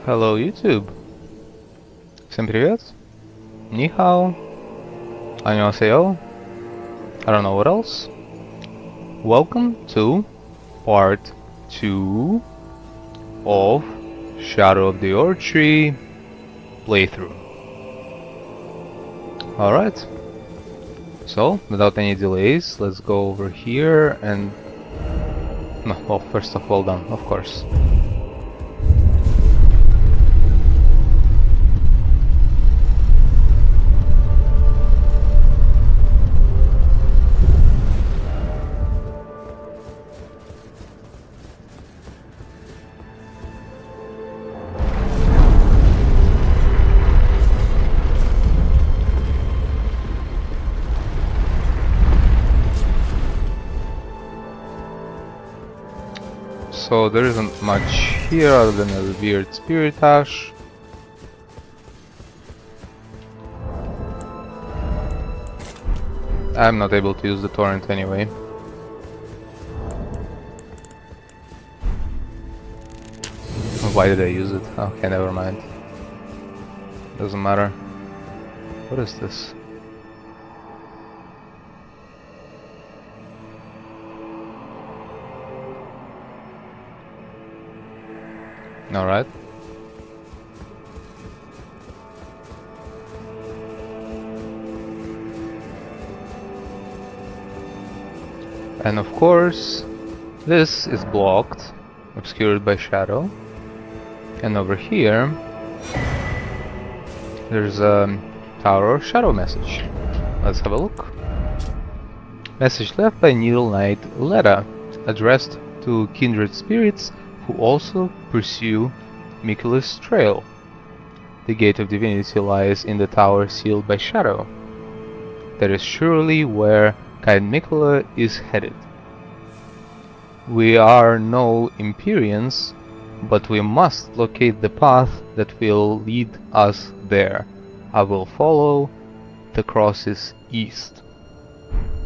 Hello YouTube! Всем привет! Ni hao! 안녕하세요! I don't know what else. Welcome to part 2 of Shadow of the Errdtree playthrough. Alright, so without any delays, let's go over here and... No, well, first of all done, of course. So there isn't much here other than a revered spirit ash. I'm not able to use the torrent anyway. Why did I use it? Okay, never mind. Doesn't matter. What is this? Alright. And of course, this is blocked, obscured by shadow. And over here, there's a Tower of Shadow message. Let's have a look. Message left by Needle Knight Leda, addressed to kindred spirits who also pursue Mikula's trail. The gate of divinity lies in the tower sealed by shadow. That is surely where kind Mikula is headed. We are no Empyreans, but we must locate the path that will lead us there. I will follow the crosses east.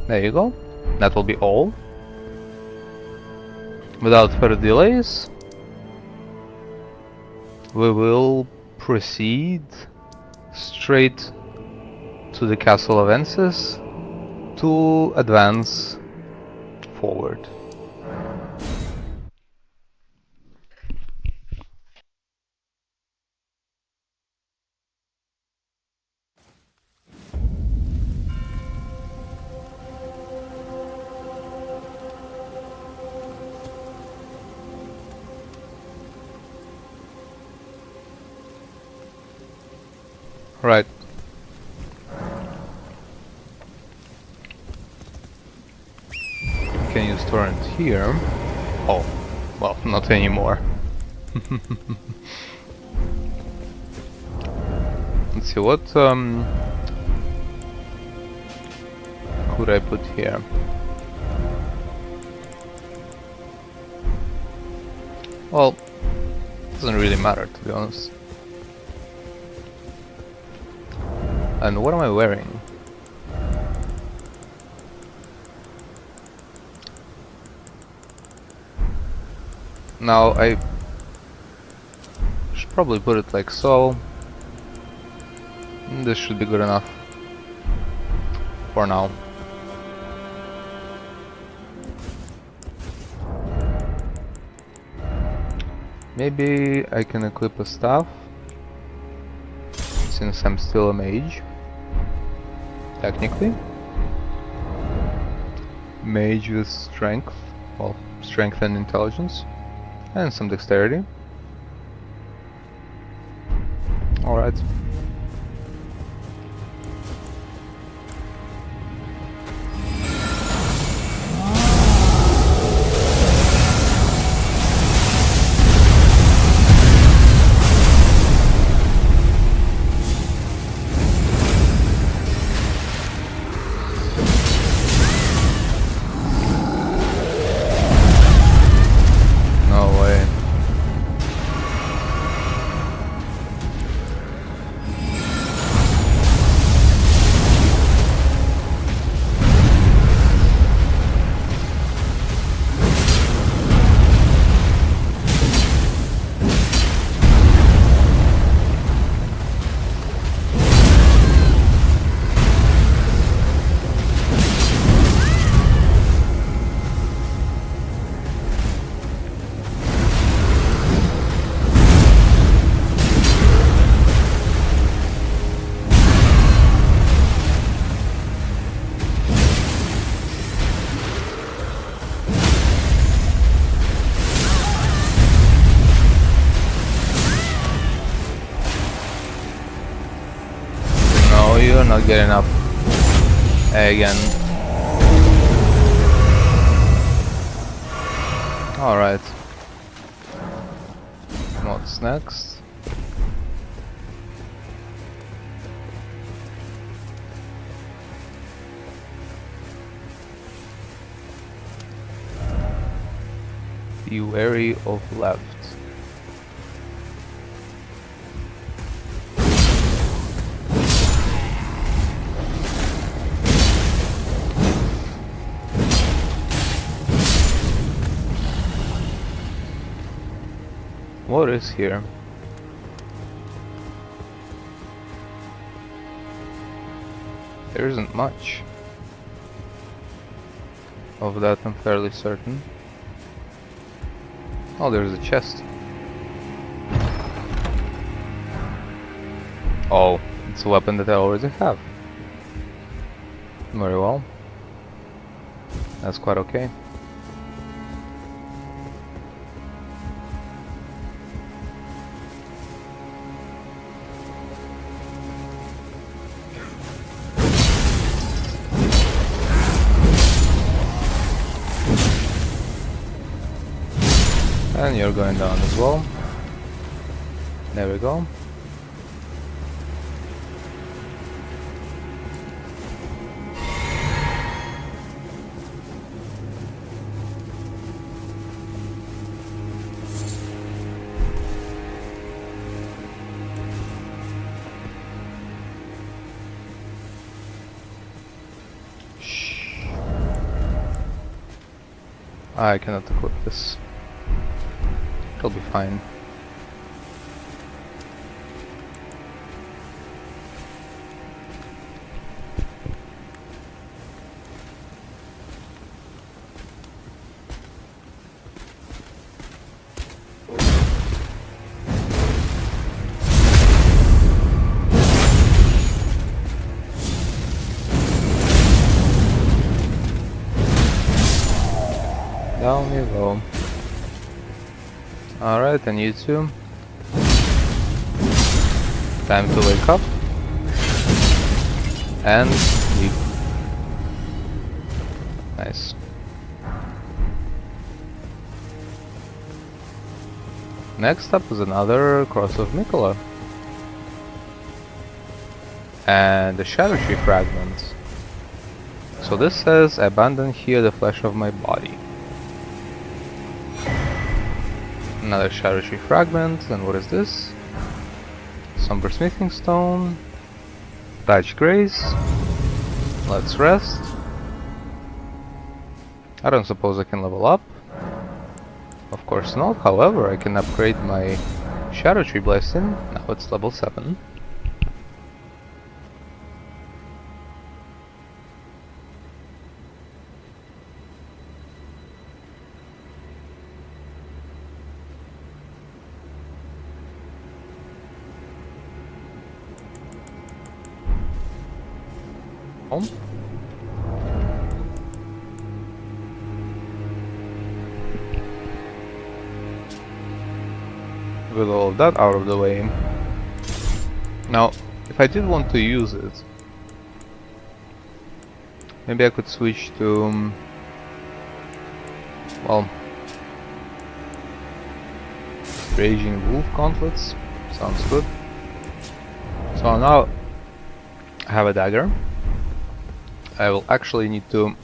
There you go. That will be all. Without further delays, we will proceed straight to the Castle of Ensis to advance forward. Right. Can use torrent here. Oh, well, not anymore. Let's see, what could I put here? Well, doesn't really matter, to be honest. And what am I wearing? Now I should probably put it like so. This should be good enough for now. Maybe I can equip a staff, since I'm still a mage. Technically. Mage with strength, well, strength and intelligence, and some dexterity. Alright. getting up again. Alright. What's next? Be wary of left. What is here? There isn't much of that, I'm fairly certain. Oh, there's a chest. Oh, it's a weapon that I already have. Very well. That's quite okay. And you're going down as well. There we go. Shh. I cannot equip this. It'll be fine. Down you go. Alright, and you too. Time to wake up and sleep. Nice. Next up is another Cross of Mikola. And the Shadow Tree fragment. So this says, abandon here the flesh of my body. Another Shadow Tree fragment, and what is this? Somber Smithing Stone. Patch Grace. Let's rest. I don't suppose I can level up. Of course not, however I can upgrade my Shadow Tree Blessing. Now it's level 7. With all of that out of the way. Now, if I did want to use it, maybe I could switch to, well, Raging Wolf Gauntlets. Sounds good. So now I have a dagger. I will actually need to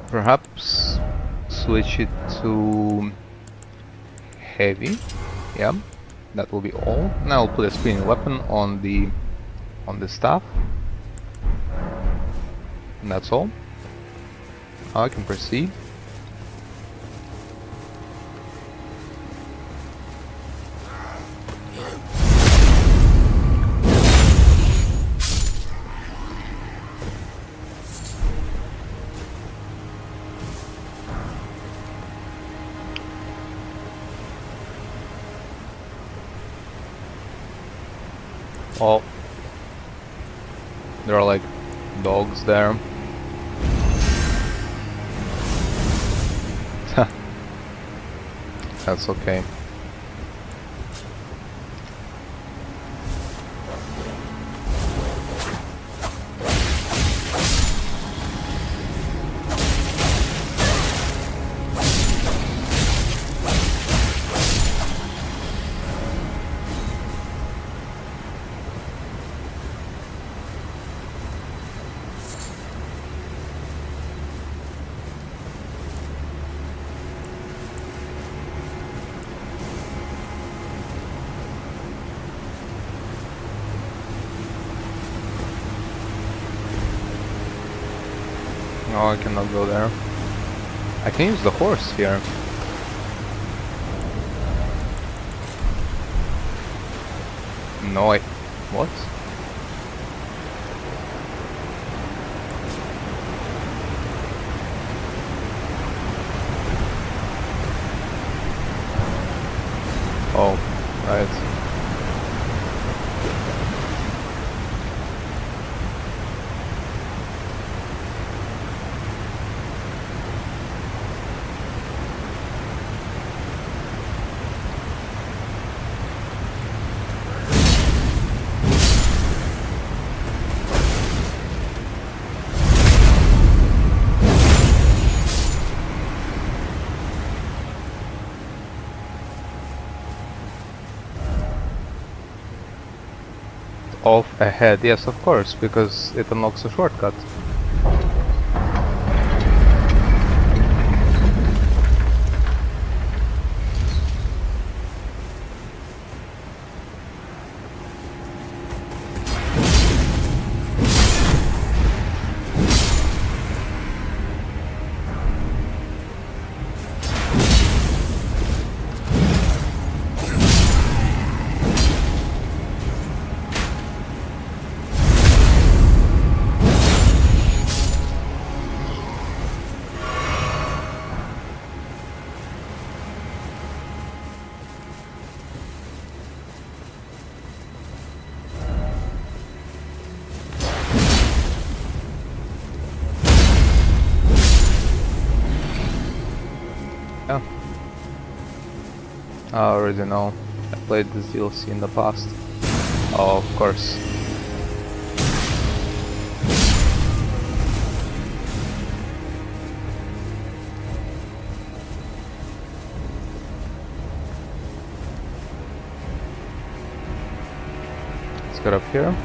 perhaps switch it to heavy. Yeah, that will be all. Now I'll put a spinning weapon on the staff, and that's all. Now I can proceed. Oh, there are like dogs there. That's okay. No, I cannot go there. I can use the horse here. No, what? Oh, right. Off ahead, yes, of course, because it unlocks a shortcut. Yeah. I already know. I played this DLC in the past. Oh, of course. Let's get up here.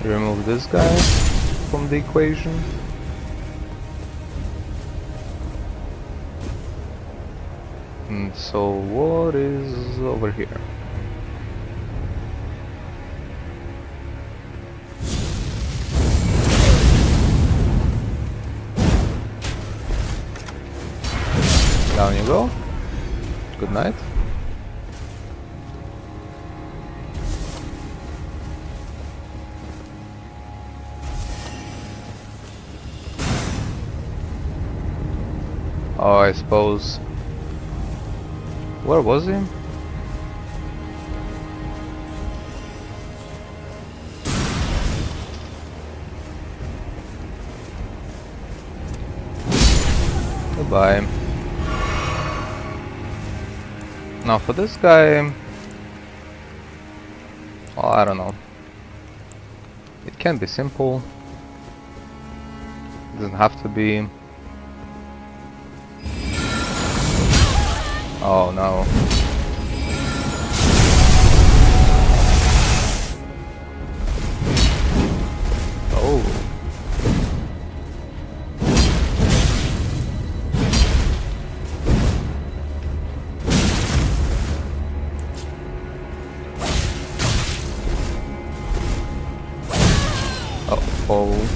Remove this guy from the equation. And so what is over here? Down you go. Good night. Oh, I suppose. Where was he? Goodbye. Now for this guy, well, I don't know. It can be simple. It doesn't have to be. Oh no. Oh. Oh.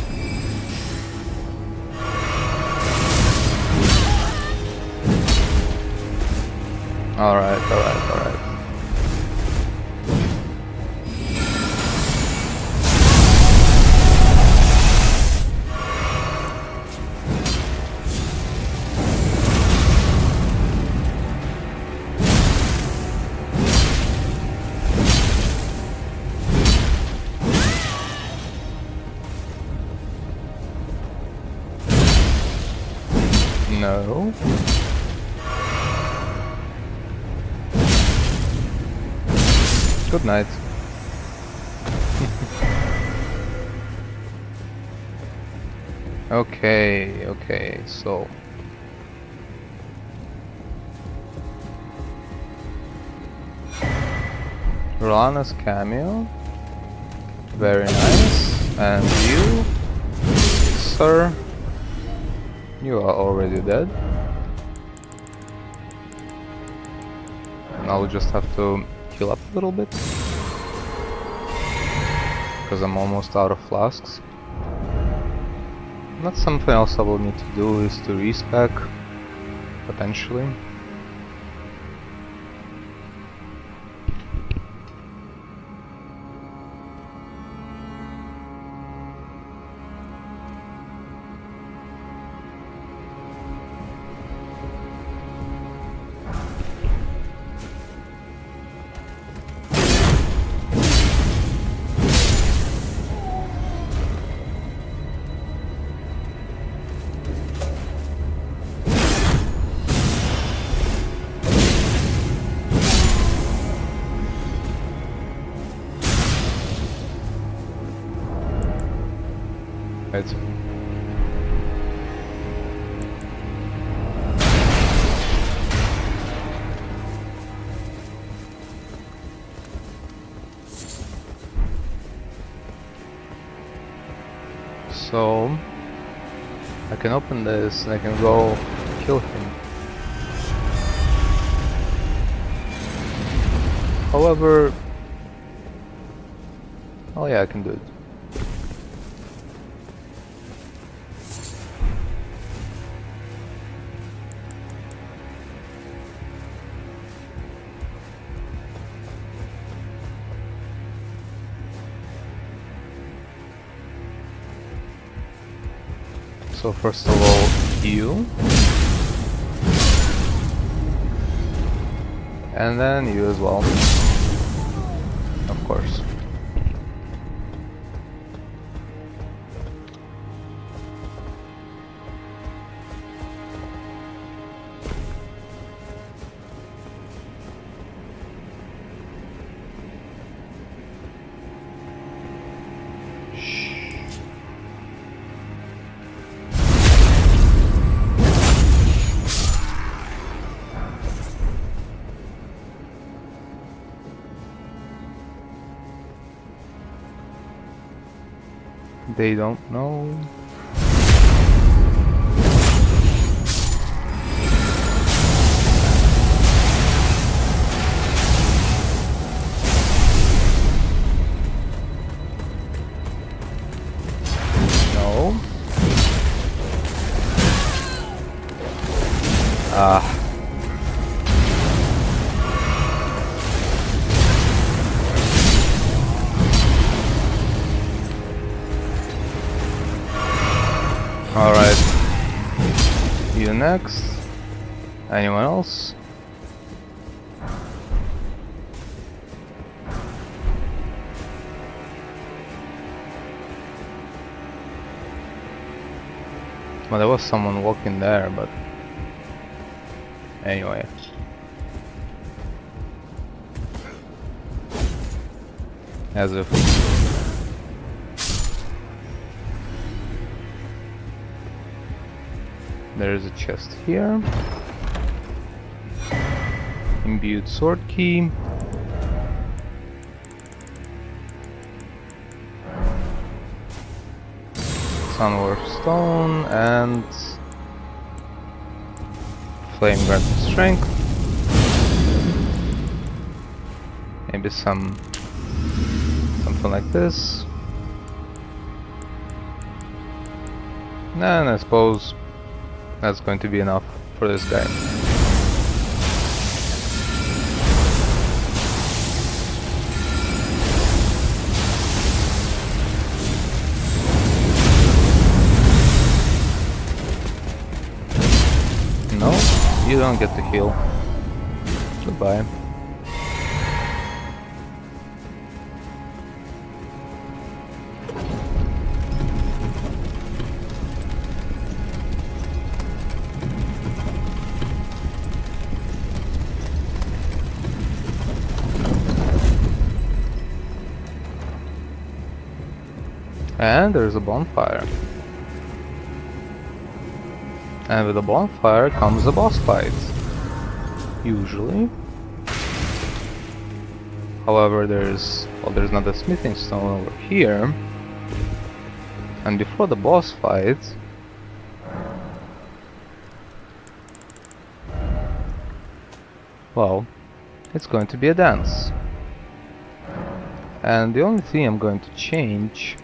Alright. No. Good night. Okay, so Rolana's cameo. Very nice. And you, sir, you are already dead. Now we just have to heal up a little bit. because I'm almost out of flasks. That's something else I will need to do, is to respec, potentially. Right. So I can open this and I can go kill him. However, oh yeah, I can do it. So first of all, you, and then you as well, of course. They don't know. No. Ah. Alright, you next. Anyone else? Well, there was someone walking there, but anyway. As if. There is a chest here. Imbued sword key. Sunwarp stone and flame granted strength. Maybe something like this. And I suppose that's going to be enough for this guy. No, you don't get to heal. Goodbye. And there's a bonfire. And with the bonfire comes a boss fight. Usually. However, there's not a smithing stone over here. And before the boss fight, well, it's going to be a dance. And the only thing I'm going to change,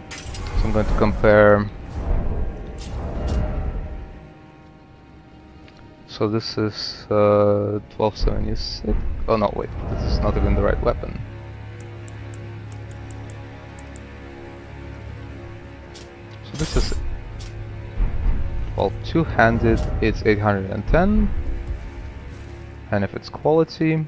so I'm going to compare. So this is 1276. Oh no, wait, this is not even the right weapon. So this is, well, two-handed, it's 810, and if it's quality,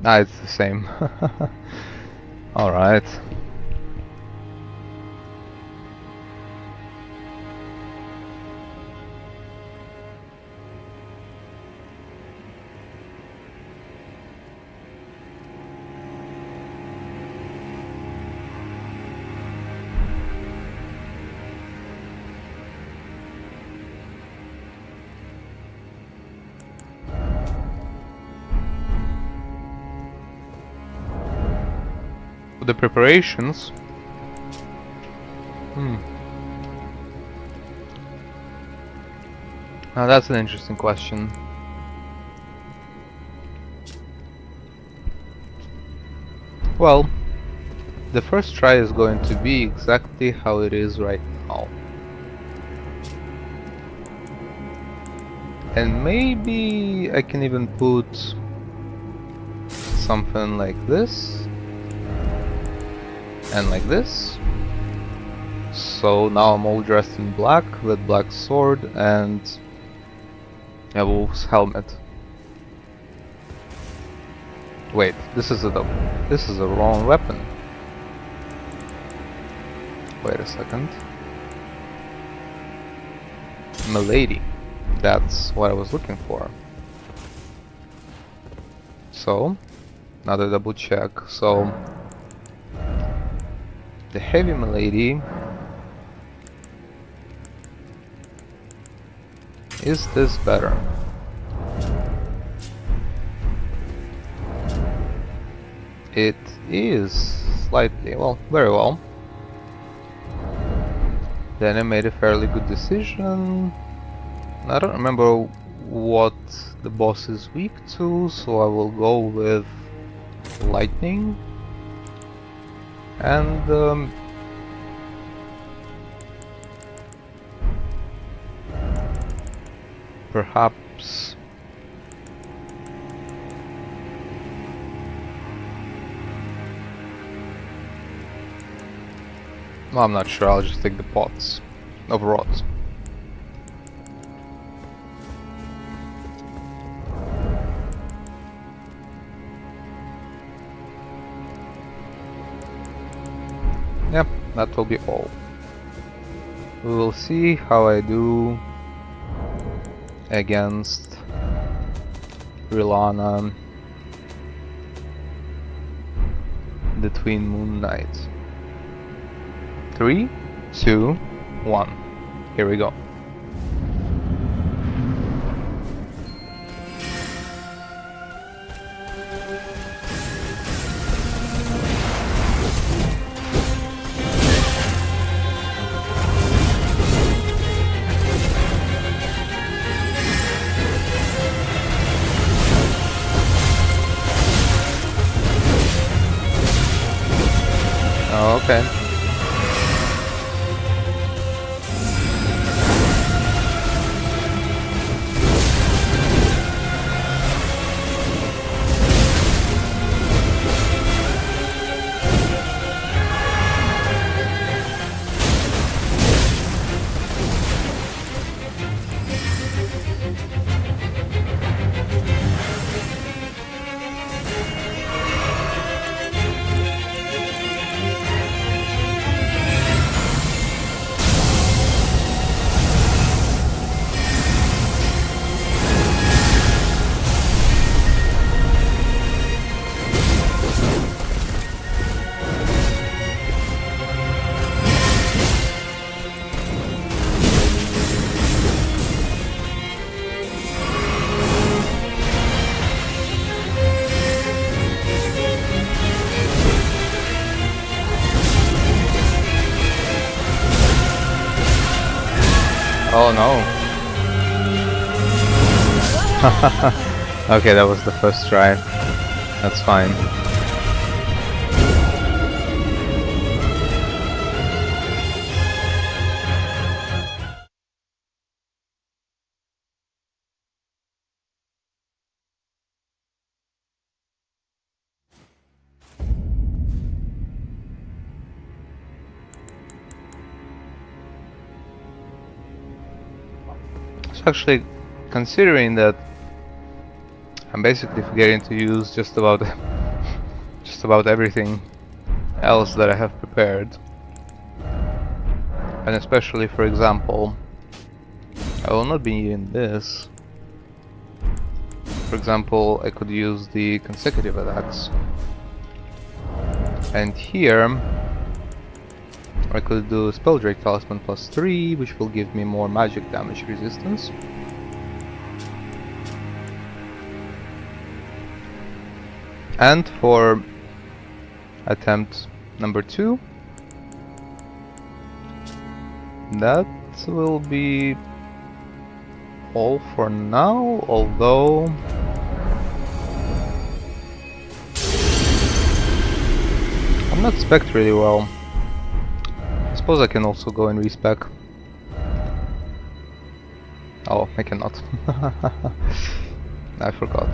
it's the same. Alright. The preparations. Now that's an interesting question. Well, the first try is going to be exactly how it is right now. And maybe I can even put something like this. And like this. So now I'm all dressed in black with black sword and a wolf's helmet. Wait, this is the wrong weapon. Wait a second. Milady. That's what I was looking for. So, another double check. So the heavy milady, is this better? It is slightly, well, very well. Then I made a fairly good decision. I don't remember what the boss is weak to, so I will go with lightning. And perhaps well, I'm not sure, I'll just take the pots of rot. Yeah, that will be all. We will see how I do against Rilana, the Twin Moon Knight. 3, 2, 1. Here we go. Oh, okay. Oh no. Okay, that was the first try. That's fine. So actually, considering that I'm basically forgetting to use just about everything else that I have prepared, and especially, for example, I will not be needing this. For example, I could use the consecutive attacks, and here I could do Spelldrake Talisman +3, which will give me more magic damage resistance. And for attempt number 2, that will be all for now, although I'm not spec'd really well. I suppose I can also go and respec. Oh, I cannot. I forgot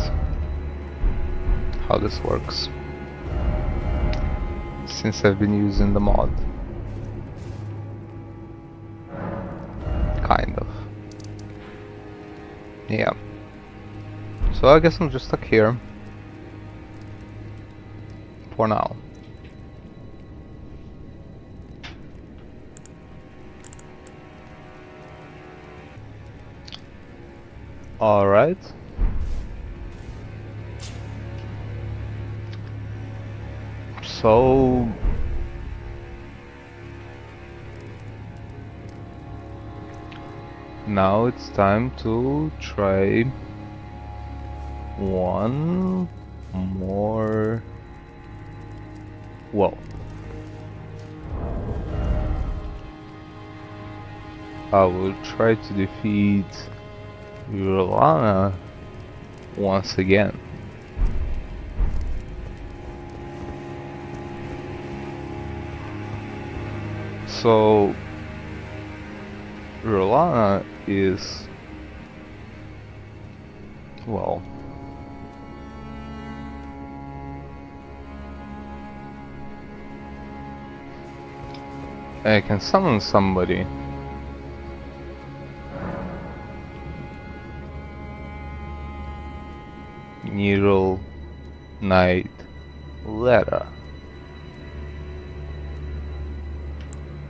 how this works since I've been using the mod. Kind of. Yeah. So I guess I'm just stuck here for now. Alright. So now it's time to try one more. Well, I will try to defeat Urlana once again. So Urlana is, well, I can summon somebody. Neural Knight Lara.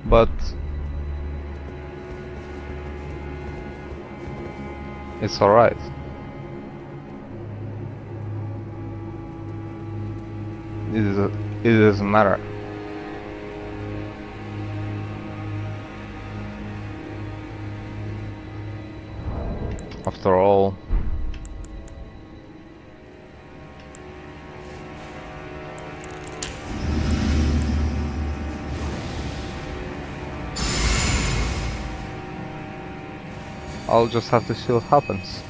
But it's alright. It doesn't matter. After all, I'll just have to see what happens.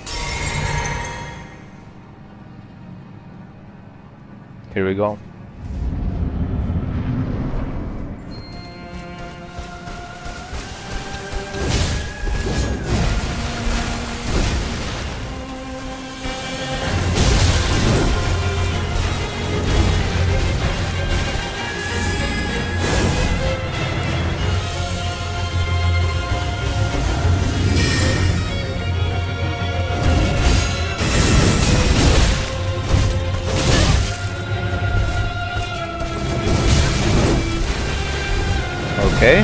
Here we go. Okay.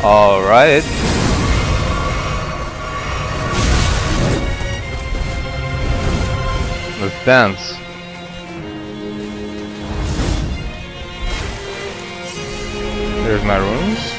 All right. Let's dance. There's my runes.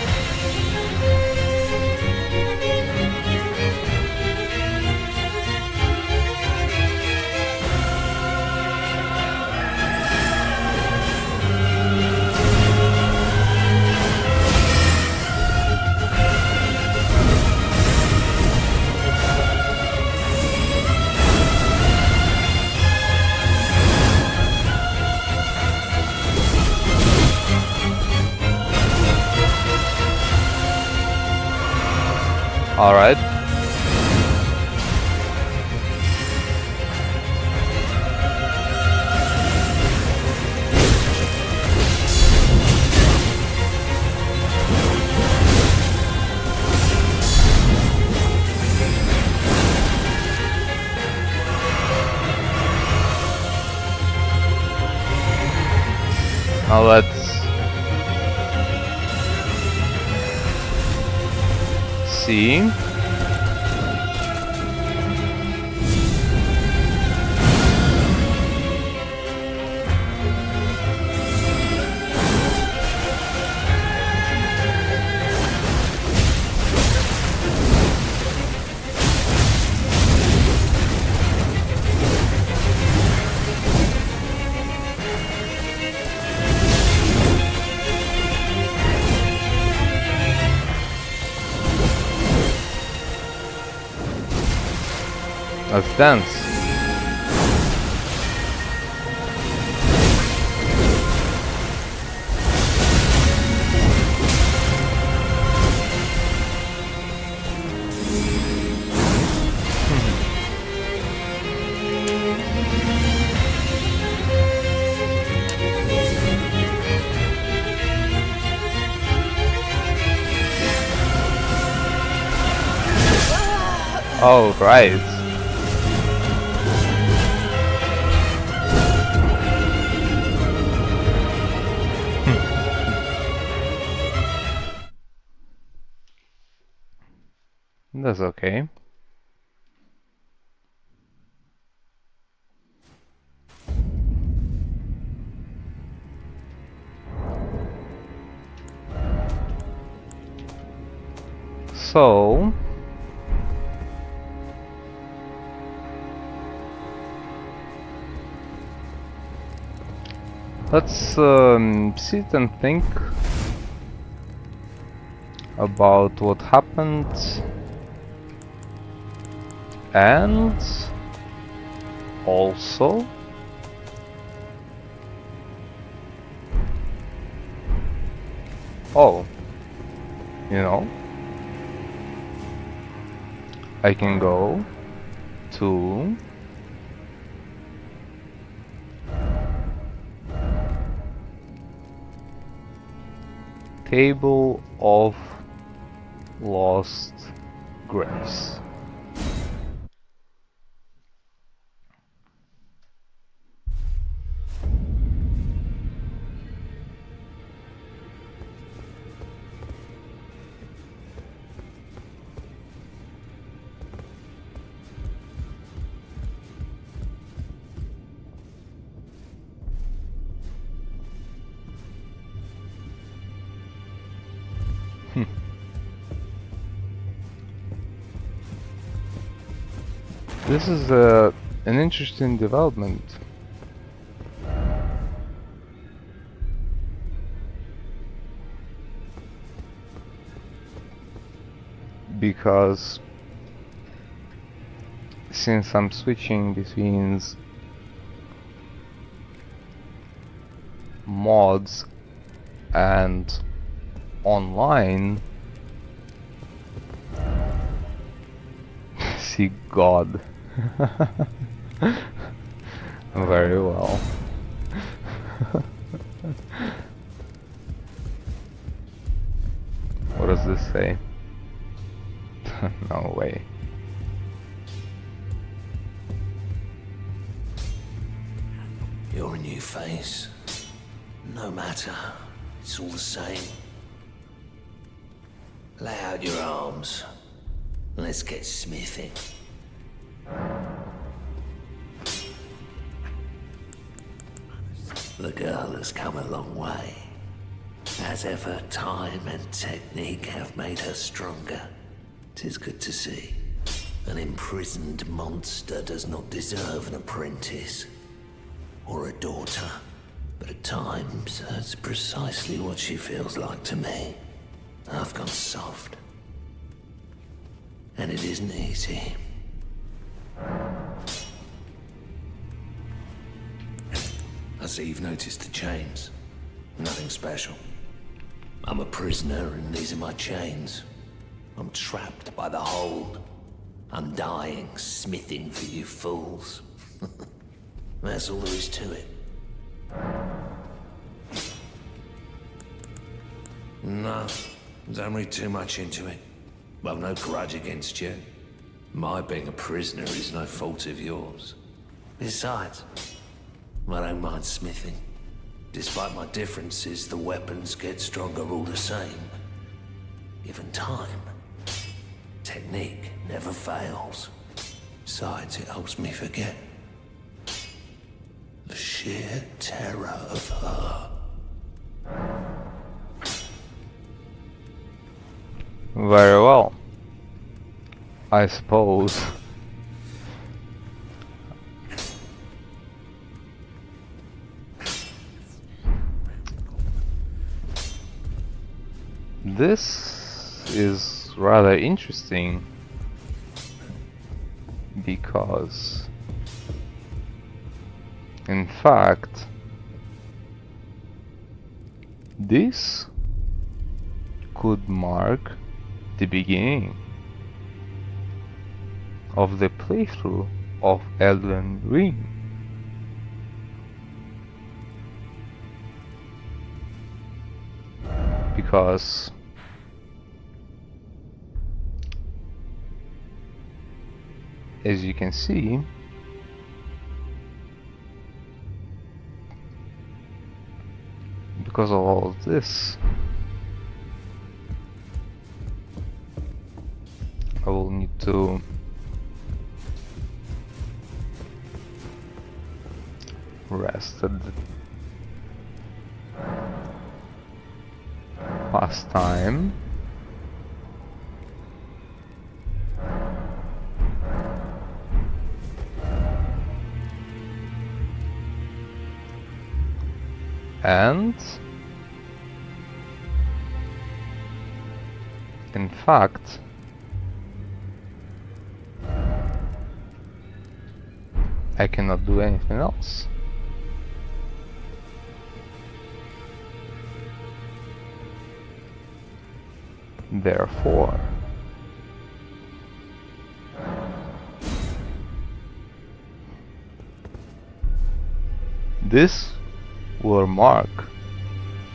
All right. Now let's see. Let's dance. Oh, right. That's okay. So let's sit and think about what happened, and also you know, I can go to Table of Lost Grace. This is an interesting development. Because since I'm switching between mods and online, see God. Very well. What does this say? No way. You're a new face. No matter, it's all the same. Lay out your arms. Let's get smithing. The girl has come a long way. As ever, time and technique have made her stronger. 'Tis good to see. An imprisoned monster does not deserve an apprentice. Or a daughter. But at times, that's precisely what she feels like to me. I've gone soft. And it isn't easy. I see you've noticed the chains. Nothing special. I'm a prisoner and these are my chains. I'm trapped by the hold. I'm dying, smithing for you fools. That's all there is to it. No, don't read too much into it. I've no grudge against you. My being a prisoner is no fault of yours. Besides, I don't mind smithing. Despite my differences, the weapons get stronger all the same. Given time, technique never fails. Besides, it helps me forget the sheer terror of her. Very well. I suppose. This is rather interesting because, in fact, this could mark the beginning of the playthrough of Elden Ring. Because as you can see, because of all of this, I will need to rest at the past time. And in fact, I cannot do anything else. Therefore, this will mark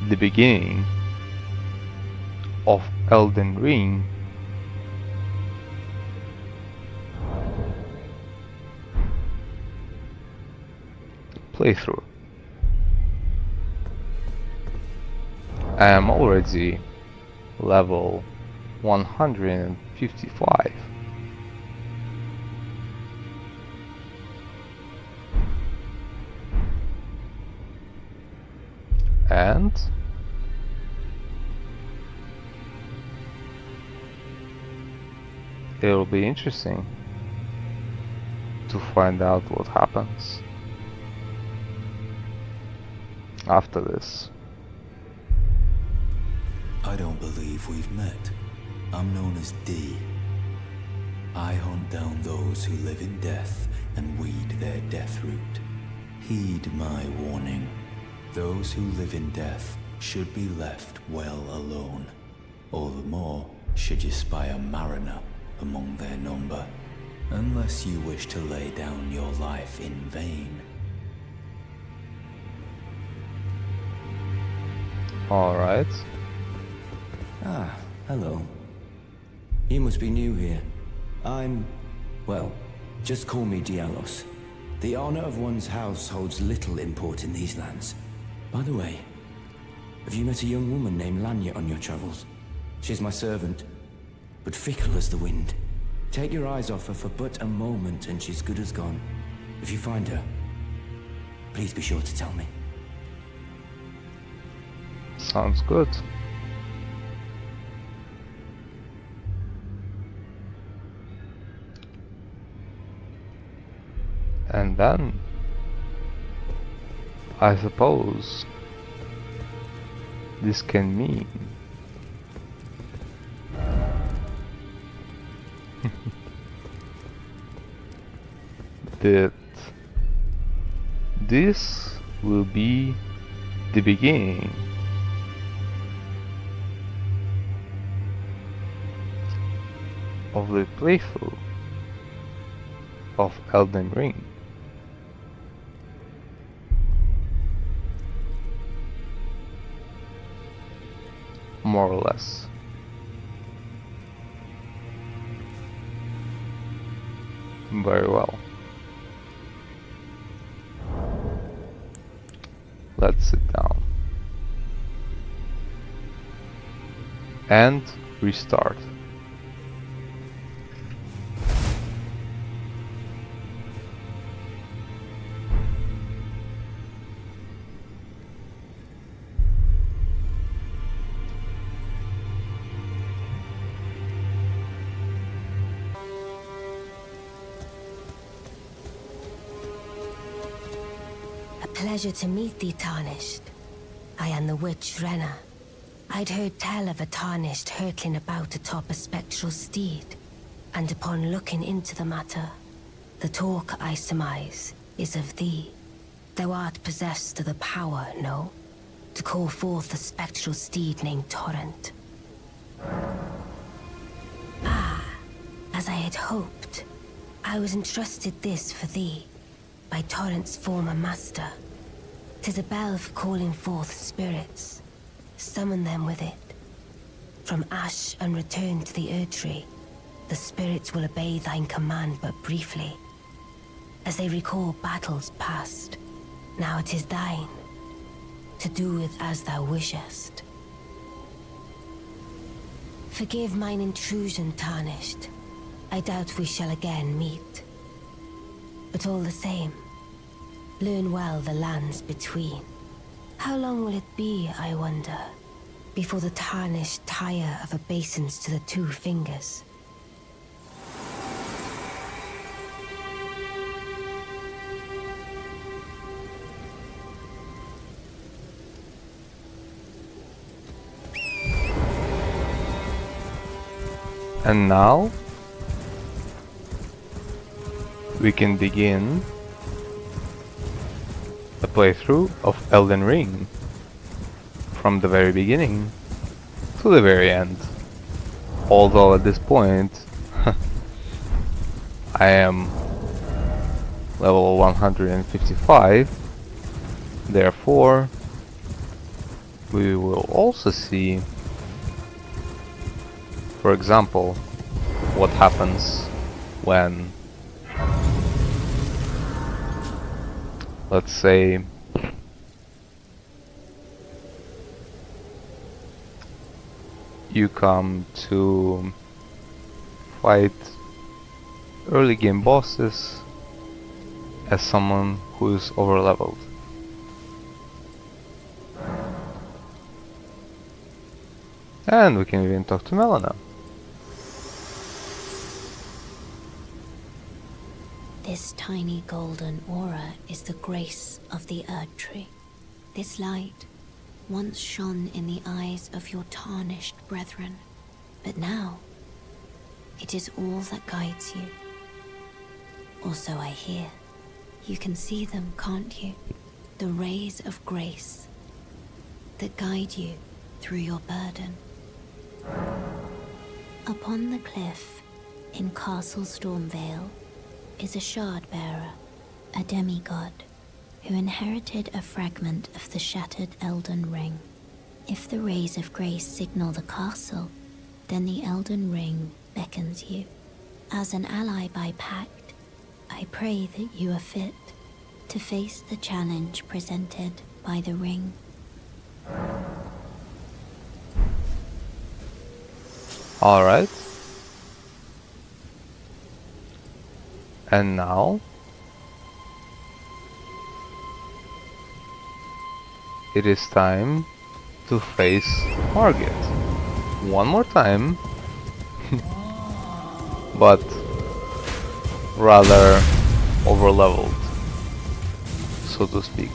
the beginning of Elden Ring playthrough. I am already level 155. And it'll be interesting to find out what happens after this. I don't believe we've met. I'm known as D. I hunt down those who live in death and weed their death root. Heed my warning. Those who live in death should be left well alone. All the more should you spy a mariner among their number, unless you wish to lay down your life in vain. Alright. Ah, hello. You must be new here. Well, just call me Dialos. The honor of one's house holds little import in these lands. By the way, have you met a young woman named Lanya on your travels? She's my servant, but fickle as the wind. Take your eyes off her for but a moment and she's good as gone. If you find her, please be sure to tell me. Sounds good. And then, I suppose, this can mean that this will be the beginning of the playthrough of Elden Ring. More or less. Very well. Let's sit down and restart. Pleasure to meet thee, Tarnished. I am the witch Renna. I'd heard tell of a Tarnished hurtling about atop a spectral steed, and upon looking into the matter, the talk, I surmise, is of thee. Thou art possessed of the power, no? To call forth a spectral steed named Torrent. Ah, as I had hoped, I was entrusted this for thee, by Torrent's former master. 'Tis a bell for calling forth spirits. Summon them with it. From ash and return to the Errdtree, the spirits will obey thine command but briefly. As they recall battles past, now it is thine, to do with as thou wishest. Forgive mine intrusion, Tarnished. I doubt we shall again meet. But all the same, learn well the lands between. How long will it be, I wonder, before the Tarnished tire of obeisance to the two fingers? And now we can begin a playthrough of Elden Ring from the very beginning to the very end. Although at this point I am level 155, therefore we will also see, for example, what happens when, let's say, you come to fight early game bosses as someone who is overleveled. And we can even talk to Melina. This tiny golden aura is the grace of the Errdtree. This light once shone in the eyes of your tarnished brethren, but now it is all that guides you. Or so I hear. You can see them, can't you? The rays of grace that guide you through your burden. Upon the cliff in Castle Stormvale is a shard bearer, a demigod, who inherited a fragment of the shattered Elden Ring. If the rays of grace signal the castle, then the Elden Ring beckons you. As an ally by pact, I pray that you are fit to face the challenge presented by the ring. Alright. And now it is time to face Margit one more time, but rather overleveled, so to speak.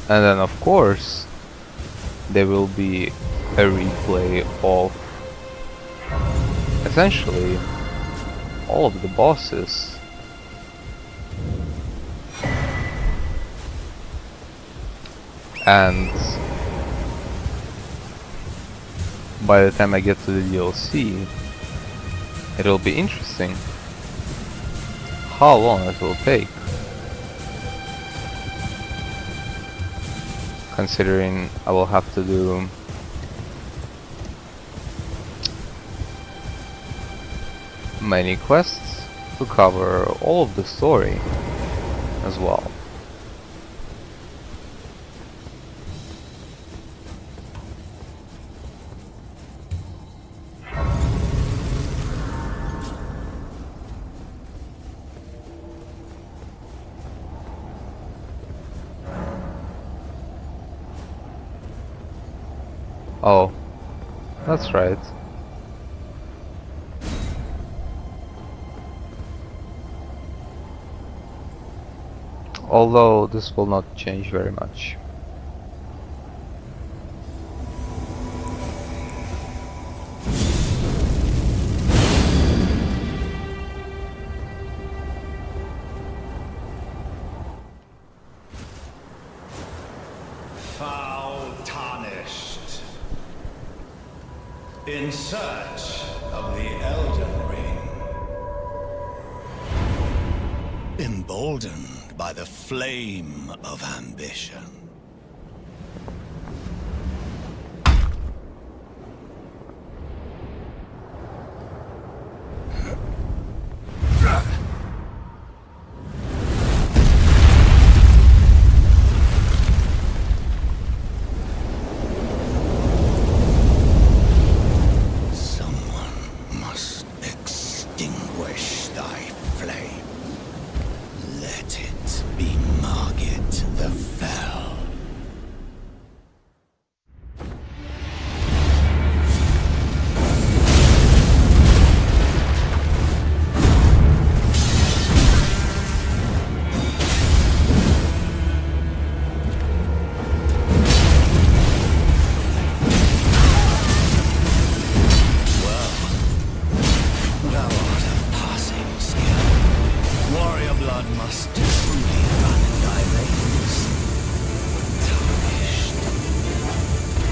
And then of course there will be a replay of essentially all of the bosses. And by the time I get to the DLC, it'll be interesting how long it will take. Considering I will have to do many quests to cover all of the story as well. Oh, that's right. Although this will not change very much. Foul tarnished. In search of the Elden Ring. Emboldened by the flame of ambition.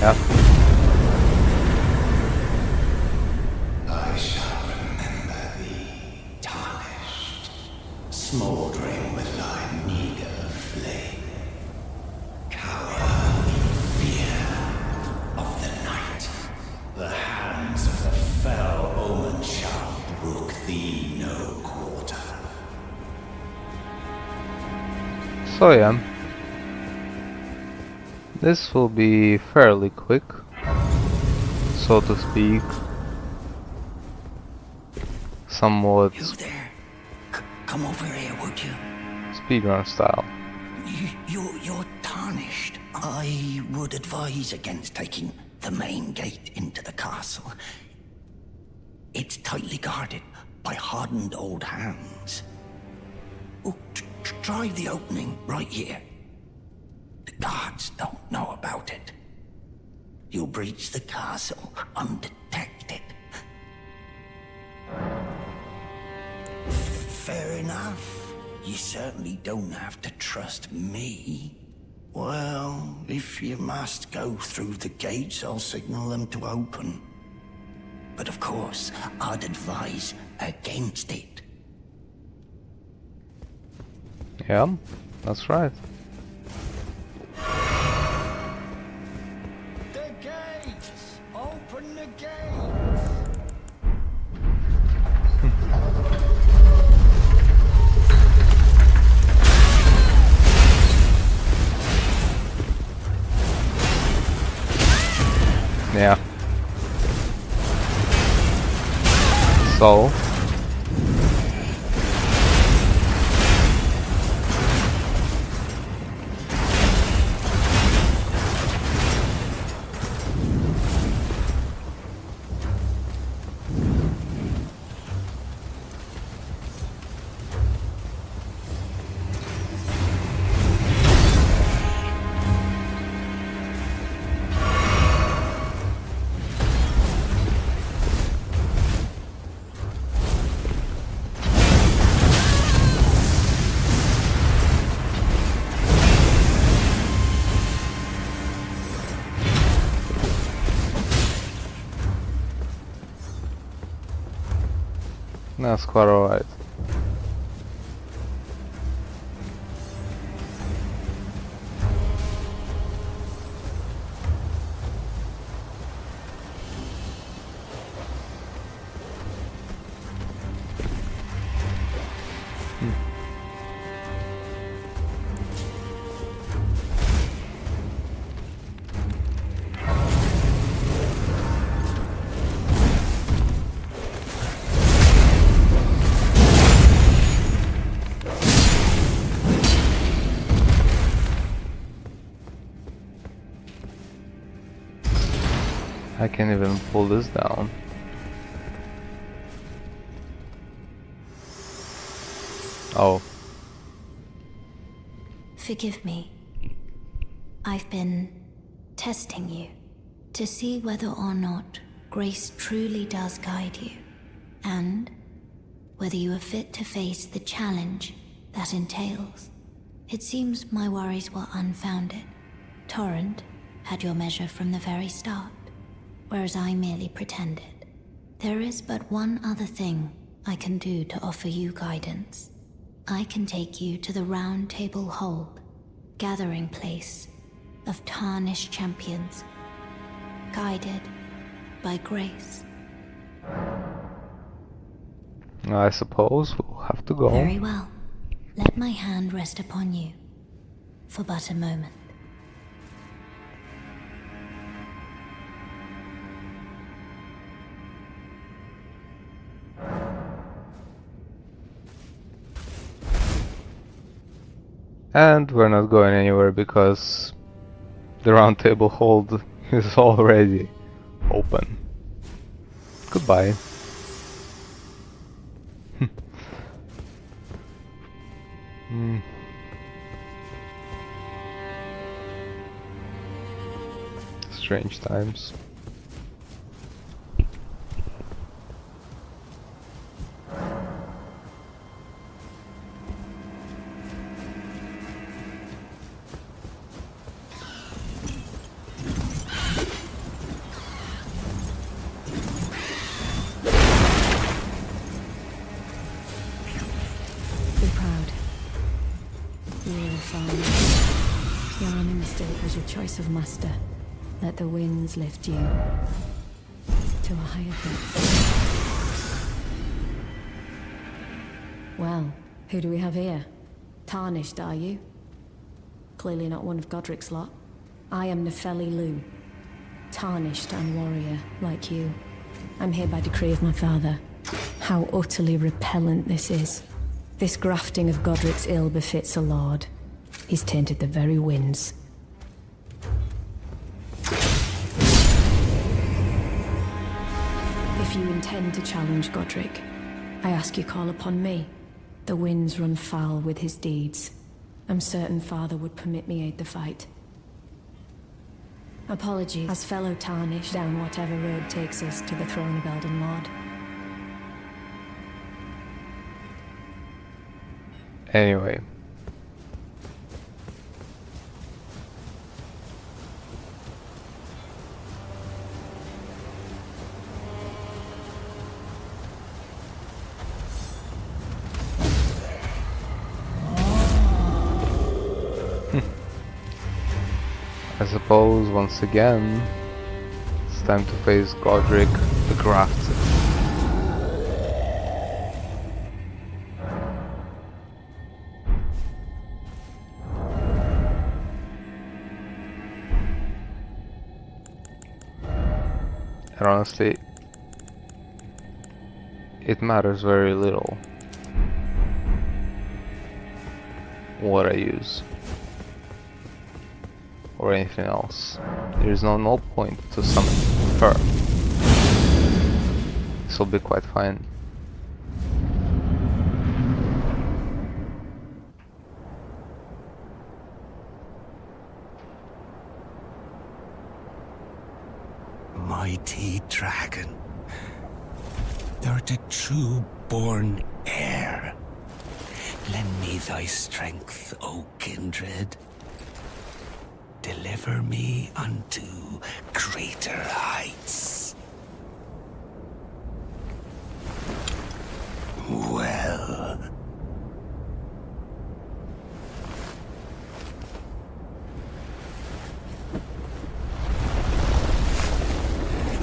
Yeah. I shall remember thee, tarnished, smouldering with thy meager flame. Cower in fear of the night. The hands of the fell omen shall brook thee no quarter. So yeah, this will be fairly quick, so to speak, somewhat You there? Come over here, would you? speedrun style. You're tarnished. I would advise against taking the main gate into the castle. It's tightly guarded by hardened old hands. Oh, try the opening right here. The guards don't know about it. You'll breach the castle undetected. Fair enough. You certainly don't have to trust me. Well, if you must go through the gates, I'll signal them to open. But of course, I'd advise against it. Yeah, that's right. The gates! Open the gates! So that's quite alright. I can't even pull this down. Oh. Forgive me. I've been testing you to see whether or not grace truly does guide you, and whether you are fit to face the challenge that entails. It seems my worries were unfounded. Torrent had your measure from the very start, whereas I merely pretended. There is but one other thing I can do to offer you guidance. I can take you to the Round Table Hold, gathering place of tarnished champions, guided by grace. I suppose we'll have to go. Very well. Let my hand rest upon you for but a moment. And we're not going anywhere because the round table hold is already open. Goodbye. Strange times. Your uninstalled was your choice of master. Let the winds lift you to a higher depth. Well, who do we have here? Tarnished, are you? Clearly not one of Godric's lot. I am Nefeli Lu. Tarnished and warrior, like you. I'm here by decree of my father. How utterly repellent this is. This grafting of Godric's ill befits a lord. He's tainted the very winds. If you intend to challenge Godric, I ask you call upon me. The winds run foul with his deeds. I'm certain father would permit me aid the fight. Apologies, as fellow tarnished down whatever road takes us to the throne of Elden Lord. Anyway. I suppose once again it's time to face Godric the Grafted. And honestly, it matters very little what I use or anything else. There is no point to summon her. This will be quite fine. Mighty dragon, thou'rt a true born heir. Lend me thy strength, O kindred. Deliver me unto greater heights. Well.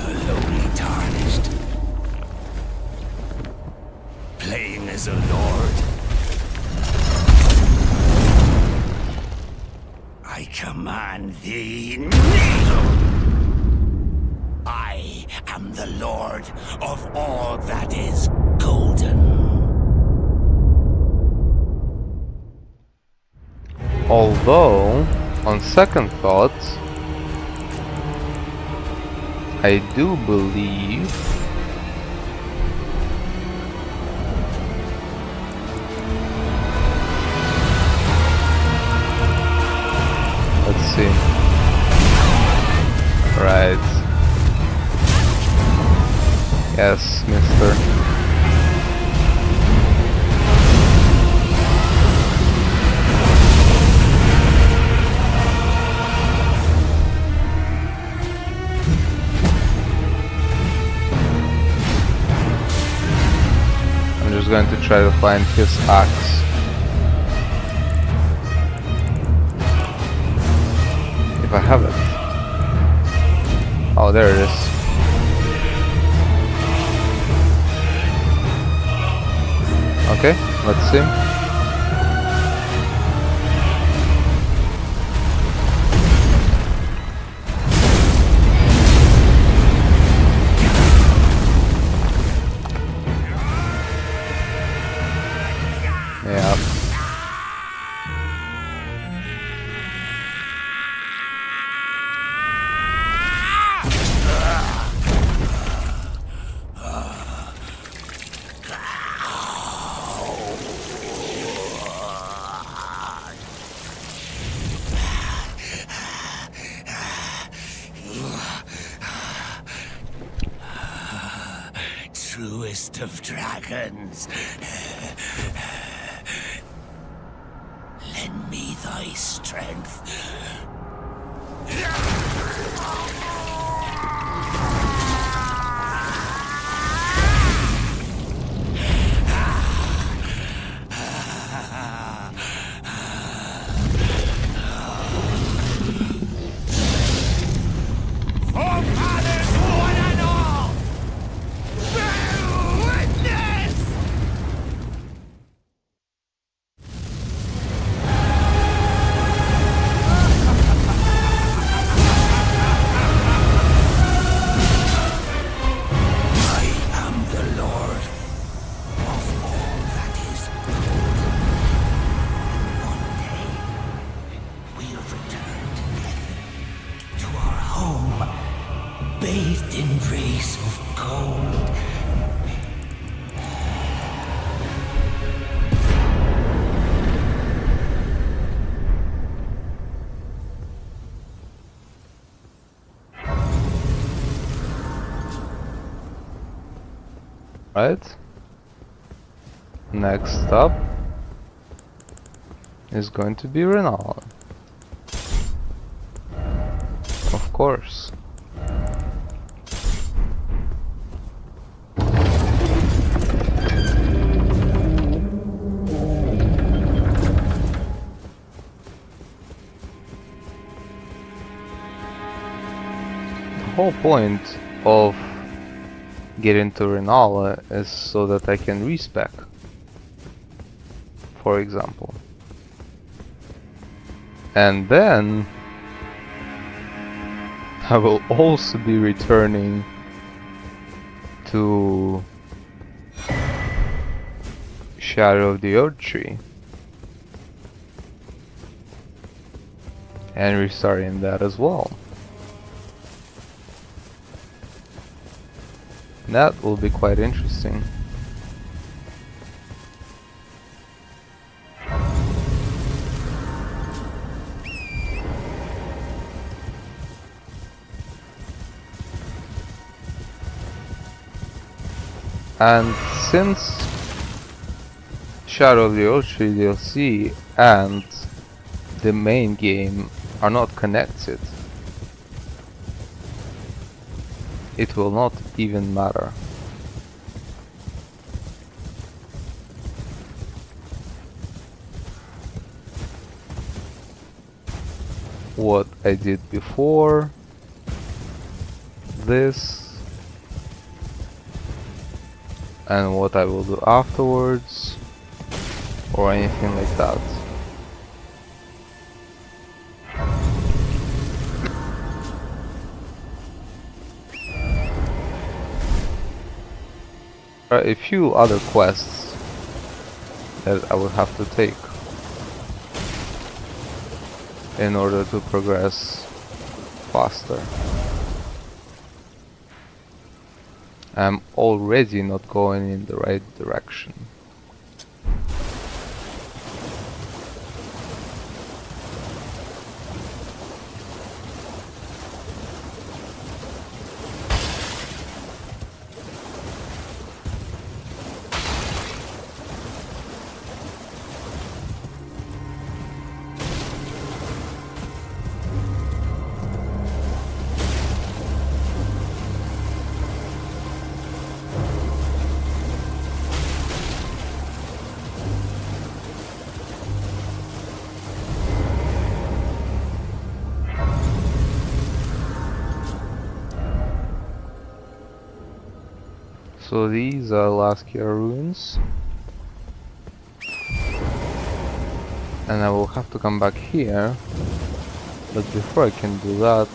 A lowly tarnished, playing as a lord. I command thee, kneel! I am the lord of all that is golden. Although, on second thought, I do believe let's see. Right. Yes, mister. I'm just going to try to find his axe. If I have it. Oh, there it is. Okay, let's see. Yeah. Truest of dragons. Lend me thy strength. Forefathers, one and all, bear witness! I am the Lord of all that is golden. One day, we'll return together to our home, bathed in rays of gold. Right. Next up is going to be Renala. Of course. The whole point of getting to Renala is so that I can respec, for example. And then I will also be returning to Shadow of the Errdtree. And restarting that as well. That will be quite interesting. And since Shadow of the Errdtree DLC and the main game are not connected, it will not even matter. What I did before this and what I will do afterwards or anything like that. There are a few other quests that I will have to take in order to progress faster. I'm already not going in the right direction. So these are Laskia ruins, and I will have to come back here, but before I can do that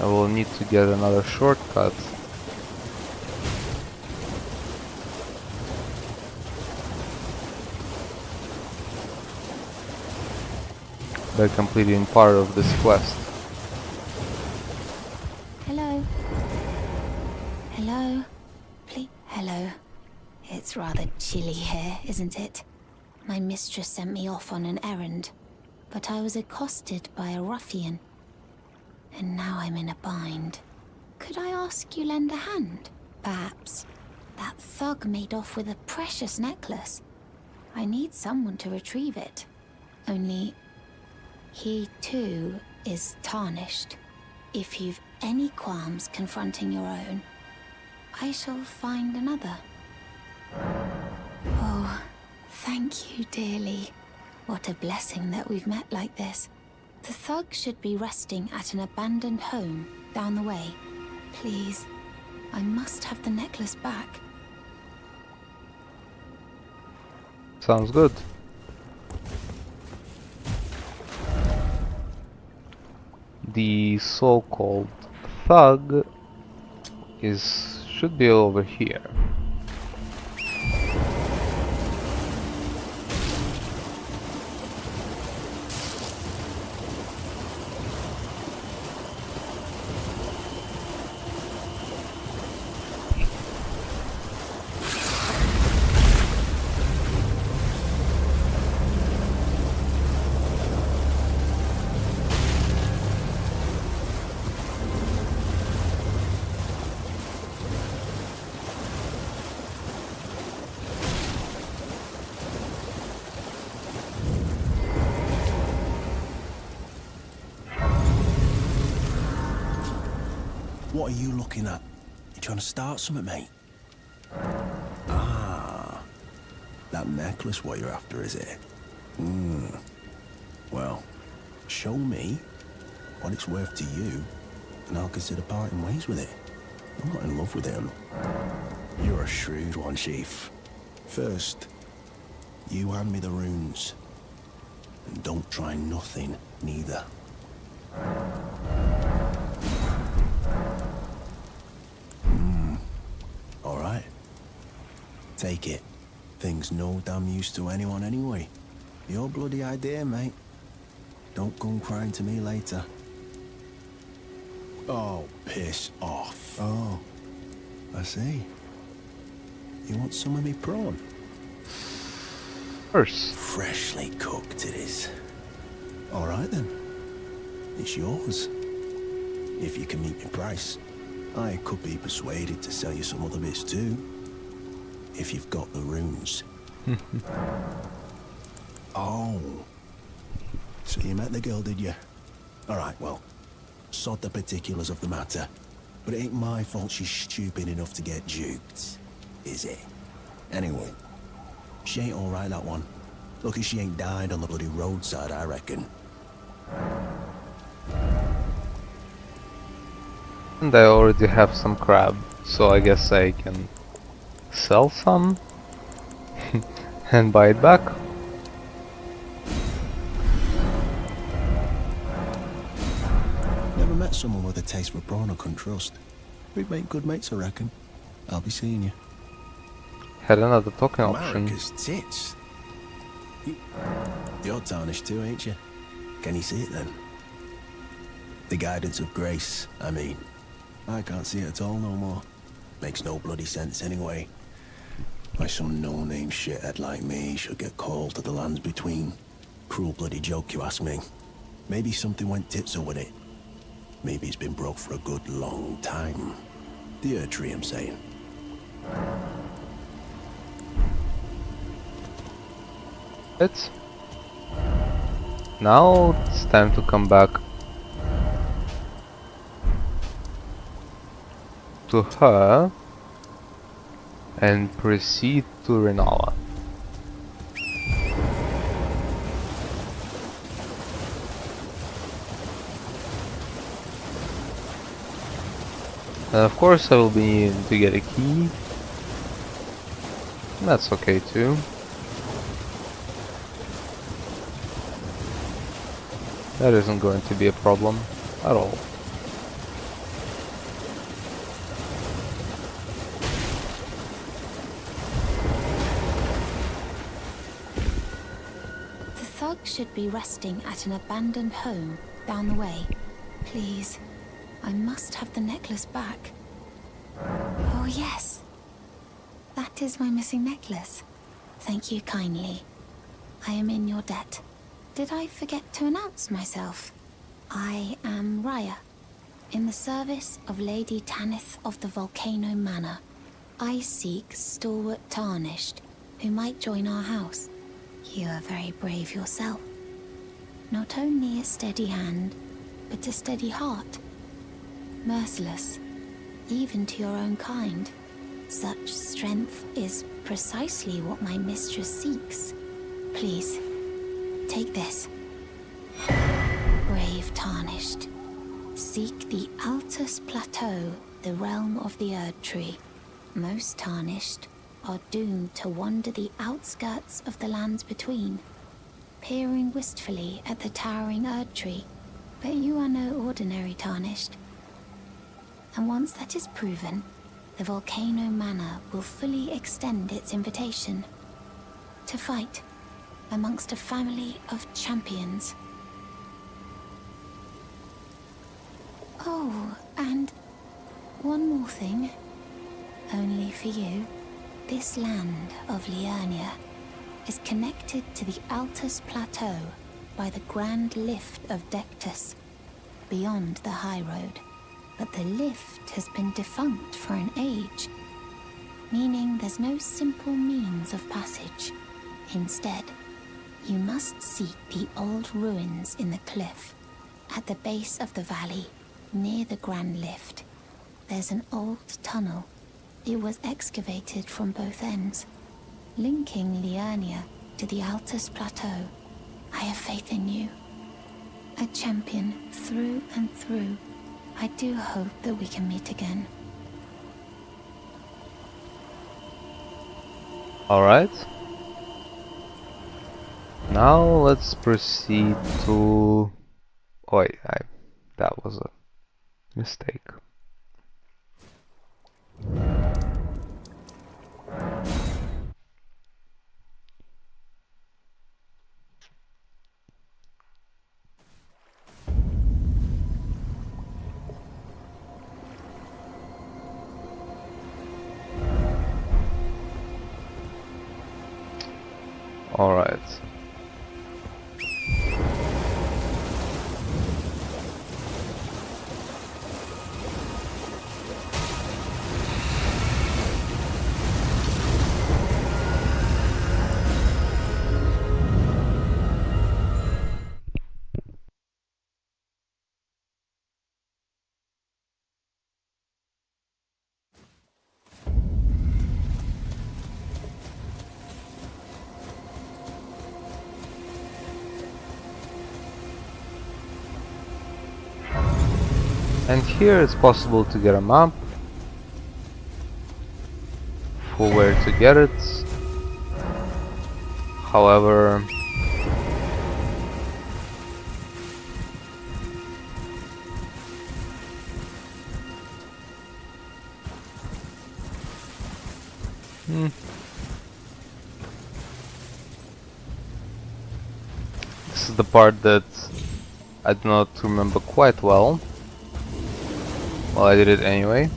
I will need to get another shortcut. By completing part of this quest. Hello? Hello? Please? Hello? It's rather chilly here, isn't it? My mistress sent me off on an errand, but I was accosted by a ruffian. And now I'm in a bind. Could I ask you lend a hand? Perhaps. That thug made off with a precious necklace. I need someone to retrieve it. Only, he too is tarnished. If you've any qualms confronting your own, I shall find another. Oh, thank you dearly. What a blessing that we've met like this. The thug should be resting at an abandoned home down the way. Please, I must have the necklace back. Sounds good. The so-called thug should be over here. What are you looking at? You trying to start something, mate? Ah, that necklace what you're after, is it? Well, show me what it's worth to you, and I'll consider parting ways with it. I'm not in love with him. You're a shrewd one, Chief. First, you hand me the runes, and don't try nothing, neither. All right. Take it. Thing's no damn use to anyone anyway. Your bloody idea, mate. Don't come crying to me later. Oh, piss off. Oh, I see. You want some of me prawn? Of course. Freshly cooked it is. All right then. It's yours. If you can meet my price. I could be persuaded to sell you some other bits too. If you've got the runes. Oh. So you met the girl, did you? All right, well, sod the particulars of the matter. But it ain't my fault she's stupid enough to get duped, is it? Anyway, she ain't all right, that one. Lucky she ain't died on the bloody roadside, I reckon. And I already have some crab, so I guess I can sell some and buy it back. Never met someone with a taste for prawn I couldn't trust. We'd make good mates, I reckon. I'll be seeing you. Had another talking option. America's tits. You're tarnished too, ain't you? Can you see it then? The guidance of grace, I mean. I can't see it at all no more. Makes no bloody sense anyway. Why some no-name shithead like me should get called to the lands between. Cruel bloody joke, you ask me. Maybe something went tits-up with it. Maybe it's been broke for a good long time. The Errdtree, I'm saying. It's now it's time to come back to her and proceed to Renala. And of course I will be needing to get a key. That's okay too. That isn't going to be a problem at all. The thug should be resting at an abandoned home down the way. Please, I must have the necklace back. Oh yes, that is my missing necklace. Thank you kindly. I am in your debt. Did I forget to announce myself? I am Raya, in the service of Lady Tanith of the Volcano Manor. I seek stalwart Tarnished, who might join our house. You are very brave yourself. Not only a steady hand, but a steady heart. Merciless, even to your own kind. Such strength is precisely what my mistress seeks. Please, take this. Brave Tarnished. Seek the Altus Plateau, the realm of the Errdtree. Most Tarnished are doomed to wander the outskirts of the lands between, peering wistfully at the towering Errdtree. But you are no ordinary Tarnished. And once that is proven, the Volcano Manor will fully extend its invitation to fight amongst a family of champions. Oh, and one more thing, only for you. This land of Liurnia is connected to the Altus Plateau by the Grand Lift of Dectus, beyond the High Road. But the lift has been defunct for an age, meaning there's no simple means of passage. Instead, you must seek the old ruins in the cliff. At the base of the valley, near the Grand Lift, there's an old tunnel. It was excavated from both ends, linking Liurnia to the Altus Plateau. I have faith in you. A champion through and through. I do hope that we can meet again. Alright. Now let's proceed to... Oh wait, that was a mistake. Alright. And here it's possible to get a map for where to get it. However, this is the part that I do not remember quite well. Well, I did it anyway.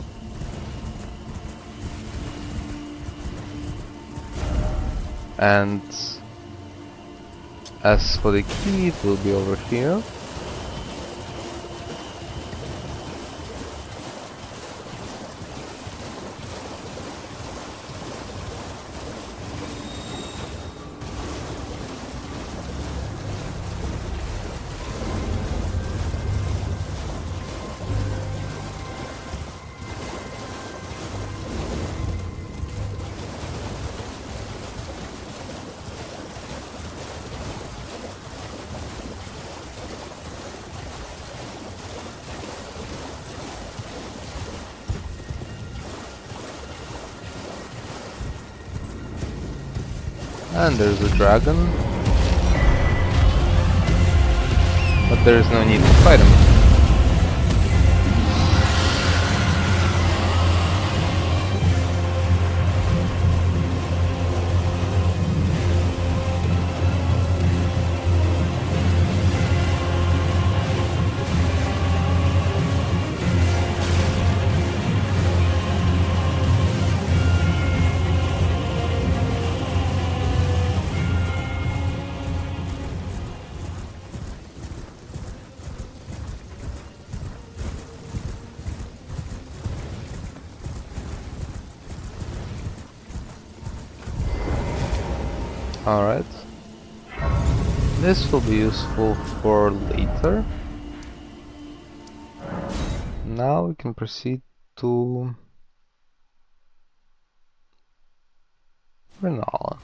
And as for the key, it will be over here. And there's a dragon, but there is no need to fight him. Alright. This will be useful for later. Now we can proceed to Renala.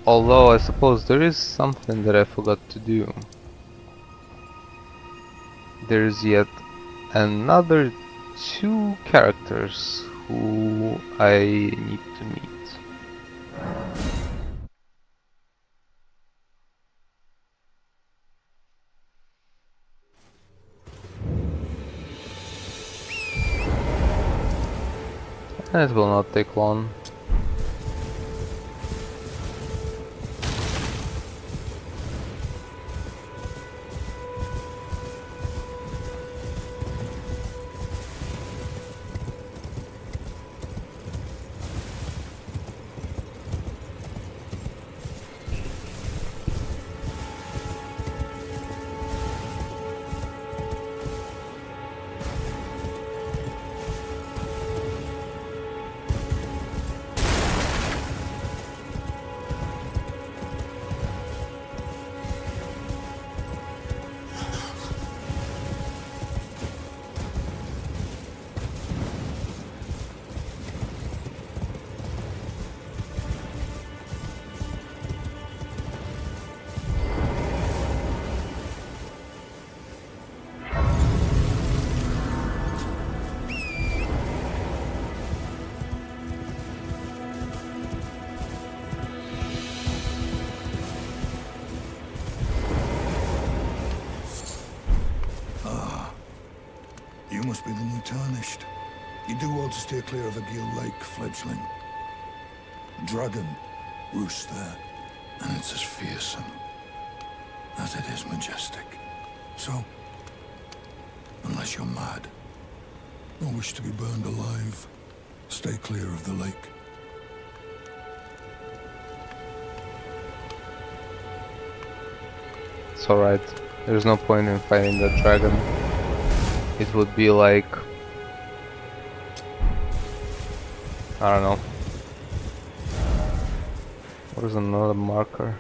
Although I suppose there is something that I forgot to do. There is yet another 2 characters who I need to meet. And it will not take long. must be the new Tarnished. You do well to steer clear of Agil Lake, fledgling. A dragon roosts there, and it's as fearsome as it is majestic. So, unless you're mad, or wish to be burned alive, stay clear of the lake. It's alright. There's no point in fighting that dragon. It would be like... I don't know. What is another marker?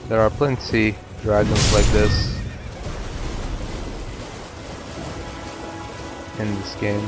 There are plenty dragons like this in this game.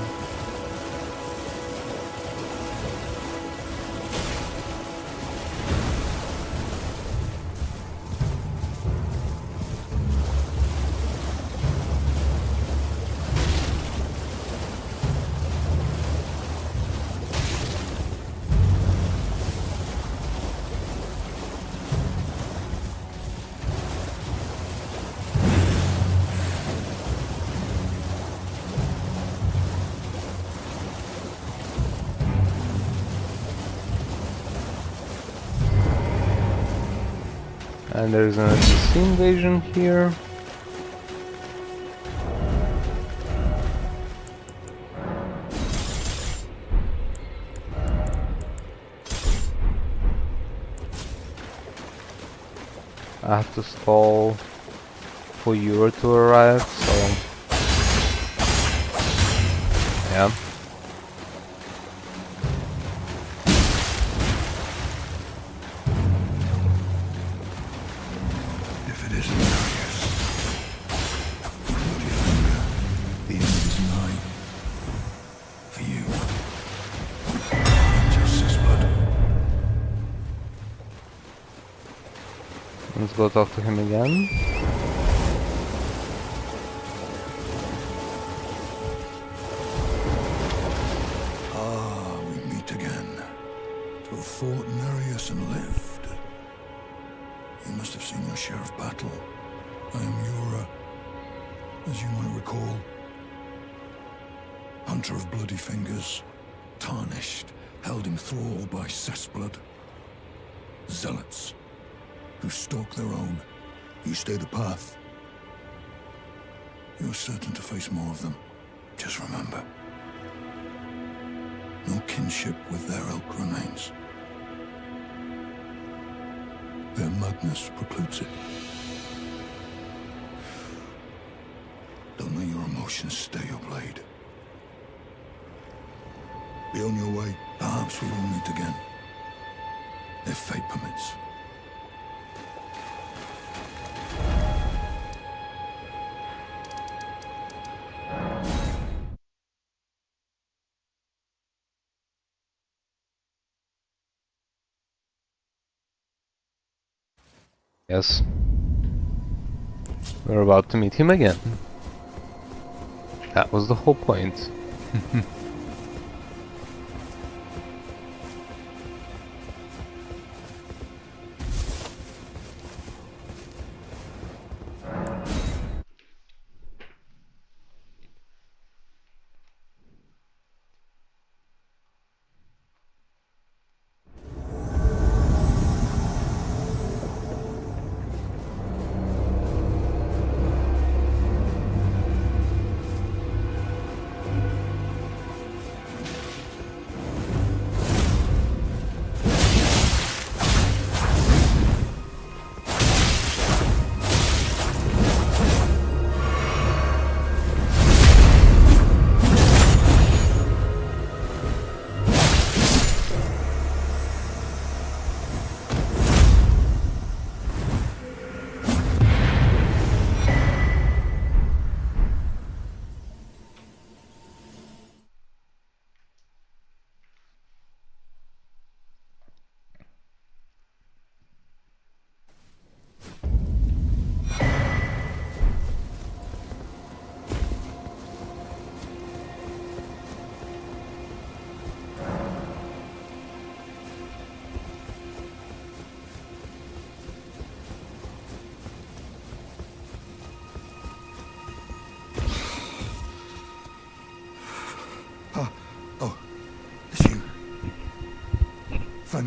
And there's an NPC invasion here. I have to stall for Euro to arrive, so yeah. Let's go talk to him again. Ah, we meet again. To have fought Nereus and lived. You must have seen your share of battle. I am Yura, as you might recall. Hunter of bloody fingers, tarnished, held in thrall by cessblood. Zealots who stalk their own. You stay the path. You're certain to face more of them. Just remember, no kinship with their ilk remains. Their madness precludes it. Don't let your emotions stay your blade. Be on your way. Perhaps we will meet again, if fate permits. Yes. We're about to meet him again. That was the whole point.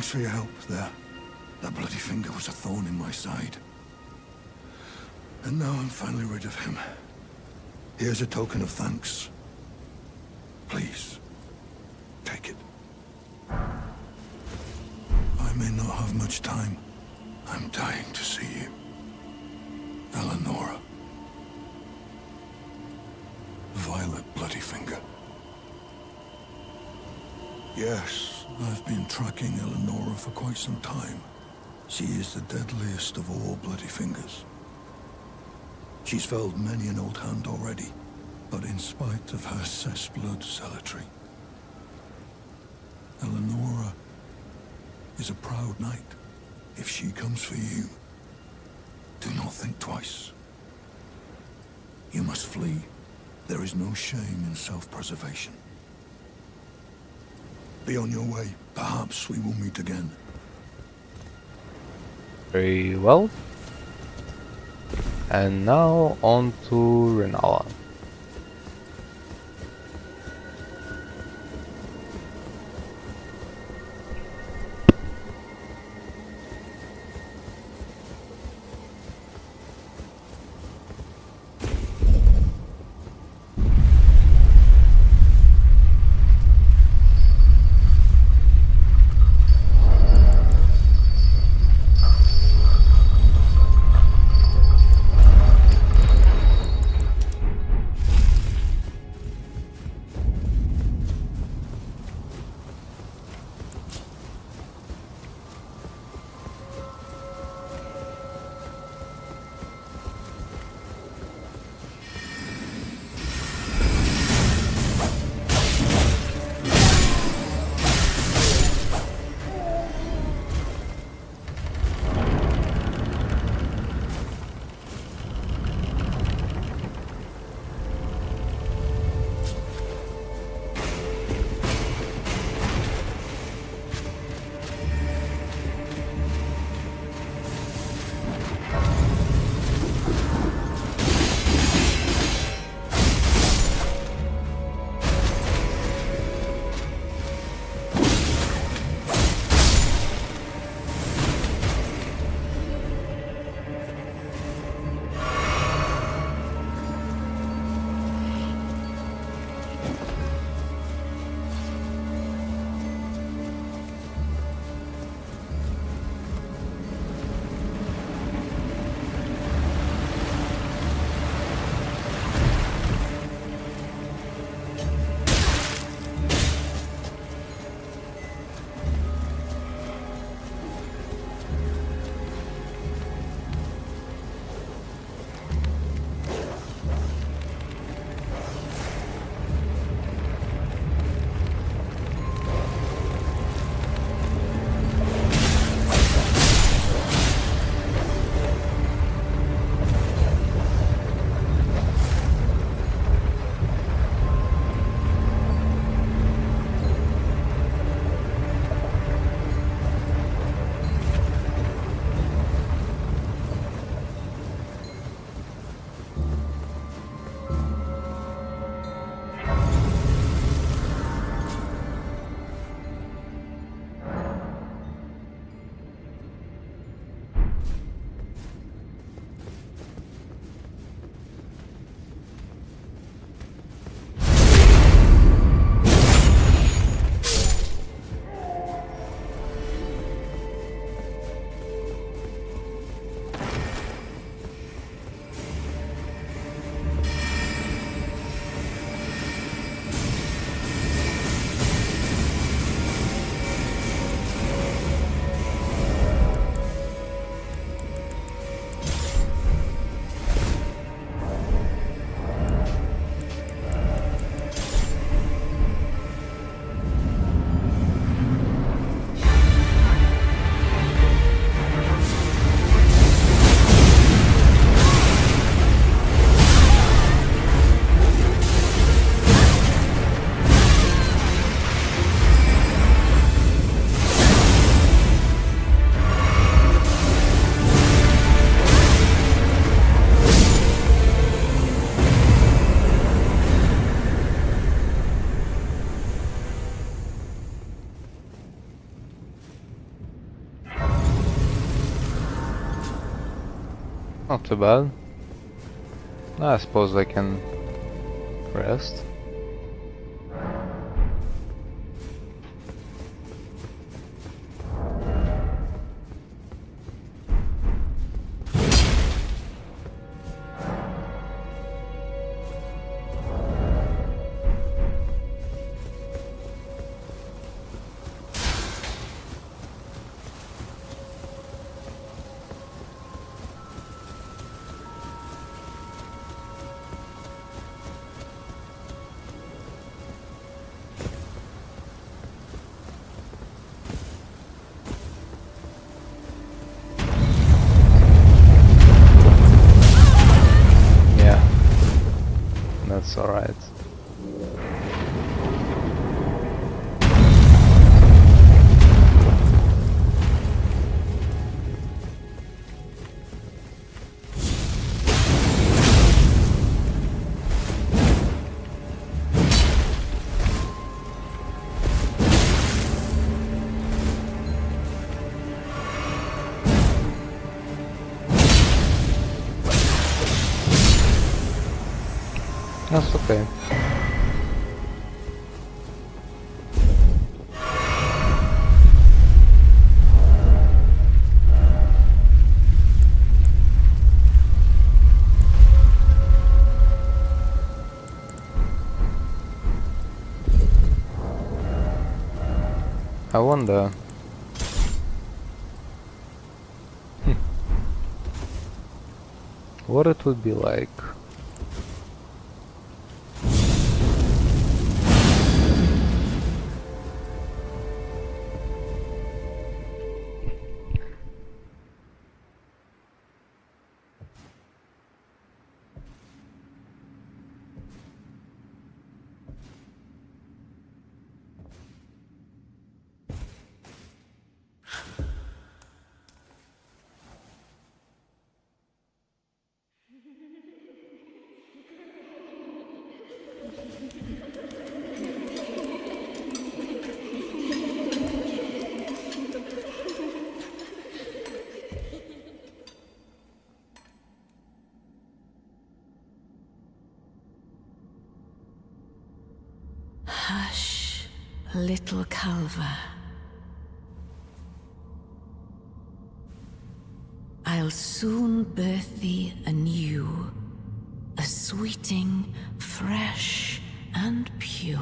Thanks for your help there. That bloody finger was a thorn in my side. And now I'm finally rid of him. Here's a token of thanks. Please, take it. I may not have much time. I'm dying to see you. Eleonora. Violet Bloodyfinger. Yes, I've been tracking Eleonora for quite some time. She is the deadliest of all Bloodyfingers. She's felled many an old hand already, but in spite of her cessblood zealotry, Eleonora is a proud knight. If she comes for you, do not think twice. You must flee. There is no shame in self-preservation. Be on your way. Perhaps we will meet again. Very well. And now on to Renala. Not too bad. I suppose I can rest. That's alright. That's okay. I wonder. What it would be like. Hush, little Calva. I'll soon birth thee anew, a sweeting, fresh and pure.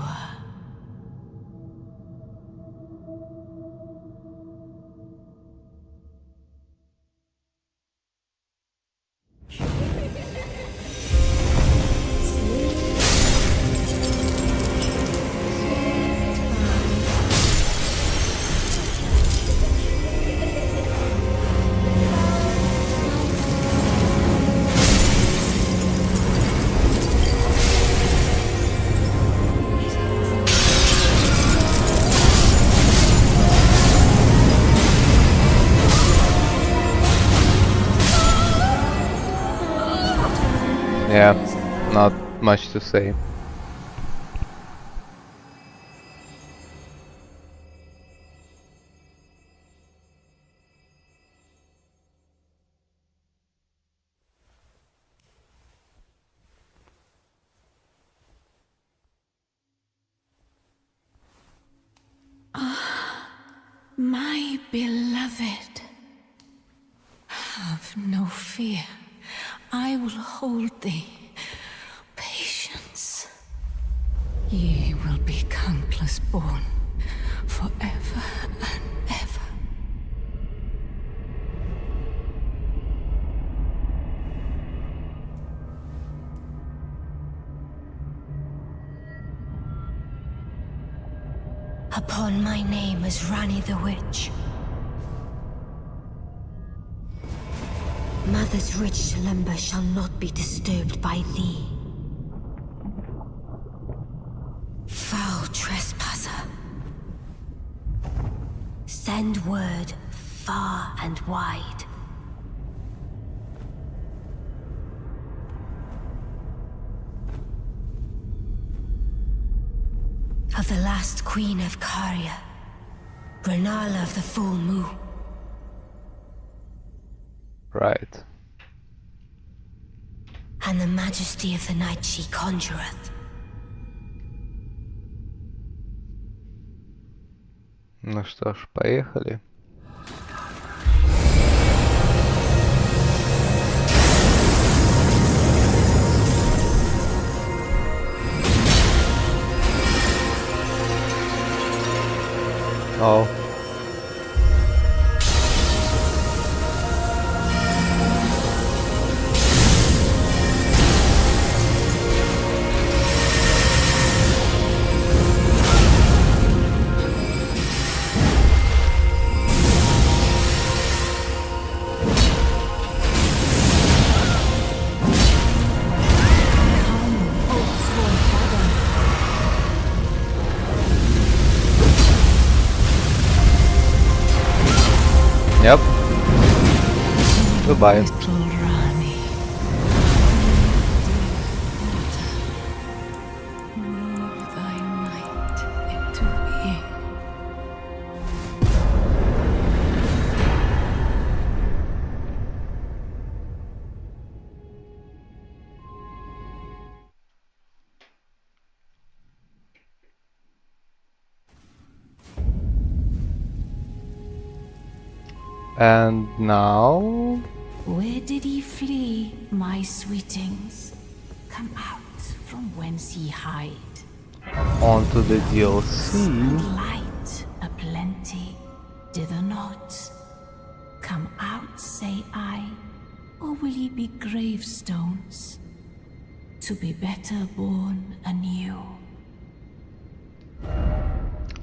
Yeah, not much to say. My beloved, have no fear. I will hold thee. Patience. Ye will be countless born, forever and ever. Upon my name as Rani the Witch. Mother's rich slumber shall not be disturbed by thee. Foul trespasser. Send word far and wide. Of the last queen of Caria, Renala of the full moon. Right. and the majesty of the night she conjureth. Ну что ж, поехали. Oh. Yep. Goodbye. Little Rani. Weave thy might into being. And now... Where did ye flee, my sweetings? Come out from whence ye hide. on to the And DLC. light aplenty, dither not. Come out, say I, or will ye be gravestones, to be better born anew?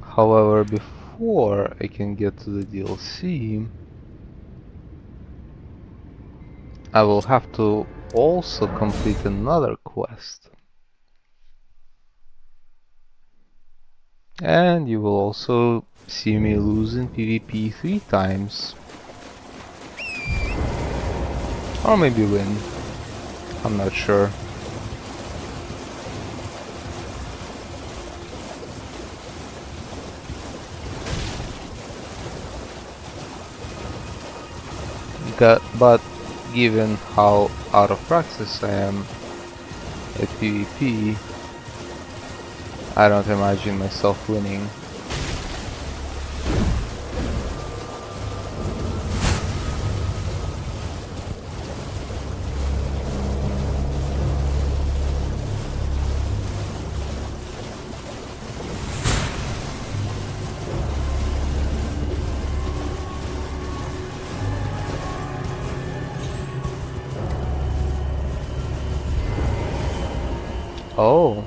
However, before I can get to the DLC, I will have to also complete another quest. And you will also see me lose in PvP 3 times. Or maybe win. I'm not sure. But given how out of practice I am at PvP, I don't imagine myself winning. Oh.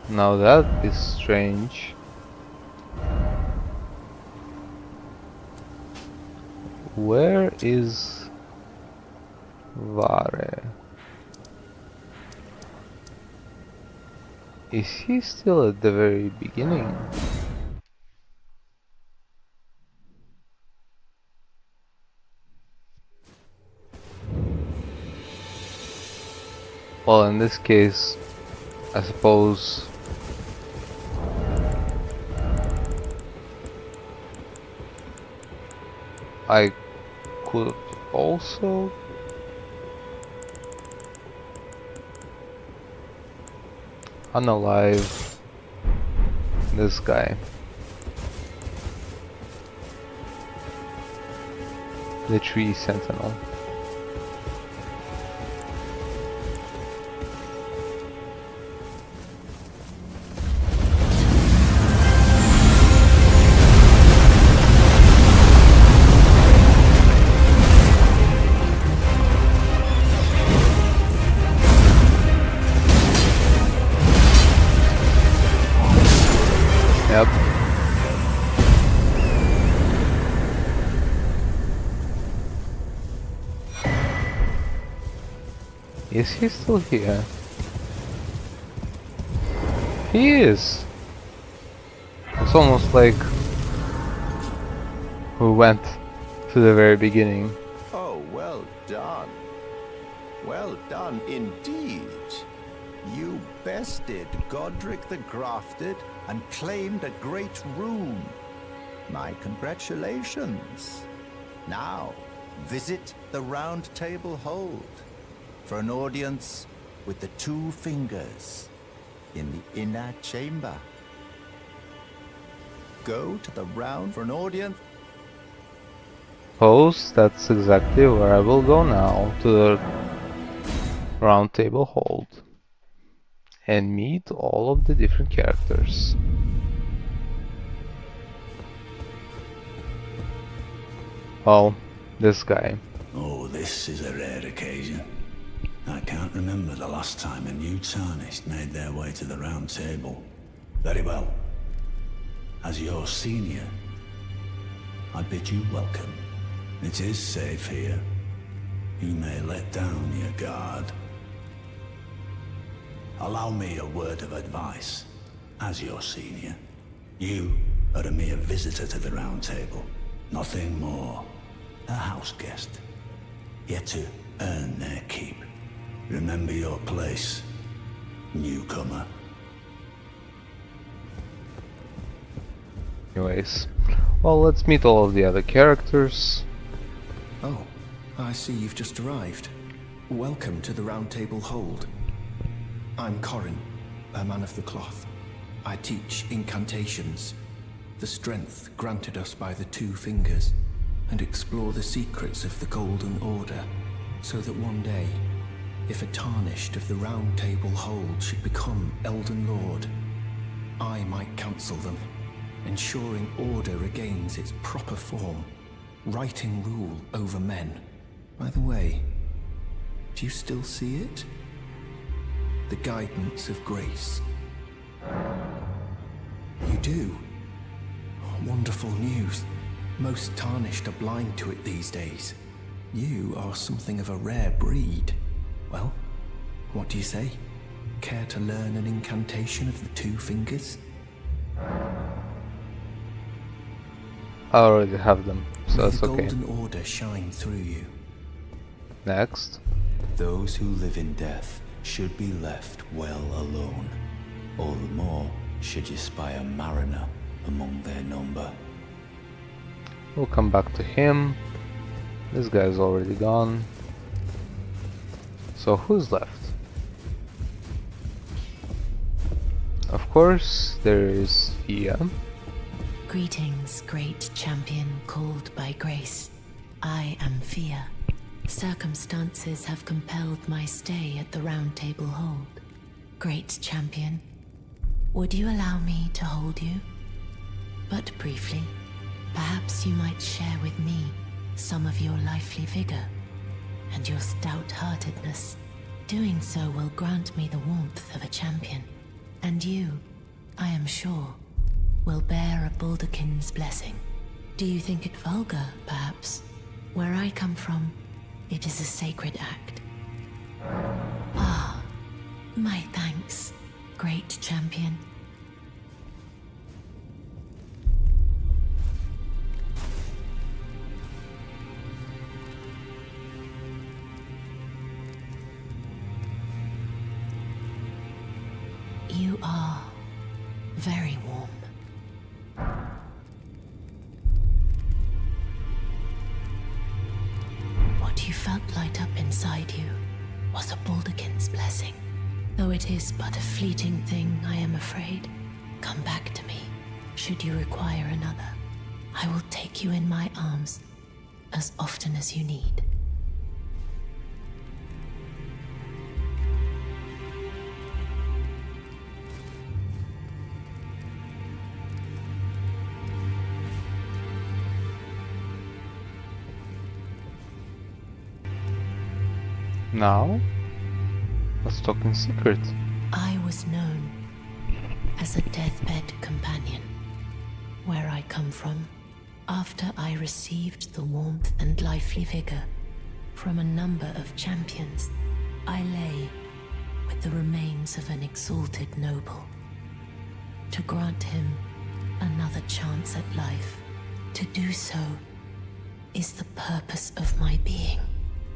Now that is strange. Where is Vare? Is he still at the very beginning? Well, in this case, I suppose I could also unalive this guy, the tree sentinel. Yep. Is he still here? He is! It's almost like we went to the very beginning. Oh, well done. Well done indeed. You bested Godric the Grafted and claimed a great rune. My congratulations. Now, Visit the Round Table Hold for an audience with the two fingers in the inner chamber. Go to the round for an audience. Post, that's exactly where I will go now, to the Round Table Hold and meet all of the different characters. Oh, this guy. Oh, this is a rare occasion. I can't remember the last time a new Tarnished made their way to the Round Table. Very well. As your senior, I bid you welcome. It is safe here. You may let down your guard. Allow me a word of advice. As your senior, you are a mere visitor to the Round Table. Nothing more. A house guest. Yet to earn their keep. Remember your place, newcomer. Anyways, well, let's meet all of the other characters. Oh, I see you've just arrived. Welcome to the Round Table Hold. I'm Corin, a man of the cloth. I teach incantations, the strength granted us by the two fingers, and explore the secrets of the Golden Order, so that one day, if a Tarnished of the Round Table Hold should become Elden Lord, I might counsel them, ensuring order regains its proper form, righting rule over men. By the way, do you still see it? The guidance of grace. You do? Wonderful news. Most Tarnished are blind to it these days. You are something of a rare breed. Well, what do you say? Care to learn an incantation of the two fingers? I already have them, so that's the okay. Golden Order shine through you. Next. Those who live in death should be left well alone. All the more should you spy a mariner among their number. We'll come back to him. This guy's already gone. So who's left? Of course, there is Fia. Greetings, great champion called by grace. I am Fia. Circumstances have compelled my stay at the Round Table Hold. Great champion, would you allow me to hold you? But briefly, perhaps you might share with me some of your lively vigor and your stout-heartedness. Doing so will grant me the warmth of a champion, and you, I am sure, will bear a Baldakin's blessing. Do you think it vulgar, perhaps? Where I come from, it is a sacred act. Ah, my thanks, great champion. You are very warm. What you felt light up inside you was a Baldakin's blessing. Though it is but a fleeting thing, I am afraid. Come back to me, should you require another. I will take you in my arms as often as you need. Now, let's talk in secret. I was known as a deathbed companion. Where I come from, after I received the warmth and lively vigor from a number of champions, I lay with the remains of an exalted noble. To grant him another chance at life, to do so is the purpose of my being.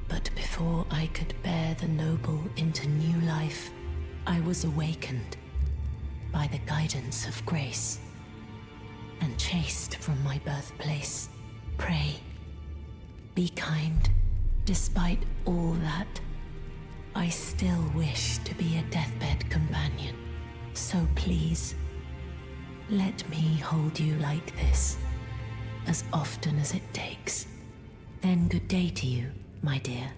But before I could bear the noble into new life, I was awakened by the guidance of grace and chased from my birthplace. Pray, Be kind. Despite all that, I still wish to be a deathbed companion. So please, let me hold you like this, as often as it takes. Then good day to you, my dear.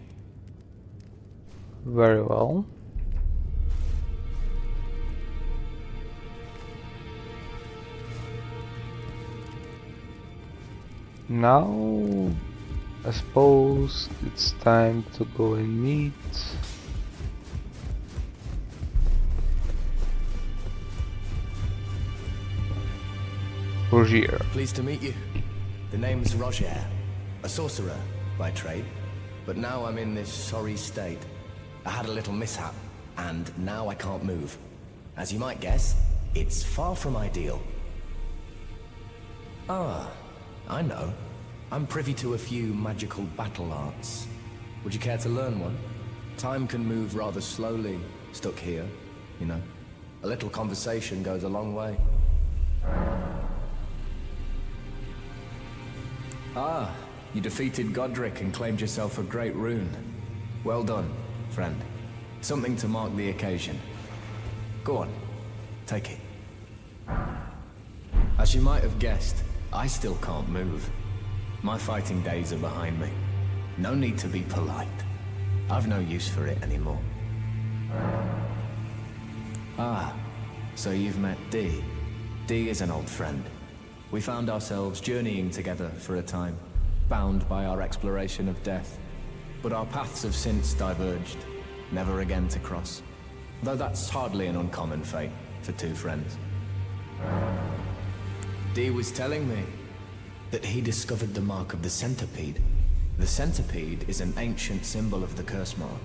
Very well. Now, I suppose it's time to go and meet Rogier. Pleased to meet you. The name's Roger, a sorcerer by trade, but now I'm in this sorry state. I had a little mishap, and now I can't move. As you might guess, it's far from ideal. Ah, I know. I'm privy to a few magical battle arts. Would you care to learn one? Time can move rather slowly, stuck here, you know. A little conversation goes a long way. Ah, you defeated Godric and claimed yourself a great rune. Well done, friend. Something to mark the occasion. Go on, take it. As you might have guessed, I still can't move. My fighting days are behind me. No need to be polite. I've no use for it anymore. Ah, so you've met Dee. Dee is an old friend. We found ourselves journeying together for a time, bound by our exploration of death. But our paths have since diverged, never again to cross. Though that's hardly an uncommon fate for two friends. Dee was telling me that he discovered the mark of the centipede. The centipede is an ancient symbol of the curse mark.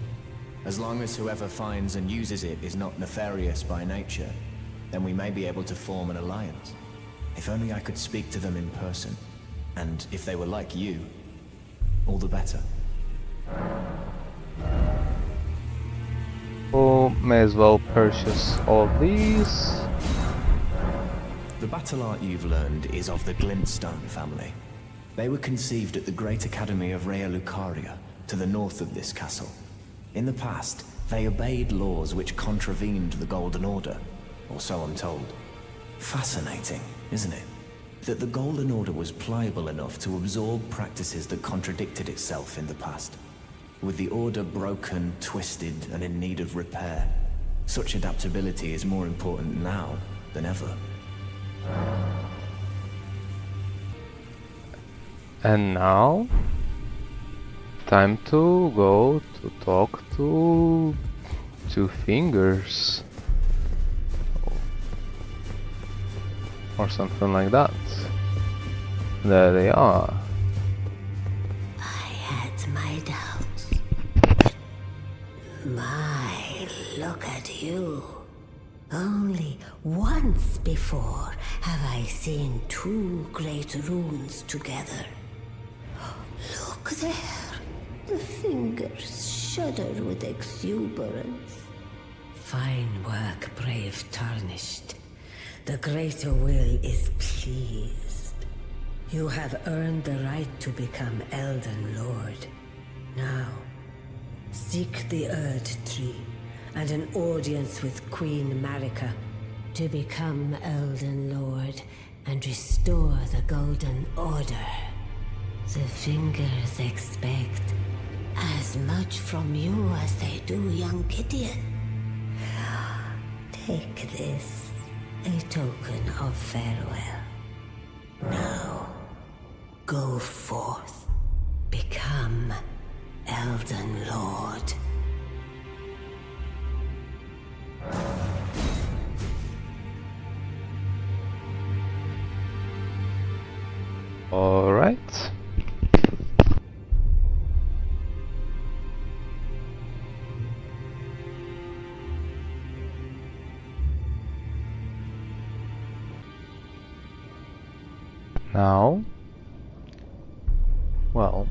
As long as whoever finds and uses it is not nefarious by nature, then we may be able to form an alliance. If only I could speak to them in person. And if they were like you, all the better. Oh, may as well purchase all of these. The battle art you've learned is of the Glintstone family. They were conceived at the Great Academy of Rea Lucaria, to the north of this castle. In the past, they obeyed laws which contravened the Golden Order, or so I'm told. Fascinating, isn't it? That the Golden Order was pliable enough to absorb practices that contradicted itself in the past. With the Order broken, twisted, and in need of repair, such adaptability is more important now than ever. And now, time to go to talk to Two Fingers. Or something like that. There they are. I had my doubts. My, look at you. Only once before have I seen two great runes together. Look there. The fingers shudder with exuberance. Fine work, brave Tarnished. The greater will is pleased. You have earned the right to become Elden Lord. Now, seek the Errdtree and an audience with Queen Marika to become Elden Lord and restore the Golden Order. The Fingers expect as much from you as they do young Gideon. Take this. A token of farewell. Now, go forth. Become Elden Lord. All right. Now, well,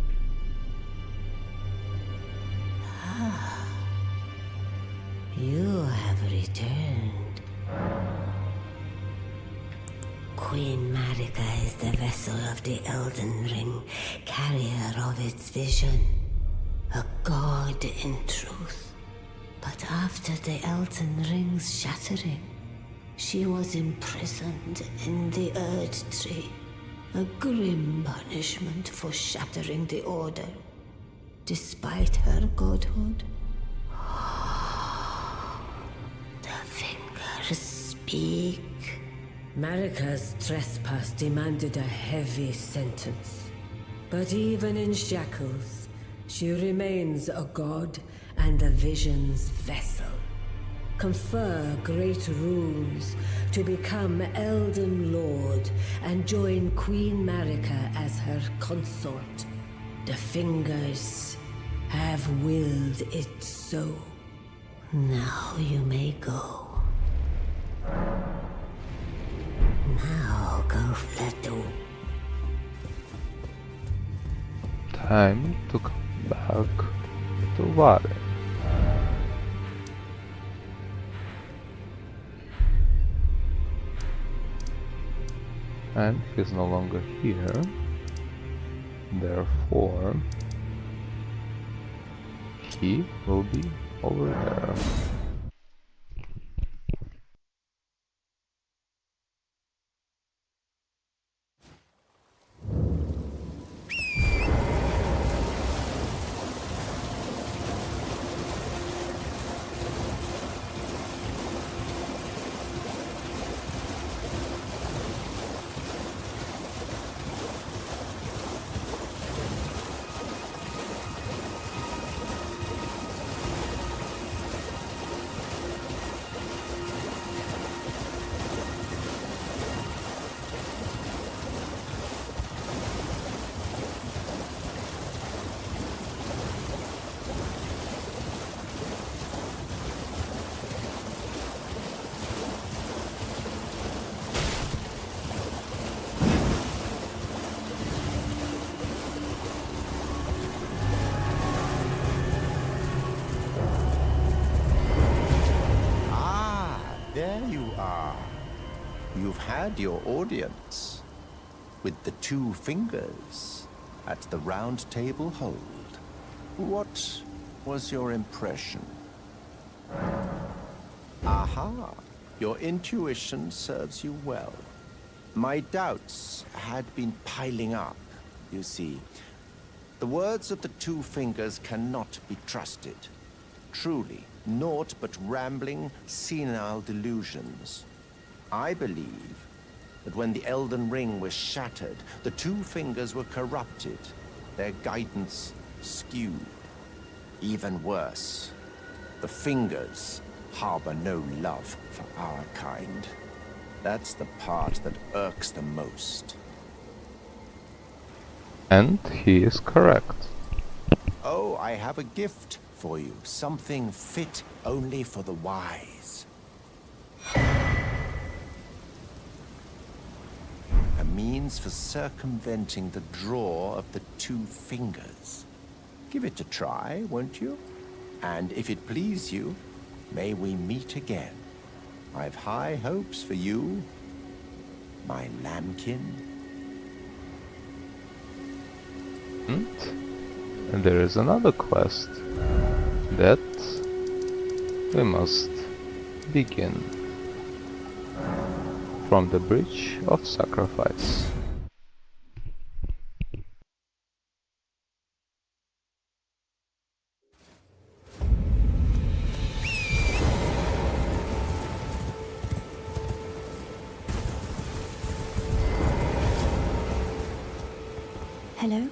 You have returned. Queen Marika is the vessel of the Elden Ring, carrier of its vision, a god in truth. But after the Elden Ring's shattering, she was imprisoned in the Errdtree, a grim punishment for shattering the Order, despite her godhood. The fingers speak. Marika's trespass demanded a heavy sentence. But even in shackles, she remains a god and the vision's vessel. Confer great runes to become Elden Lord and join Queen Marika as her consort. The fingers have willed it so. Now you may go. Now go, Fletu. Time to come back to Vare. And he's no longer here, therefore he will be over there. There you are. You've had your audience with the two fingers at the round table hold. What was your impression? Aha! Your intuition serves you well. My doubts had been piling up, you see. The words of the two fingers cannot be trusted. Truly, naught but rambling, senile delusions. I believe that when the Elden Ring was shattered, the two fingers were corrupted, their guidance skewed. Even worse, the fingers harbor no love for our kind. That's the part that irks the most. And he is correct. Oh, I have a gift for you. Something fit only for the wise. A means for circumventing the draw of the two fingers. Give it a try, won't you? And if it please you, may we meet again. I've high hopes for you, my lambkin. And there is another quest that we must begin from the Bridge of Sacrifice. Hello?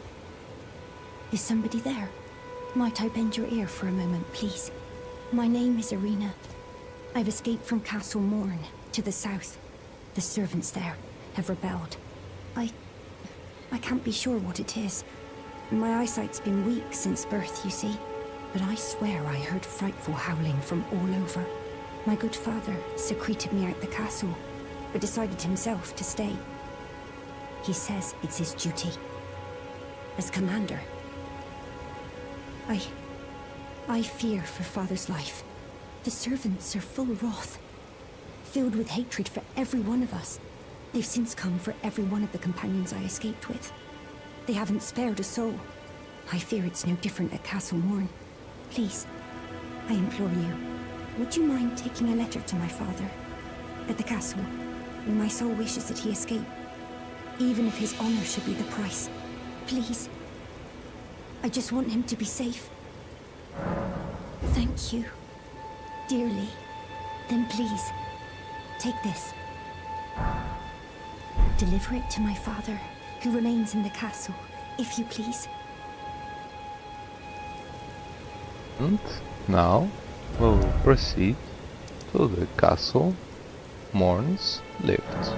Is somebody there? Might I bend your ear for a moment, please? My name is Irina. I've escaped from Castle Morn, to the south. The servants there have rebelled. I can't be sure what it is. My eyesight's been weak since birth, you see. But I swear I heard frightful howling from all over. My good father secreted me out the castle, but decided himself to stay. He says it's his duty. As commander, I fear for Father's life. The servants are full wrath, filled with hatred for every one of us. They've since come for every one of the companions I escaped with. They haven't spared a soul. I fear it's no different at Castle Morn. Please, I implore you, would you mind taking a letter to my father? At the castle, my soul wishes that he escape, even if his honor should be the price. Please. I just want him to be safe. Thank you. Dearly. Then please, take this. Deliver it to my father, who remains in the castle, if you please. And now we will proceed to the castle Morn's lift.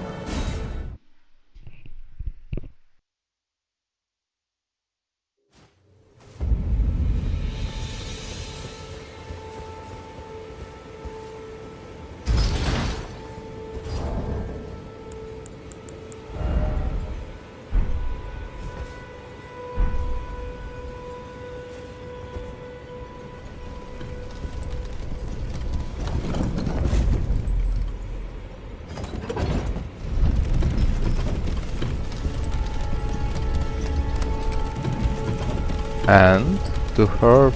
And to her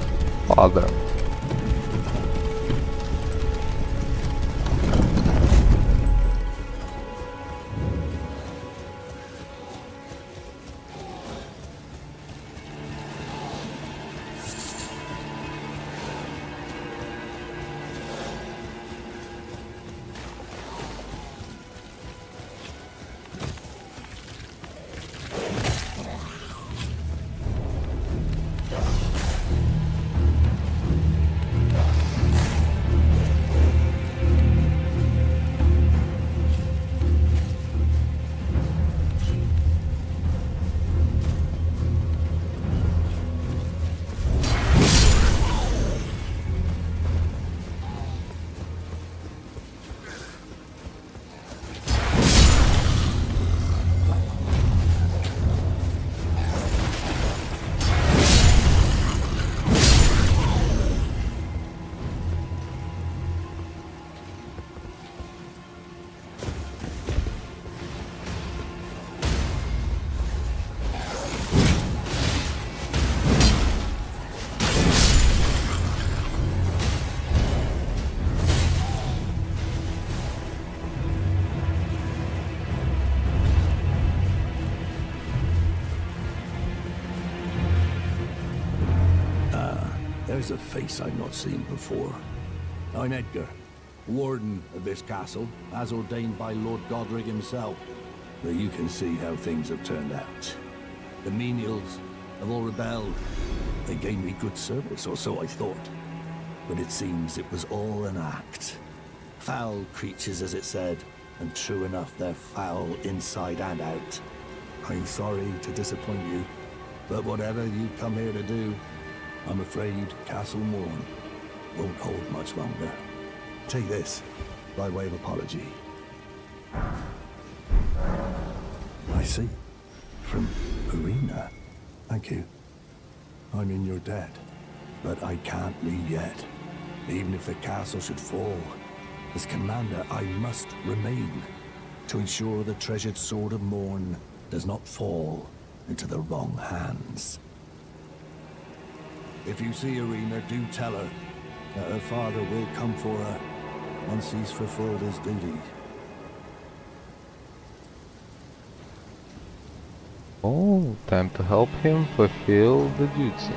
father. There's a face I've not seen before. I'm Edgar, warden of this castle, as ordained by Lord Godric himself. But you can see how things have turned out. The menials have all rebelled. They gave me good service, or so I thought. But it seems it was all an act. Foul creatures, as it said, and true enough, they're foul inside and out. I'm sorry to disappoint you, but whatever you come here to do, I'm afraid Castle Morn won't hold much longer. Take this, by way of apology. I see. From Arena. Thank you. I'm in your debt, but I can't leave yet. Even if the castle should fall, as commander, I must remain to ensure the treasured Sword of Morn does not fall into the wrong hands. If you see Arena, do tell her that her father will come for her once he's fulfilled his duty. Oh, time to help him fulfill the duty.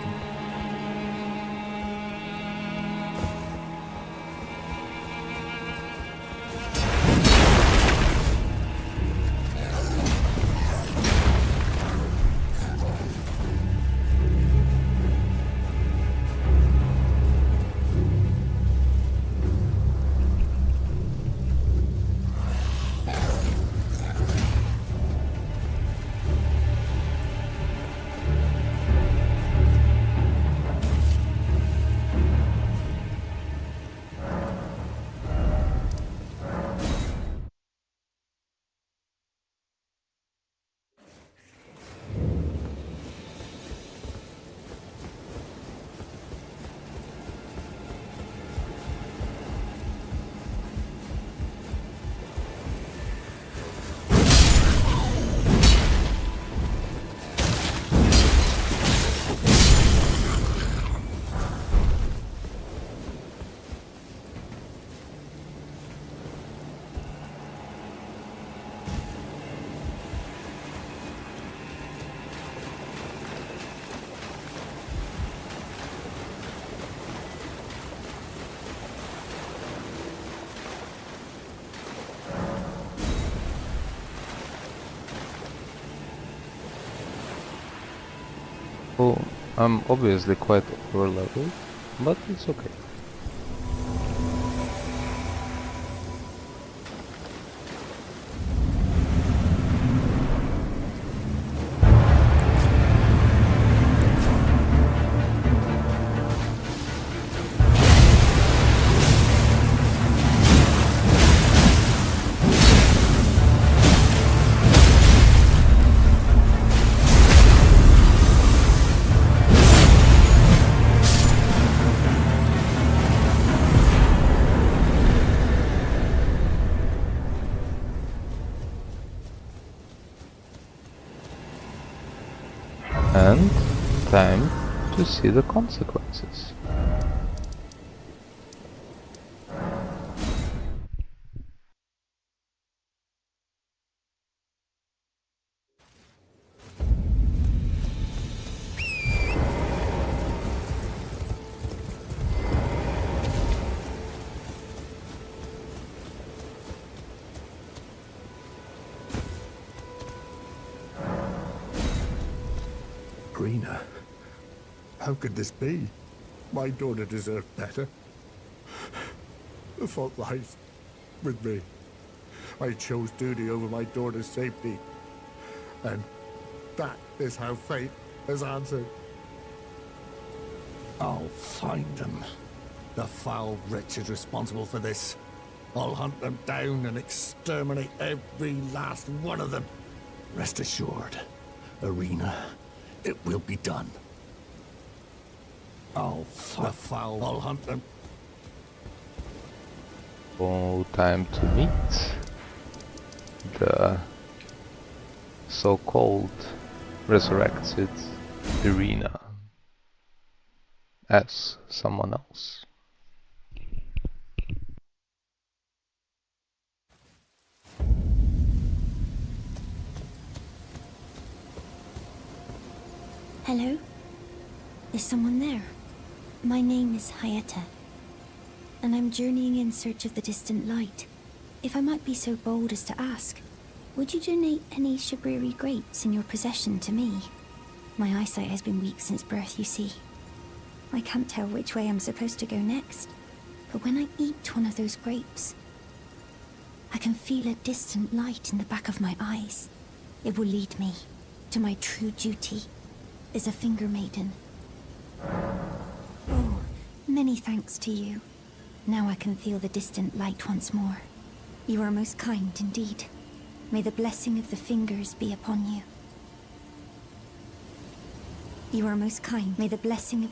Oh, I'm obviously quite over leveled, but it's okay. And time to see the consequences. Rena, how could this be? My daughter deserved better. The fault lies with me. I chose duty over my daughter's safety. And that is how fate has answered. I'll find them. The foul wretches responsible for this. I'll hunt them down and exterminate every last one of them. Rest assured, Erina, it will be done. I'll hunt them. Oh, time to meet the so-called resurrected Erina as someone else. Hello? Is someone there? My name is Hayata, and I'm journeying in search of the distant light. If I might be so bold as to ask, would you donate any Shabriri grapes in your possession to me? My eyesight has been weak since birth, you see. I can't tell which way I'm supposed to go next, but when I eat one of those grapes, I can feel a distant light in the back of my eyes. It will lead me to my true duty as a finger maiden. Oh, many thanks to you. Now I can feel the distant light once more. You are most kind indeed. May the blessing of the fingers be upon you. You are most kind. May the blessing of...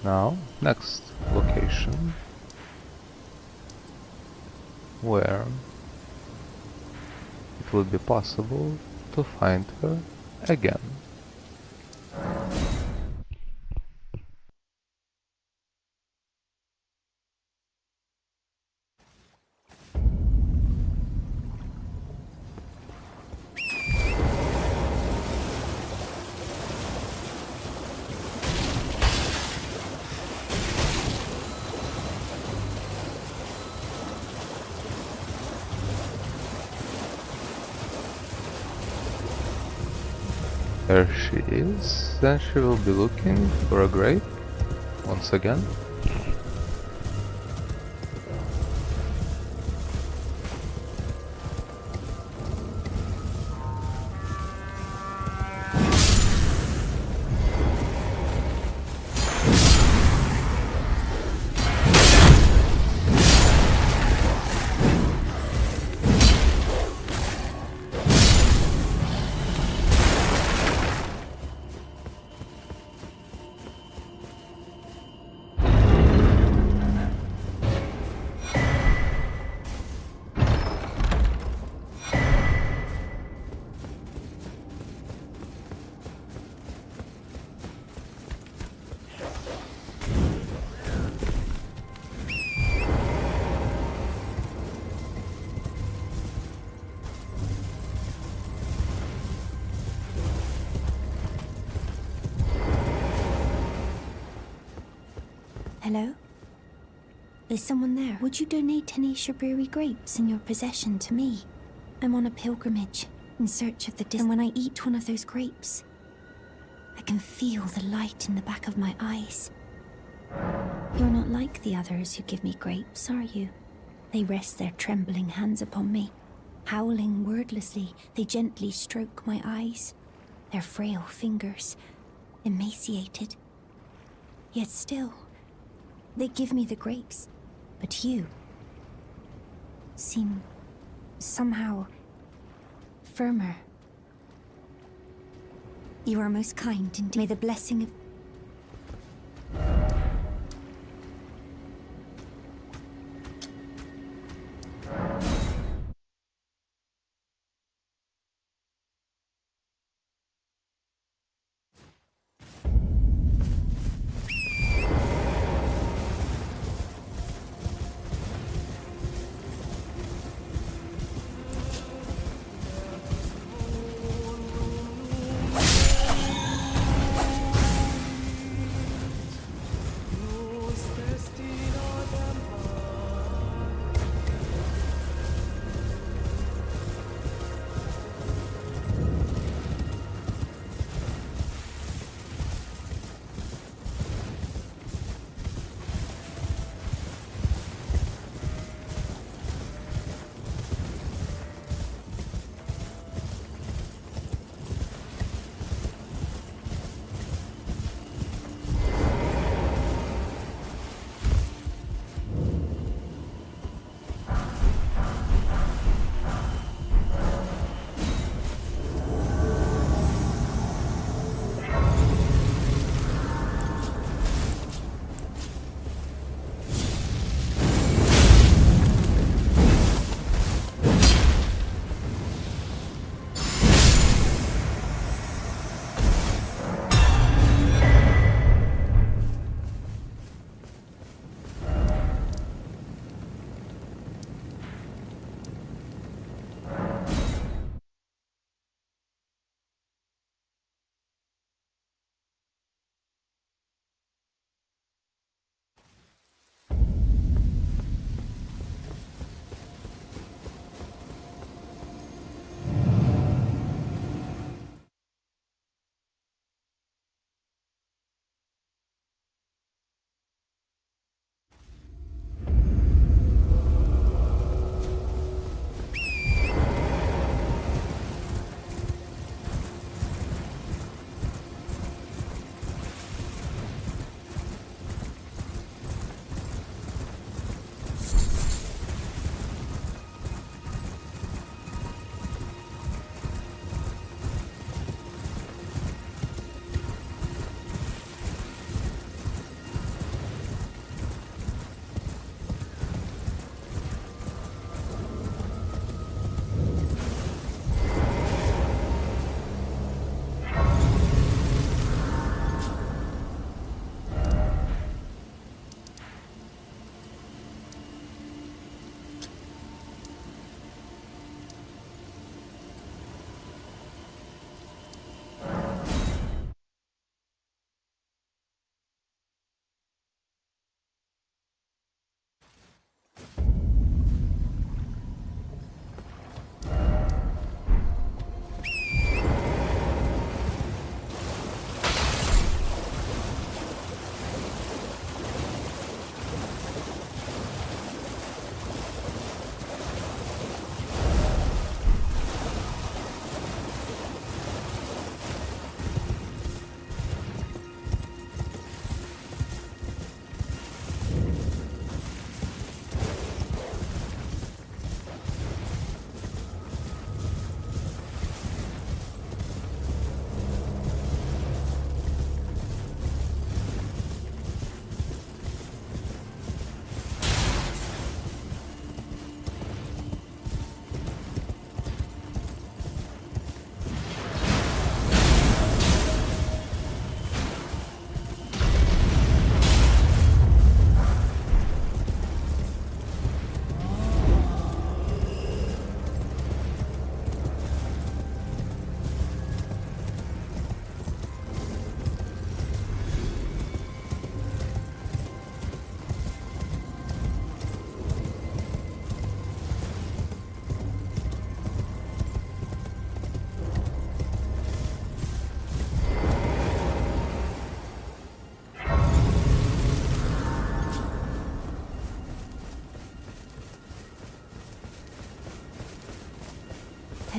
Now, next location, where it will be possible to find her again. There she is, then she will be looking for a grape once again. Hello? Is someone there? Would you donate any Shabriri grapes in your possession to me? I'm on a pilgrimage, in search of the and when I eat one of those grapes, I can feel the light in the back of my eyes. You're not like the others who give me grapes, are you? They rest their trembling hands upon me. Howling wordlessly, they gently stroke my eyes, their frail fingers emaciated. Yet still, they give me the grapes. But you seem somehow firmer. You are most kind, and may the blessing of...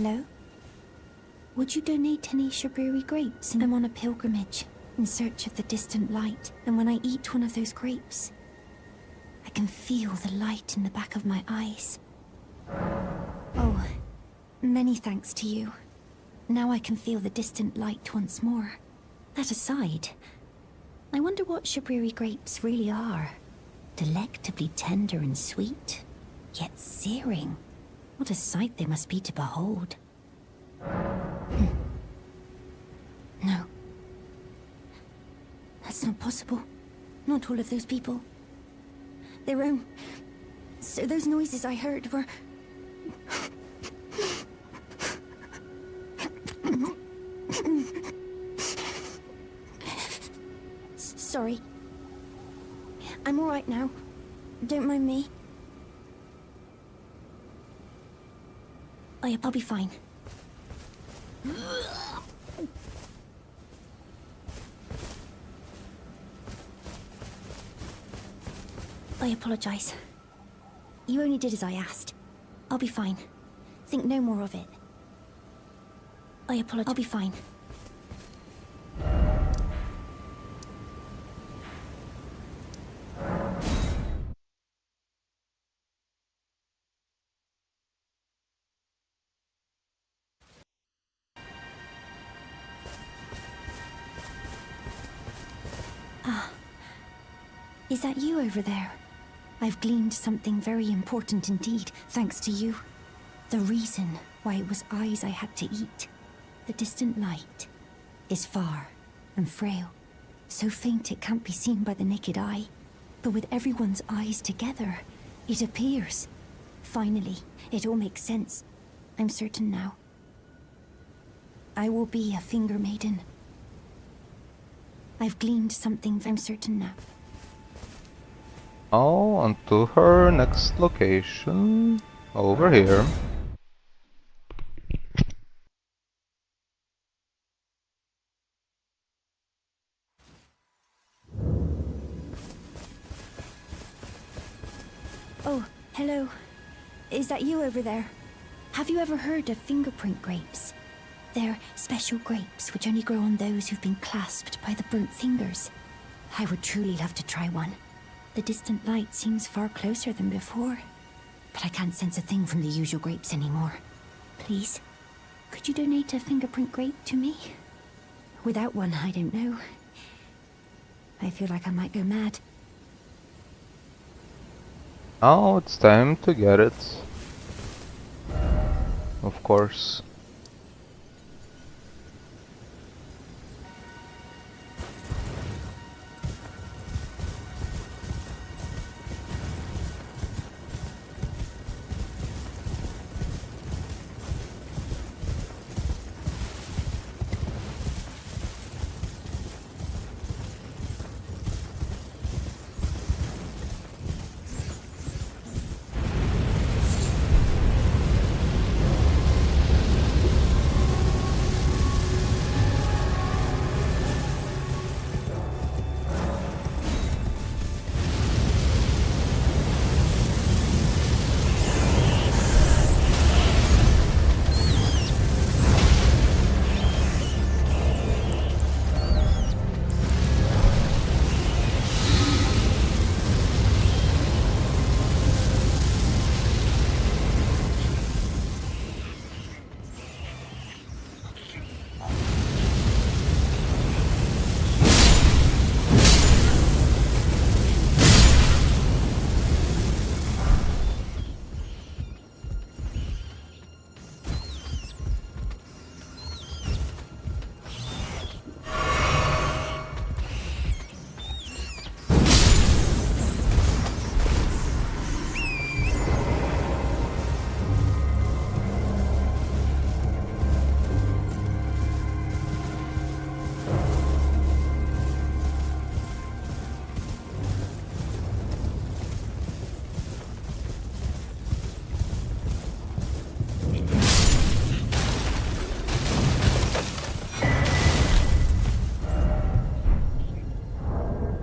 Hello? Would you donate any Shabriri grapes? I'm on a pilgrimage, in search of the distant light, and when I eat one of those grapes, I can feel the light in the back of my eyes. Oh, many thanks to you. Now I can feel the distant light once more. That aside, I wonder what Shabriri grapes really are. Delectably tender and sweet, yet searing. What a sight they must be to behold. No. That's not possible. Not all of those people. Their own... So those noises I heard were... Sorry. I'm alright now. Don't mind me. I'll be fine. I apologize. You only did as I asked. I'll be fine. Think no more of it. I apologize. I'll be fine. Is that you over there? I've gleaned something very important indeed, thanks to you. The reason why it was eyes I had to eat. The distant light is far and frail, so faint it can't be seen by the naked eye. But with everyone's eyes together, it appears. Finally, it all makes sense. I'm certain now. I will be a finger maiden. I've gleaned something, I'm certain now. Oh, on to her next location. Over here. Oh, hello. Is that you over there? Have you ever heard of fingerprint grapes? They're special grapes which only grow on those who've been clasped by the burnt fingers. I would truly love to try one. The distant light seems far closer than before, but I can't sense a thing from the usual grapes anymore. Please, could you donate a fingerprint grape to me? Without one, I don't know. I feel like I might go mad. Now it's time to get it. Of course.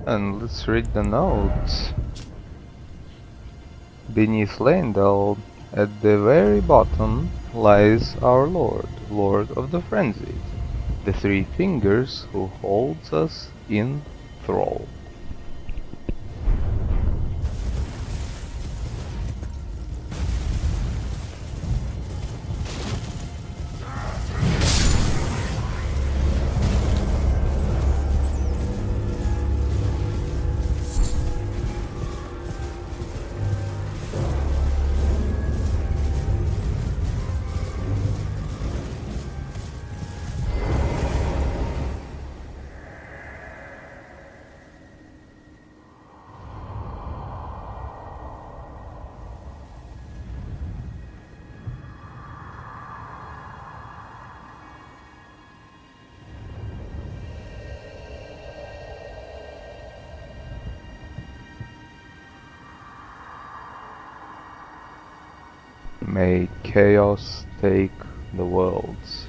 And let's read the notes. Beneath Landell, at the very bottom, lies our Lord, Lord of the Frenzied, the three fingers who holds us in thrall. May chaos take the worlds.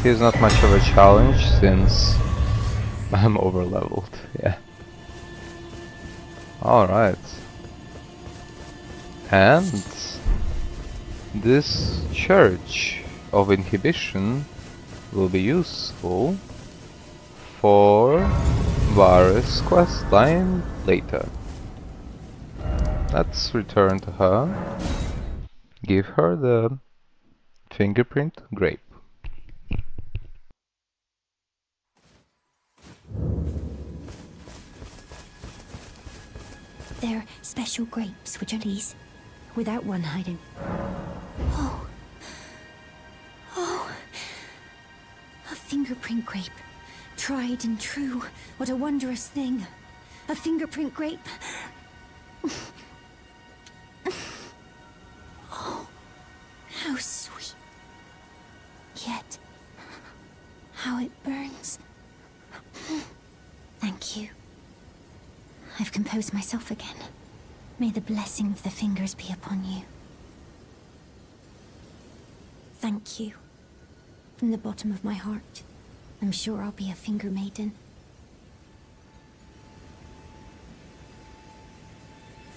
He's not much of a challenge since I'm overleveled, yeah. Alright. And this Church of Inhibition will be useful for Varus' questline later. Let's return to her. Give her the fingerprint grape. They're special grapes, which are these, without one hiding. Oh. Oh. A fingerprint grape. Tried and true. What a wondrous thing. A fingerprint grape. Oh. How sweet. Yet, how it burns. Thank you. I've composed myself again. May the blessing of the fingers be upon you. Thank you. From the bottom of my heart. I'm sure I'll be a finger maiden.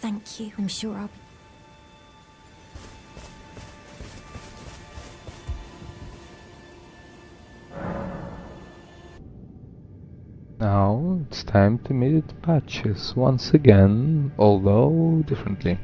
Thank you. I'm sure I'll be... Now it's time to meet Patches once again, although differently.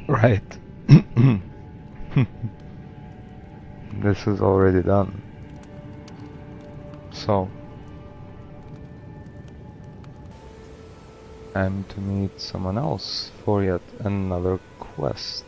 Right. This is already done. So, time to meet someone else for yet another quest.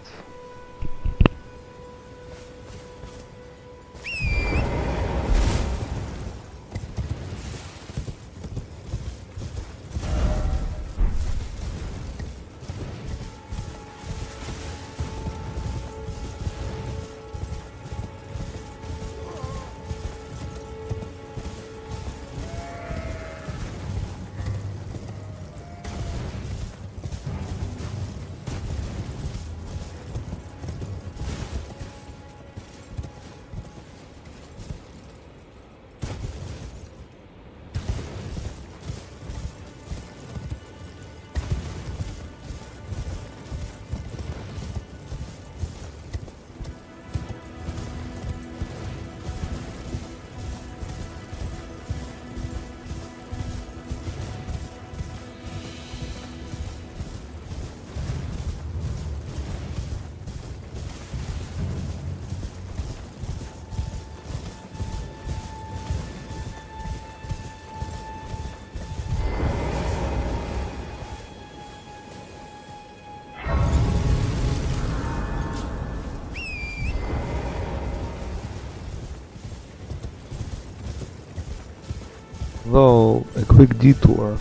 though a quick detour.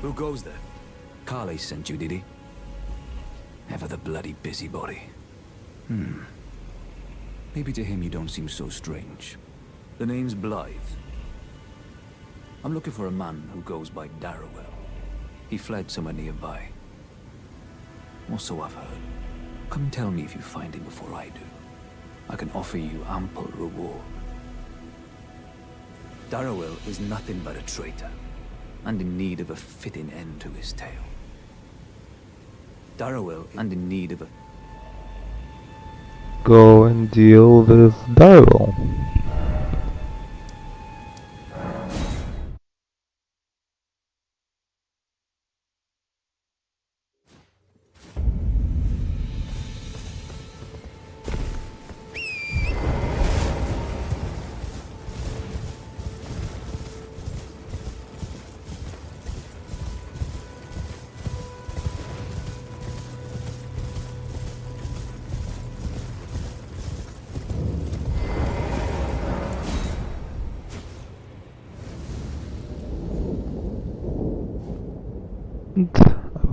Who goes there? Carly sent you, did he? Ever the bloody busybody. Maybe to him you don't seem so strange. The name's Blythe. I'm looking for a man who goes by Darrowell. He fled somewhere nearby. Or so I've heard. Come tell me if you find him before I do. I can offer you ample reward. Darrowell is nothing but a traitor, and in need of a fitting end to his tale. Darrowell and in need of a... Go and deal with Darrowell.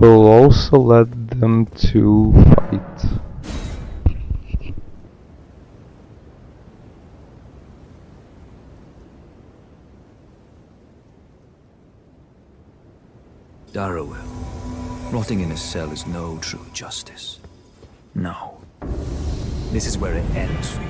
I will also let them two fight. Darrowell. Rotting in a cell is no true justice. No. This is where it ends for you.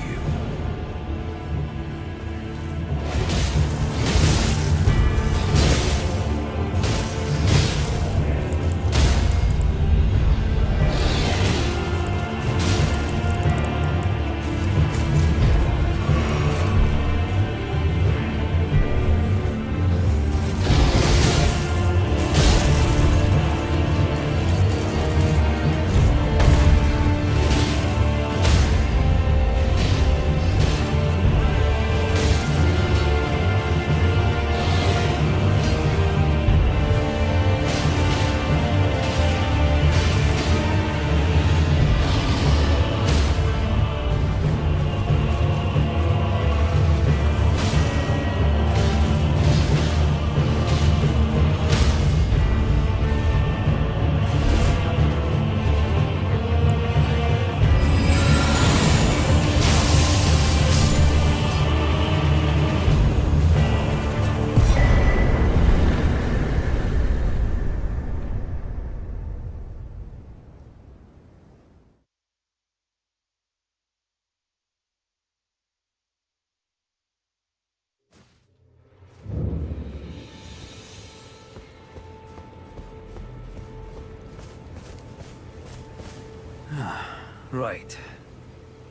Right.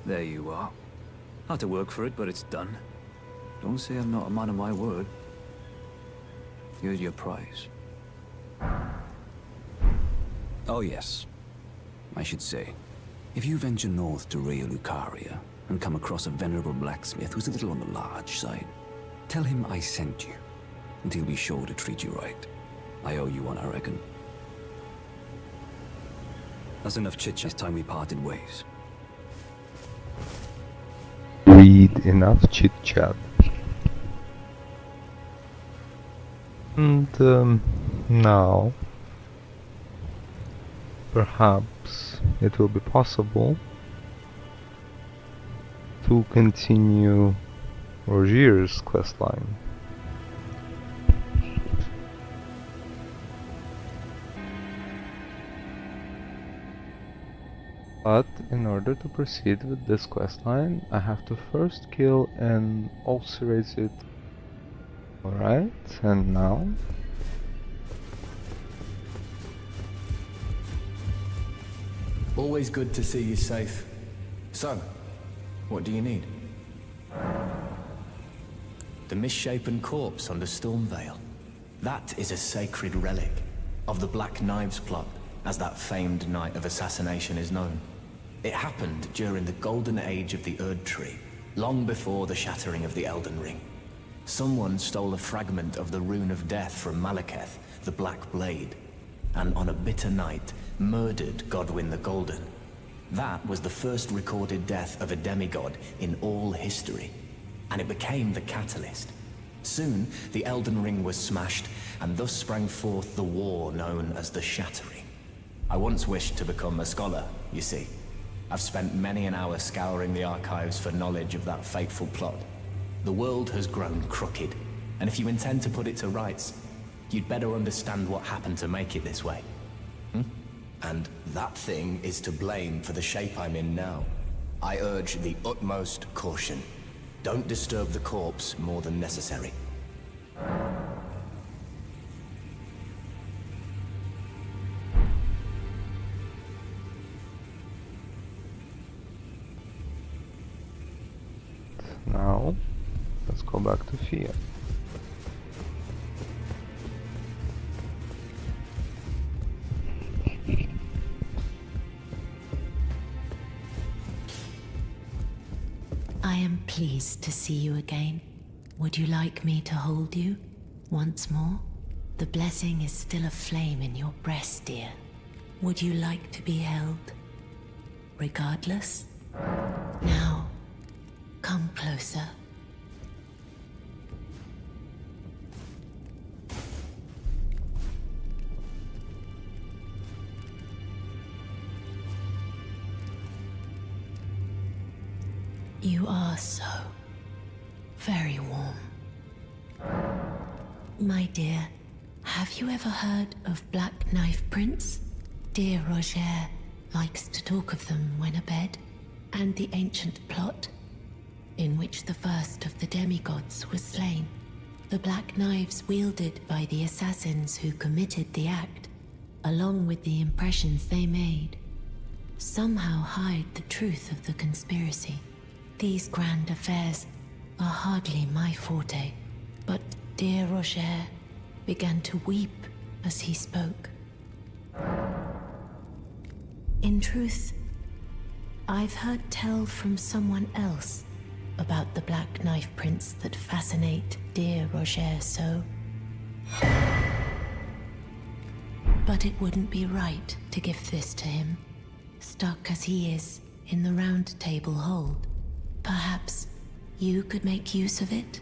There you are. Had to work for it, but it's done. Don't say I'm not a man of my word. Here's your prize. Oh yes, I should say, if you venture north to Rea Lucaria and come across a venerable blacksmith who's a little on the large side, tell him I sent you, and he'll be sure to treat you right. I owe you one, I reckon. That's enough chit-chat. It's time we parted ways. Read enough chit-chat. And now, perhaps it will be possible to continue Rogier's questline. But in order to proceed with this questline, I have to first kill an ulcerated. Alright, and now Always good to see you safe. So, what do you need? The misshapen corpse under Stormvale. That is a sacred relic of the Black Knives plot, as that famed night of assassination is known. It happened during the golden age of the Errdtree, long before the shattering of the Elden Ring. Someone stole a fragment of the Rune of Death from Malekith, the Black Blade, and on a bitter night, murdered Godwyn the Golden. That was the first recorded death of a demigod in all history, and it became the catalyst. Soon, the Elden Ring was smashed, and thus sprang forth the war known as the Shattering. I once wished to become a scholar, you see. I've spent many an hour scouring the archives for knowledge of that fateful plot. The world has grown crooked, and if you intend to put it to rights, you'd better understand what happened to make it this way. And that thing is to blame for the shape I'm in now. I urge the utmost caution. Don't disturb the corpse more than necessary. now let's go back to Fia. I am pleased to see you again. Would you like me to hold you once more? The blessing is still aflame in your breast, dear. Would you like to be held? Regardless? Now, come closer. You are so very warm. My dear, have you ever heard of Black Knife Prince? Dear Roger likes to talk of them when abed, and the ancient plot in which the first of the demigods was slain. The black knives wielded by the assassins who committed the act, along with the impressions they made, somehow hide the truth of the conspiracy. These grand affairs are hardly my forte, but dear Roger began to weep as he spoke. In truth, I've heard tell from someone else about the Black Knife Prince that fascinate dear Roger so. But it wouldn't be right to give this to him, stuck as he is in the Round Table hold. Perhaps you could make use of it?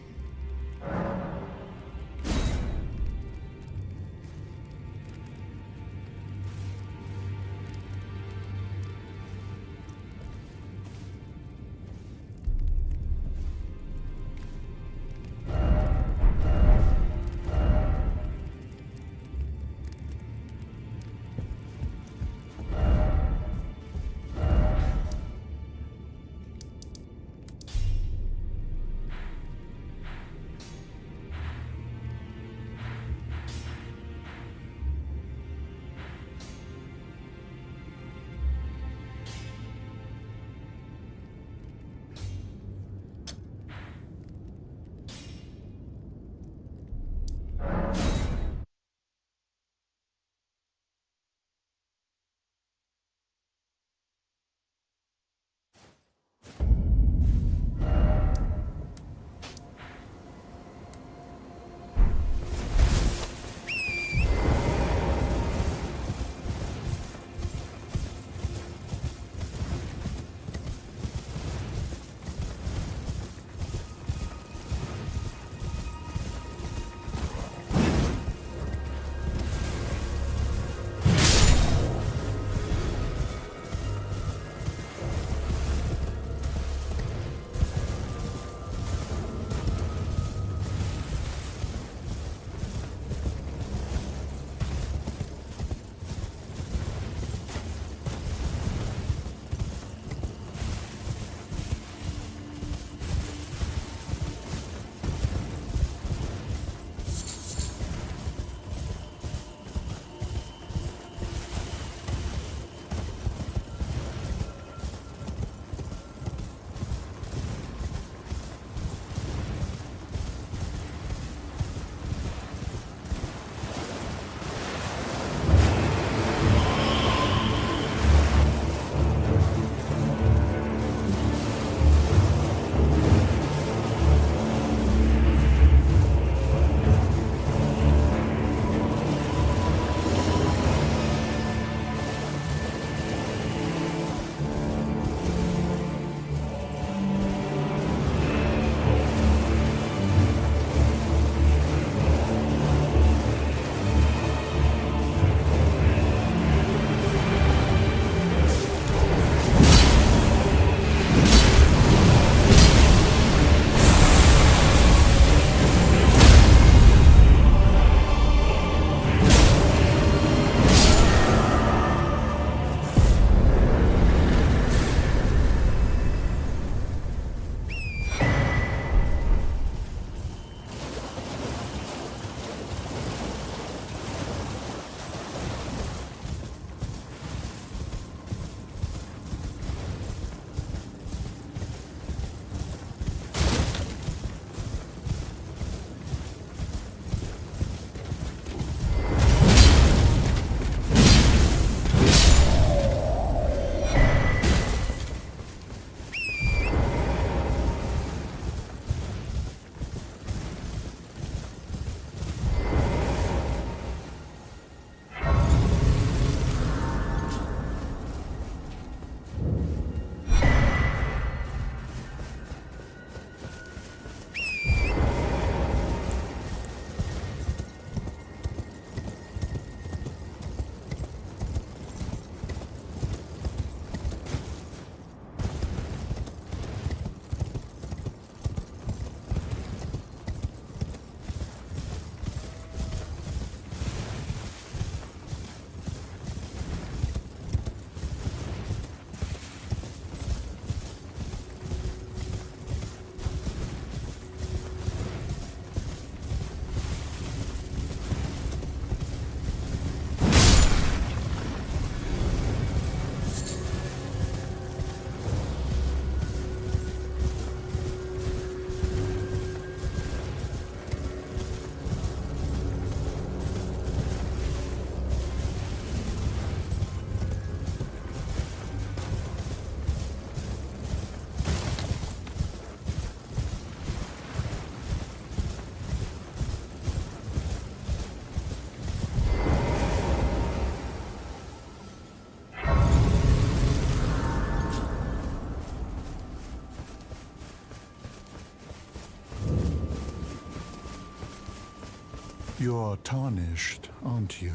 You're tarnished, aren't you?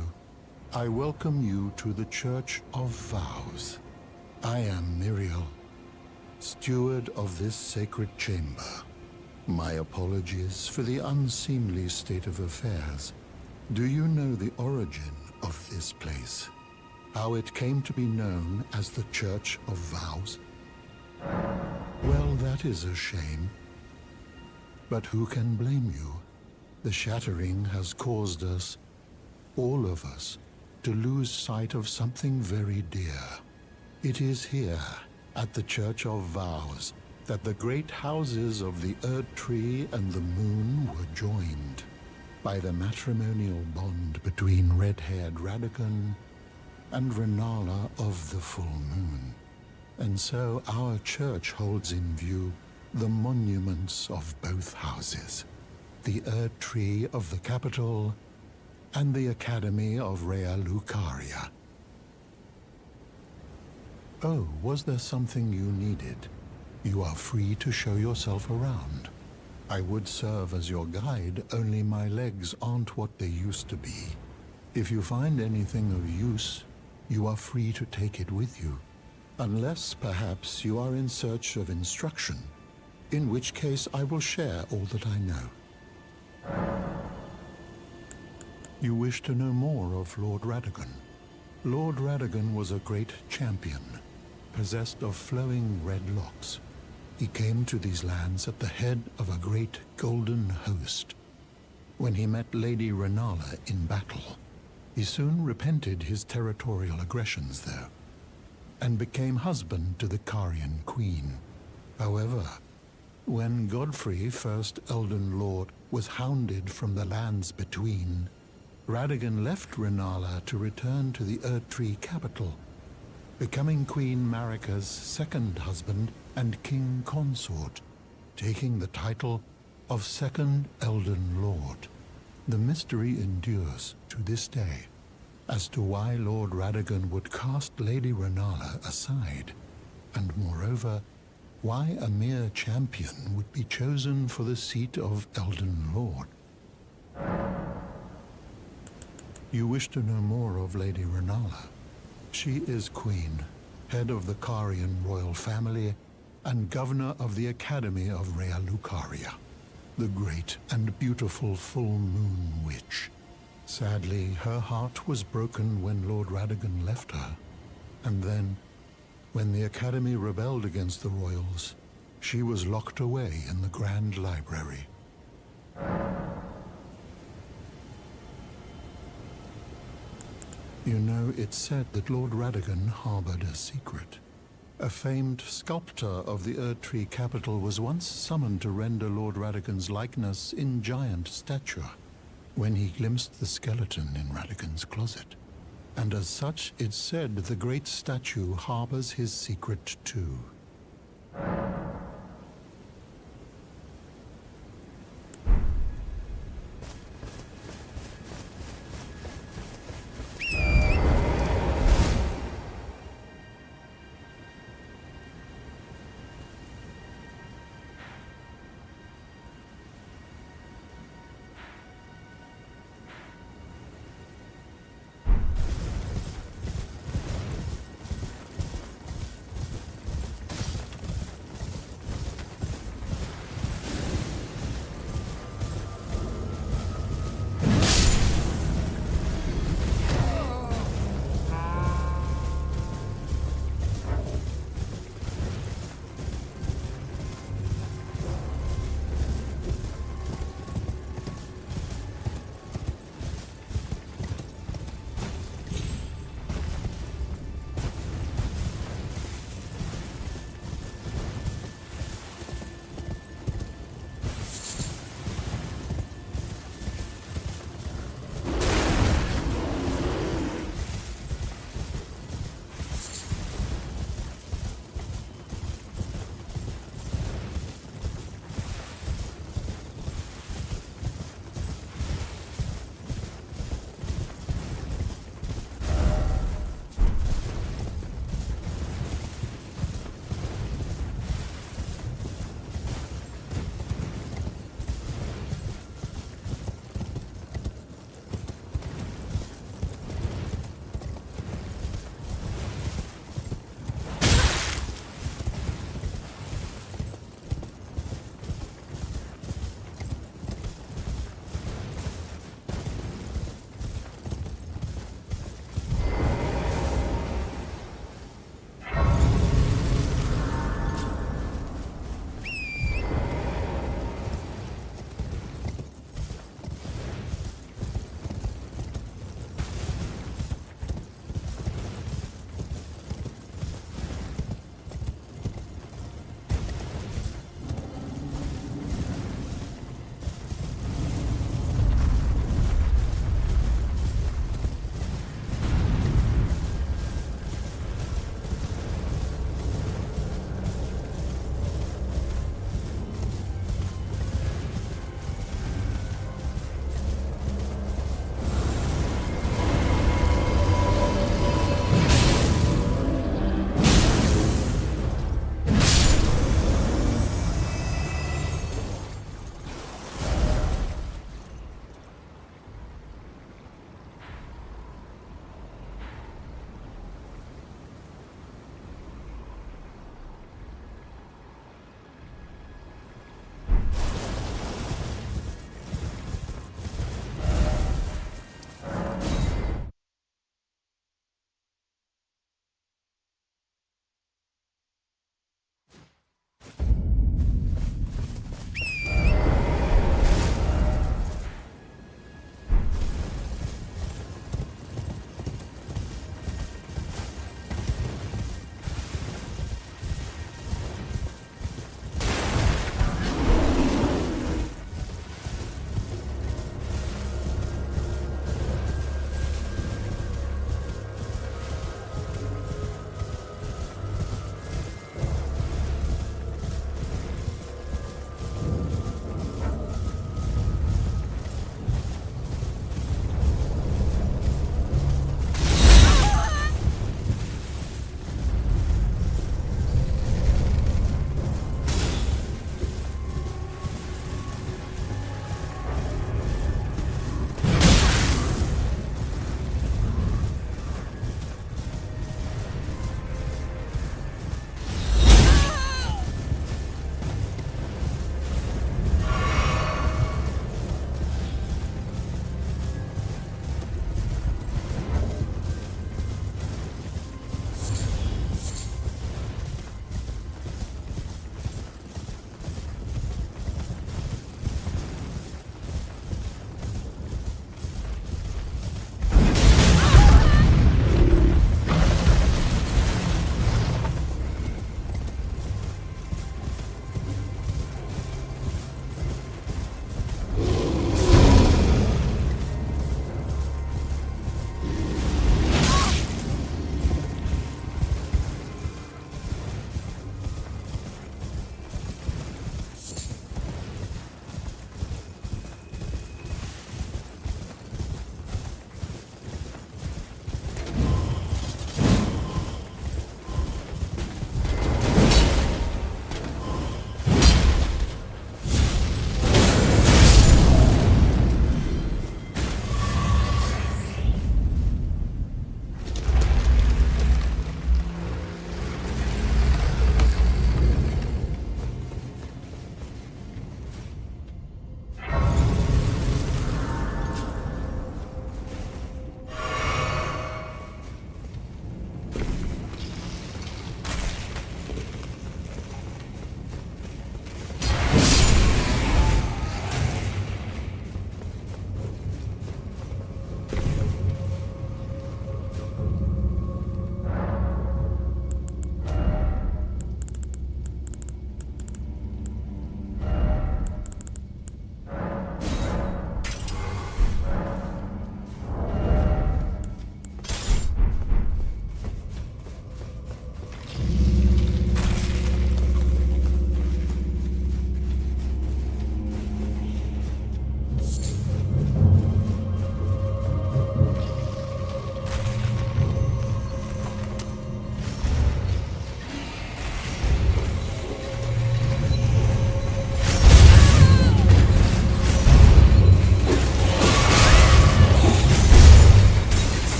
I welcome you to the Church of Vows. I am Miriel, steward of this sacred chamber. My apologies for the unseemly state of affairs. Do you know the origin of this place? How it came to be known as the Church of Vows? Well, that is a shame. But who can blame you? The shattering has caused us, all of us, to lose sight of something very dear. It is here, at the Church of Vows, that the great houses of the Errdtree and the Moon were joined by the matrimonial bond between red-haired Radagon and Renala of the Full Moon. And so our church holds in view the monuments of both houses, the Errdtree of the capital and the Academy of Rea Lucaria. Oh, was there something you needed? You are free to show yourself around. I would serve as your guide, only my legs aren't what they used to be. If you find anything of use, you are free to take it with you. Unless, perhaps, you are in search of instruction, in which case I will share all that I know. You wish to know more of Lord Radagon. Lord Radagon was a great champion, possessed of flowing red locks. He came to these lands at the head of a great golden host. When he met Lady Renala in battle, he soon repented his territorial aggressions, though, and became husband to the Carian queen. However, when Godfrey, first Elden Lord, was hounded from the lands between, Radagon left Renala to return to the Errdtree capital, becoming Queen Marika's second husband and king consort, taking the title of Second Elden Lord. The mystery endures to this day as to why Lord Radagon would cast Lady Renala aside, and moreover, why a mere champion would be chosen for the seat of Elden Lord. You wish to know more of Lady Renala. She is queen, head of the Carian royal family, and governor of the Academy of Rea Lucaria, the great and beautiful full moon witch. Sadly, her heart was broken when Lord Radagon left her, and then, when the Academy rebelled against the royals, she was locked away in the Grand Library. You know, it's said that Lord Radagon harbored a secret. A famed sculptor of the Errdtree capital was once summoned to render Lord Radagon's likeness in giant stature, when he glimpsed the skeleton in Radagon's closet. And as such, it's said the great statue harbors his secret too.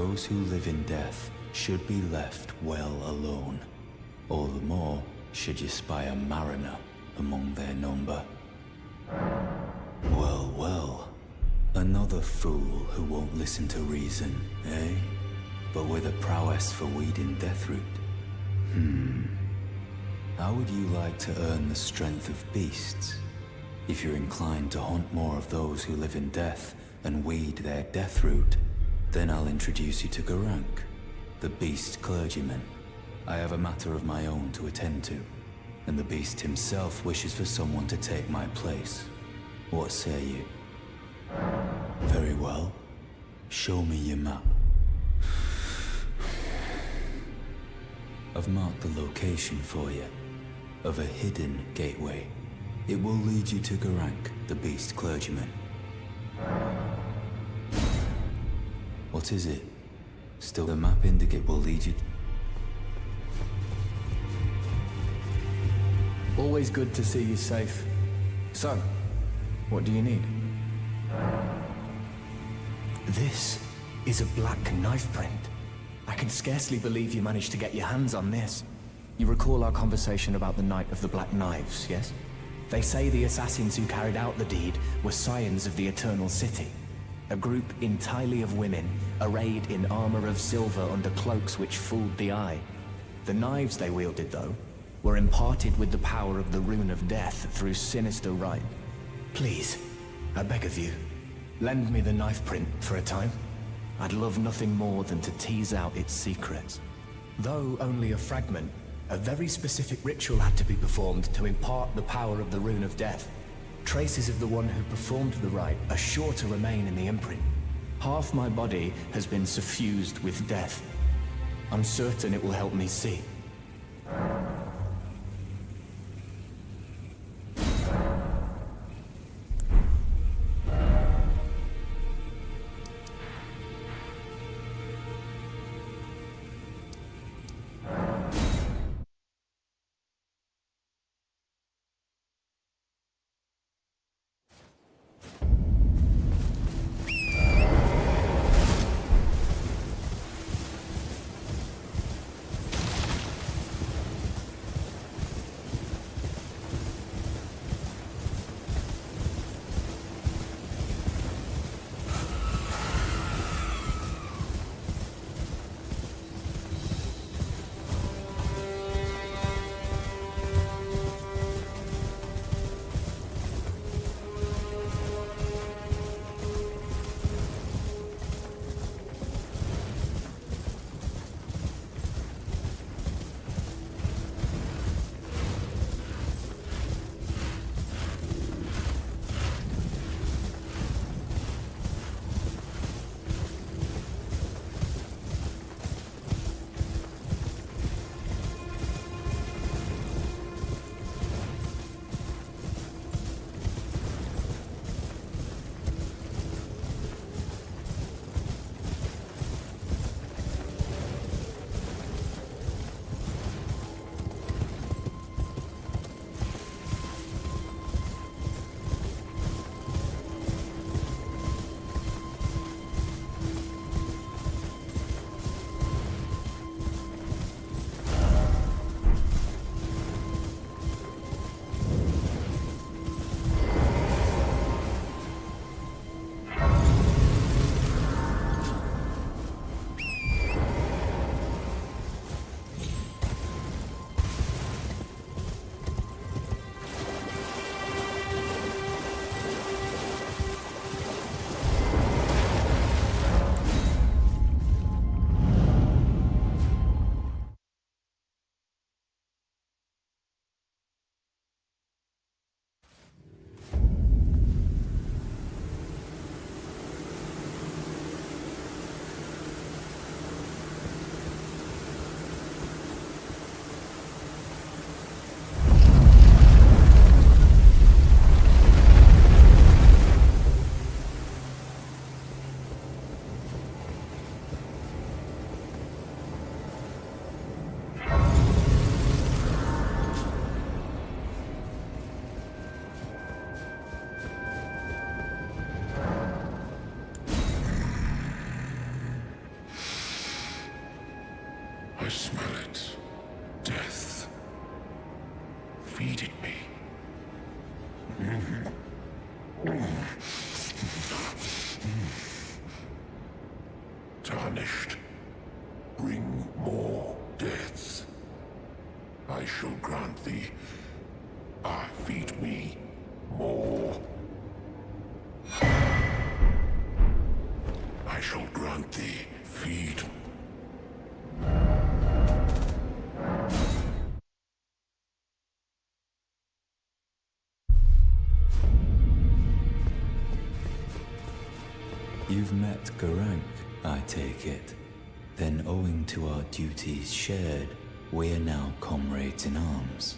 those who live in death should be left well alone. All the more should you spy a mariner among their number. Well, well. Another fool who won't listen to reason, eh? But with a prowess for weeding Deathroot. How would you like to earn the strength of beasts? If you're inclined to hunt more of those who live in death and weed their Deathroot, then I'll introduce you to Garank, the beast clergyman. I have a matter of my own to attend to, and the beast himself wishes for someone to take my place. What say you? Very well. Show me your map. I've marked the location for you, of a hidden gateway. It will lead you to Garank, the beast clergyman. What is it? Still, the map indicate will lead you... Always good to see you safe. So, what do you need? This is a black knife print. I can scarcely believe you managed to get your hands on this. You recall our conversation about the Night of the Black Knives, yes? They say the assassins who carried out the deed were scions of the Eternal City. A group entirely of women, arrayed in armor of silver under cloaks which fooled the eye. The knives they wielded, though, were imparted with the power of the Rune of Death through sinister rite. Please, I beg of you, lend me the knife print for a time. I'd love nothing more than to tease out its secrets. Though only a fragment, a very specific ritual had to be performed to impart the power of the Rune of Death. Traces of the one who performed the rite are sure to remain in the imprint. Half my body has been suffused with death. I'm certain it will help me see. Tarnished, bring more deaths. I shall grant thee. Feed me more. I shall grant thee. Feed. You've met Garank, I take it. Then owing to our duties shared, we're now comrades in arms.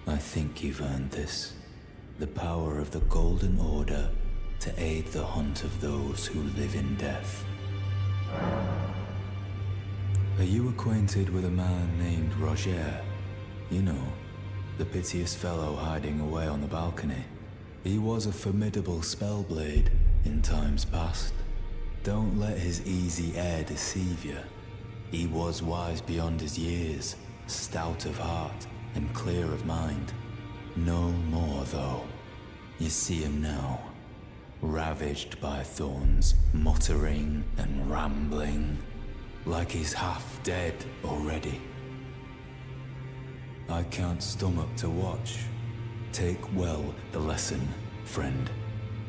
I think you've earned this. The power of the Golden Order to aid the hunt of those who live in death. Are you acquainted with a man named Roger? You know, the piteous fellow hiding away on the balcony. He was a formidable spellblade in times past. Don't let his easy air deceive you. He was wise beyond his years, stout of heart and clear of mind. No more, though. You see him now, ravaged by thorns, muttering and rambling, like he's half dead already. I can't stomach to watch. Take well the lesson, friend.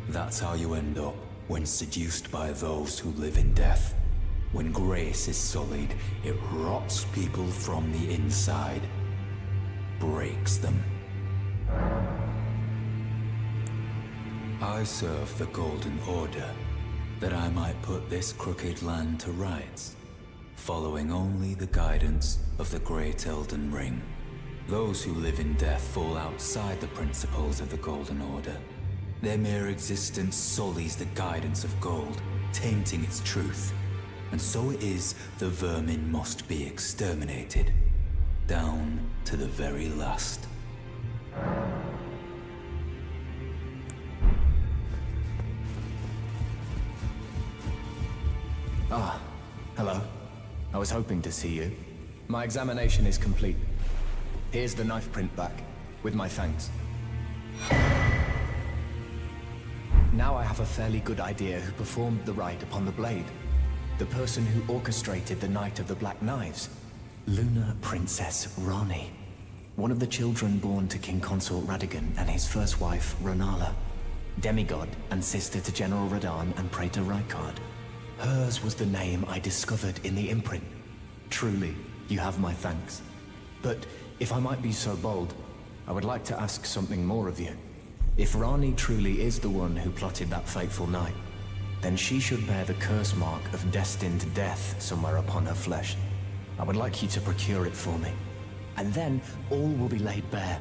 That's how you end up when seduced by those who live in death. When grace is sullied, it rots people from the inside, breaks them. I serve the Golden Order, that I might put this crooked land to rights, following only the guidance of the Great Elden Ring. Those who live in death fall outside the principles of the Golden Order. Their mere existence sullies the guidance of gold, tainting its truth. And so it is the vermin must be exterminated, down to the very last. Ah, hello. I was hoping to see you. My examination is complete. Here's the knife print back, with my thanks. Now I have a fairly good idea who performed the rite upon the blade. The person who orchestrated the Night of the Black Knives. Lunar Princess Rani. One of the children born to King Consort Radigan and his first wife, Ronala. Demigod and sister to General Radahn and Praetor Rykard. Hers was the name I discovered in the imprint. Truly, you have my thanks. But if I might be so bold, I would like to ask something more of you. If Rani truly is the one who plotted that fateful night, then she should bear the curse mark of destined death somewhere upon her flesh. I would like you to procure it for me. And then all will be laid bare.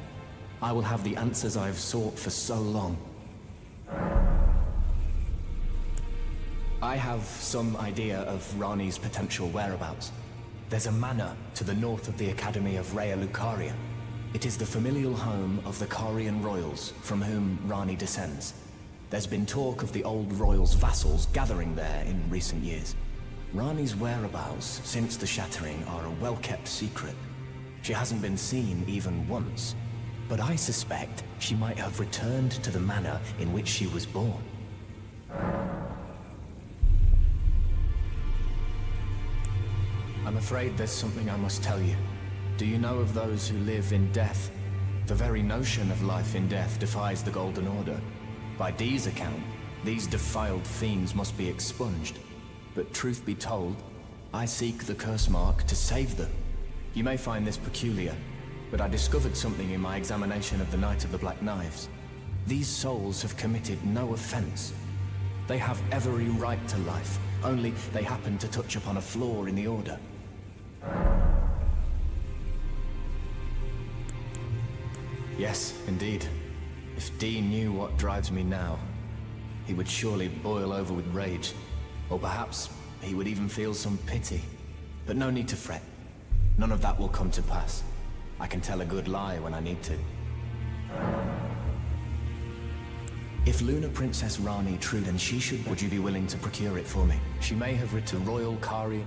I will have the answers I have sought for so long. I have some idea of Rani's potential whereabouts. There's a manor to the north of the Academy of Rhea Lucaria. It is the familial home of the Carian royals, from whom Rani descends. There's been talk of the old royals' vassals gathering there in recent years. Rani's whereabouts since the shattering are a well-kept secret. She hasn't been seen even once, but I suspect she might have returned to the manor in which she was born. I'm afraid there's something I must tell you. Do you know of those who live in death? The very notion of life in death defies the Golden Order. By Dee's account, these defiled fiends must be expunged. But truth be told, I seek the curse mark to save them. You may find this peculiar, but I discovered something in my examination of the Night of the Black Knives. These souls have committed no offense. They have every right to life, only they happen to touch upon a flaw in the Order. Yes, indeed. If Dee knew what drives me now, he would surely boil over with rage. Or perhaps he would even feel some pity. But no need to fret. None of that will come to pass. I can tell a good lie when I need to. If Lunar Princess Rani true, then she should... Would you be willing to procure it for me? She may have written Royal Kari...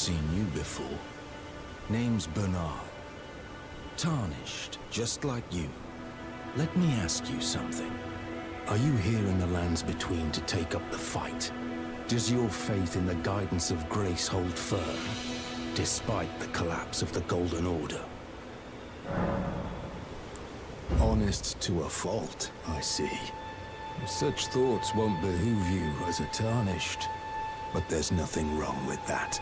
seen you before. Name's Bernard. Tarnished, just like you. Let me ask you something. Are you here in the lands between to take up the fight? Does your faith in the guidance of grace hold firm, despite the collapse of the Golden Order? Honest to a fault, I see. Such thoughts won't behoove you as a Tarnished. But there's nothing wrong with that.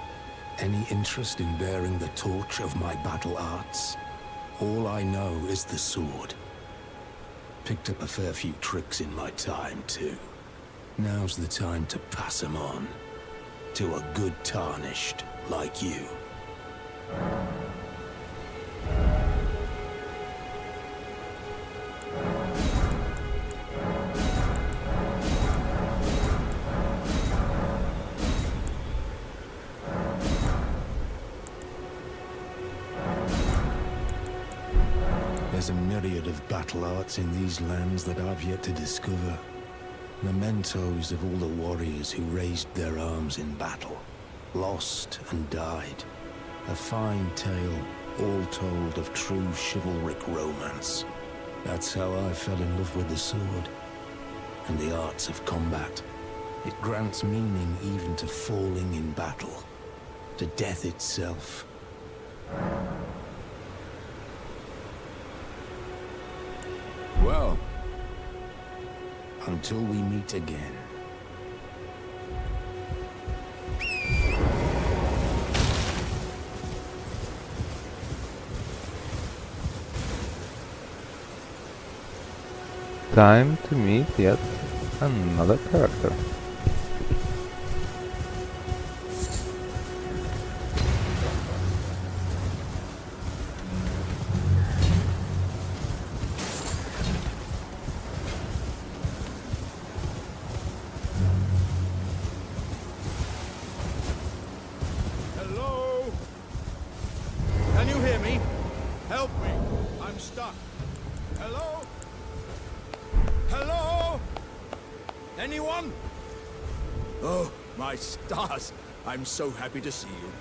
Any interest in bearing the torch of my battle arts? All I know is the sword. Picked up a fair few tricks in my time, too. Now's the time to pass them on. To a good Tarnished like you. There's a myriad of battle arts in these lands that I've yet to discover. Mementos of all the warriors who raised their arms in battle, lost and died. A fine tale, all told of true chivalric romance. That's how I fell in love with the sword, and the arts of combat. It grants meaning even to falling in battle, to death itself. Well, until we meet again. Time to meet yet another character. Hello? Can you hear me? Help me. I'm stuck. Hello? Hello? Anyone? Oh, my stars. I'm so happy to see you.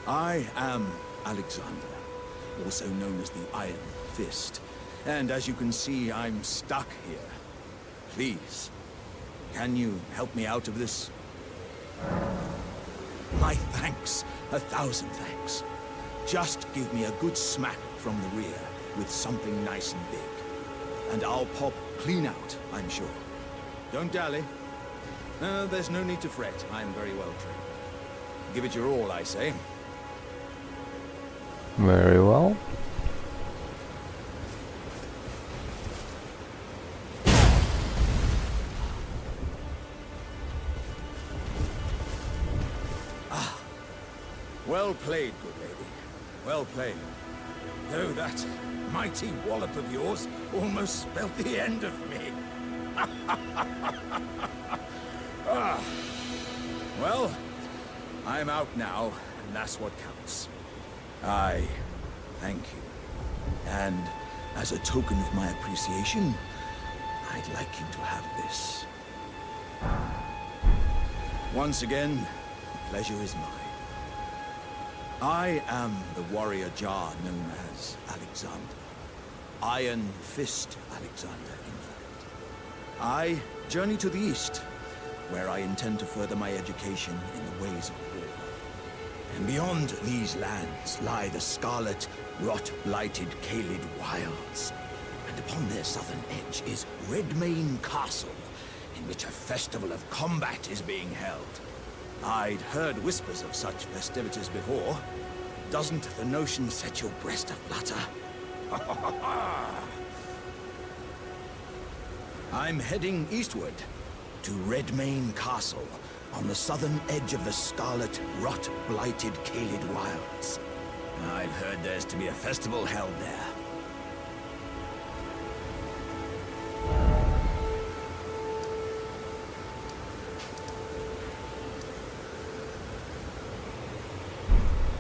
I am Alexander, also known as the Iron Fist. And as you can see, I'm stuck here. Please, can you help me out of this? My thanks. 1,000 thanks. Just give me a good smack from the rear with something nice and big. And I'll pop clean out, I'm sure. Don't dally. No, there's no need to fret. I'm very well trained. Give it your all, I say. Very well. Well played, good lady. Well played. Though that mighty wallop of yours almost spelt the end of me. Ah. Well, I'm out now, and that's what counts. I thank you. And as a token of my appreciation, I'd like you to have this. Once again, the pleasure is mine. I am the warrior Jar known as Alexander. Iron Fist Alexander, in fact. I journey to the east, where I intend to further my education in the ways of war. And beyond these lands lie the scarlet, rot-blighted Caelid wilds. And upon their southern edge is Redmane Castle, in which a festival of combat is being held. I'd heard whispers of such festivities before. Doesn't the notion set your breast aflutter? I'm heading eastward to Redmane Castle on the southern edge of the scarlet, rot-blighted Caelid wilds. I've heard there's to be a festival held there.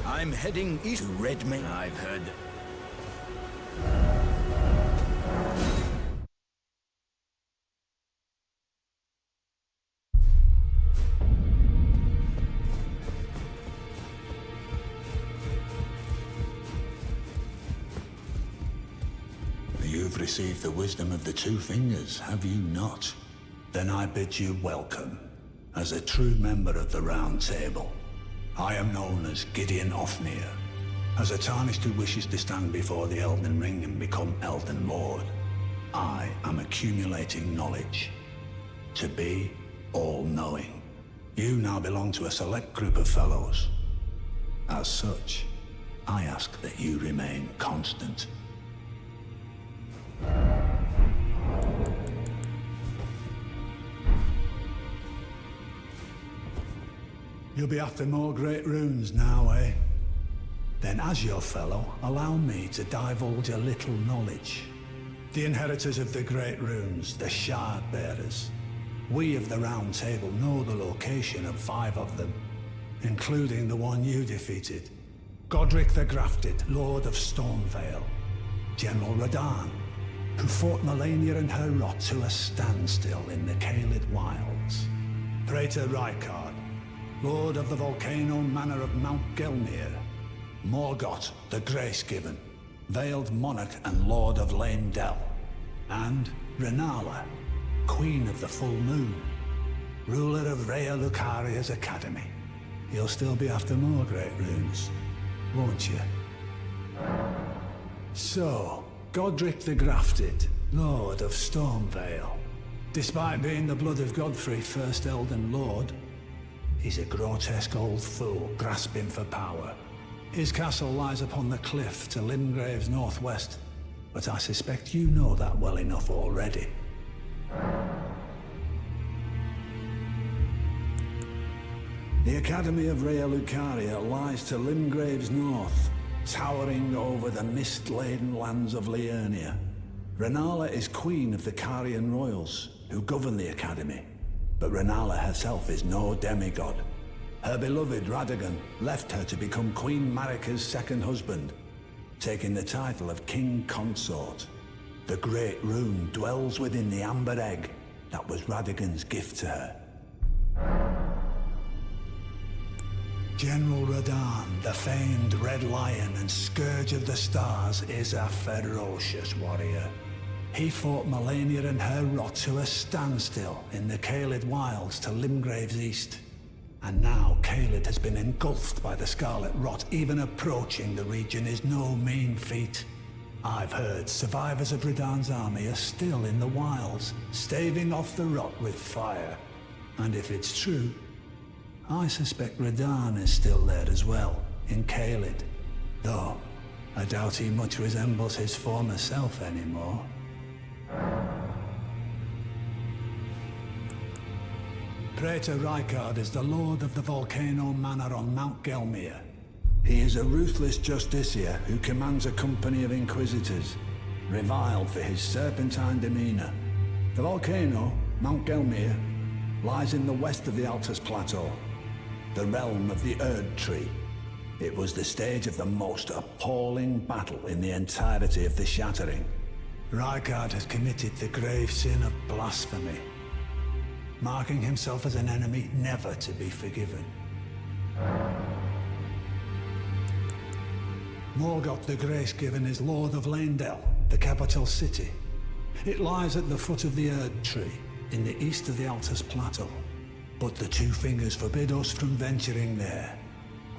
I'm heading east to Redmane. I've heard... received the wisdom of the Two Fingers, have you not? Then I bid you welcome, as a true member of the Round Table. I am known as Gideon Ofnir, as a Tarnished who wishes to stand before the Elden Ring and become Elden Lord. I am accumulating knowledge, to be all-knowing. You now belong to a select group of fellows. As such, I ask that you remain constant. You'll be after more great runes now, eh? Then as your fellow, allow me to divulge a little knowledge. The inheritors of the great runes, the Shard Bearers. We of the Round Table know the location of 5 of them, including the one you defeated. Godric the Grafted, Lord of Stormvale. General Radahn, who fought Melania and her rot to a standstill in the Caelid Wilds. Praetor Rykard, Lord of the Volcano Manor of Mount Gelmir. Morgott the Grace-Given, Veiled Monarch and Lord of Leyndell. And Renala, Queen of the Full Moon, ruler of Rhea Lucaria's Academy. You'll still be after more great runes, won't you? So, Godric the Grafted, Lord of Stormvale. Despite being the blood of Godfrey, first Elden Lord, he's a grotesque old fool grasping for power. His castle lies upon the cliff to Limgrave's northwest, but I suspect you know that well enough already. The Academy of Rhea Lucaria lies to Limgrave's north, towering over the mist-laden lands of Liurnia. Renala is queen of the Carian royals, who govern the Academy, but Renala herself is no demigod. Her beloved Radagon left her to become Queen Marika's second husband, taking the title of King Consort. The Great Rune dwells within the Amber Egg that was Radagon's gift to her. General Radahn, the famed Red Lion and Scourge of the Stars, is a ferocious warrior. He fought Melania and her rot to a standstill in the Caelid Wilds to Limgrave's east. And now Caelid has been engulfed by the Scarlet Rot. Even approaching the region is no mean feat. I've heard survivors of Radahn's army are still in the wilds, staving off the rot with fire. And if it's true, I suspect Radahn is still there as well, in Caelid. Though, I doubt he much resembles his former self anymore. Praetor Rykard is the Lord of the Volcano Manor on Mount Gelmir. He is a ruthless justiciar who commands a company of inquisitors, reviled for his serpentine demeanor. The volcano, Mount Gelmir, lies in the west of the Altus Plateau, the realm of the Errdtree. It was the stage of the most appalling battle in the entirety of the Shattering. Rykard has committed the grave sin of blasphemy, marking himself as an enemy never to be forgiven. Morgott the Grace-Given is Lord of Leyndell, the capital city. It lies at the foot of the Errdtree, in the east of the Altus Plateau. But the Two Fingers forbid us from venturing there,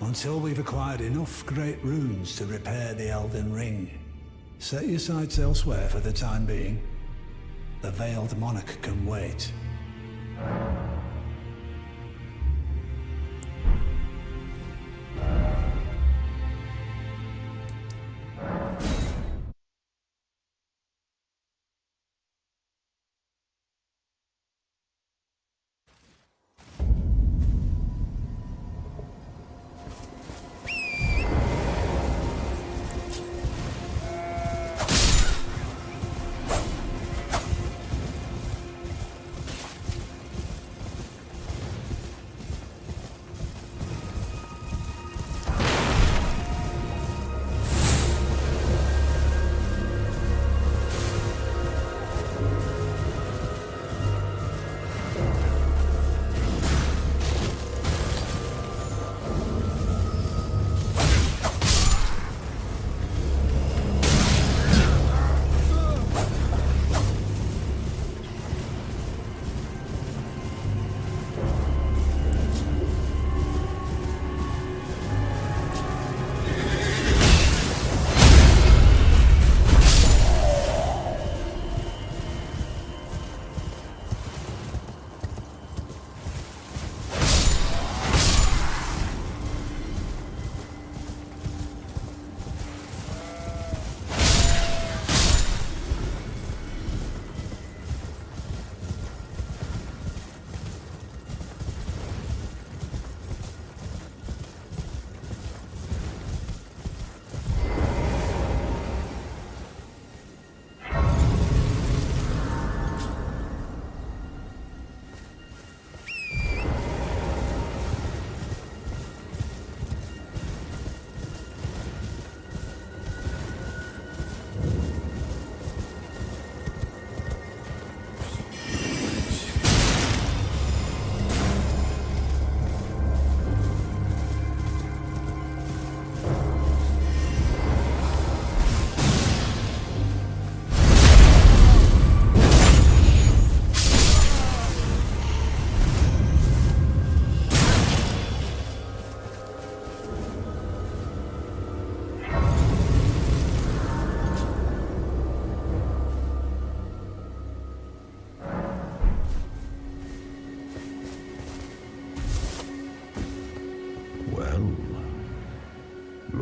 until we've acquired enough great runes to repair the Elden Ring. Set your sights elsewhere for the time being. The Veiled Monarch can wait.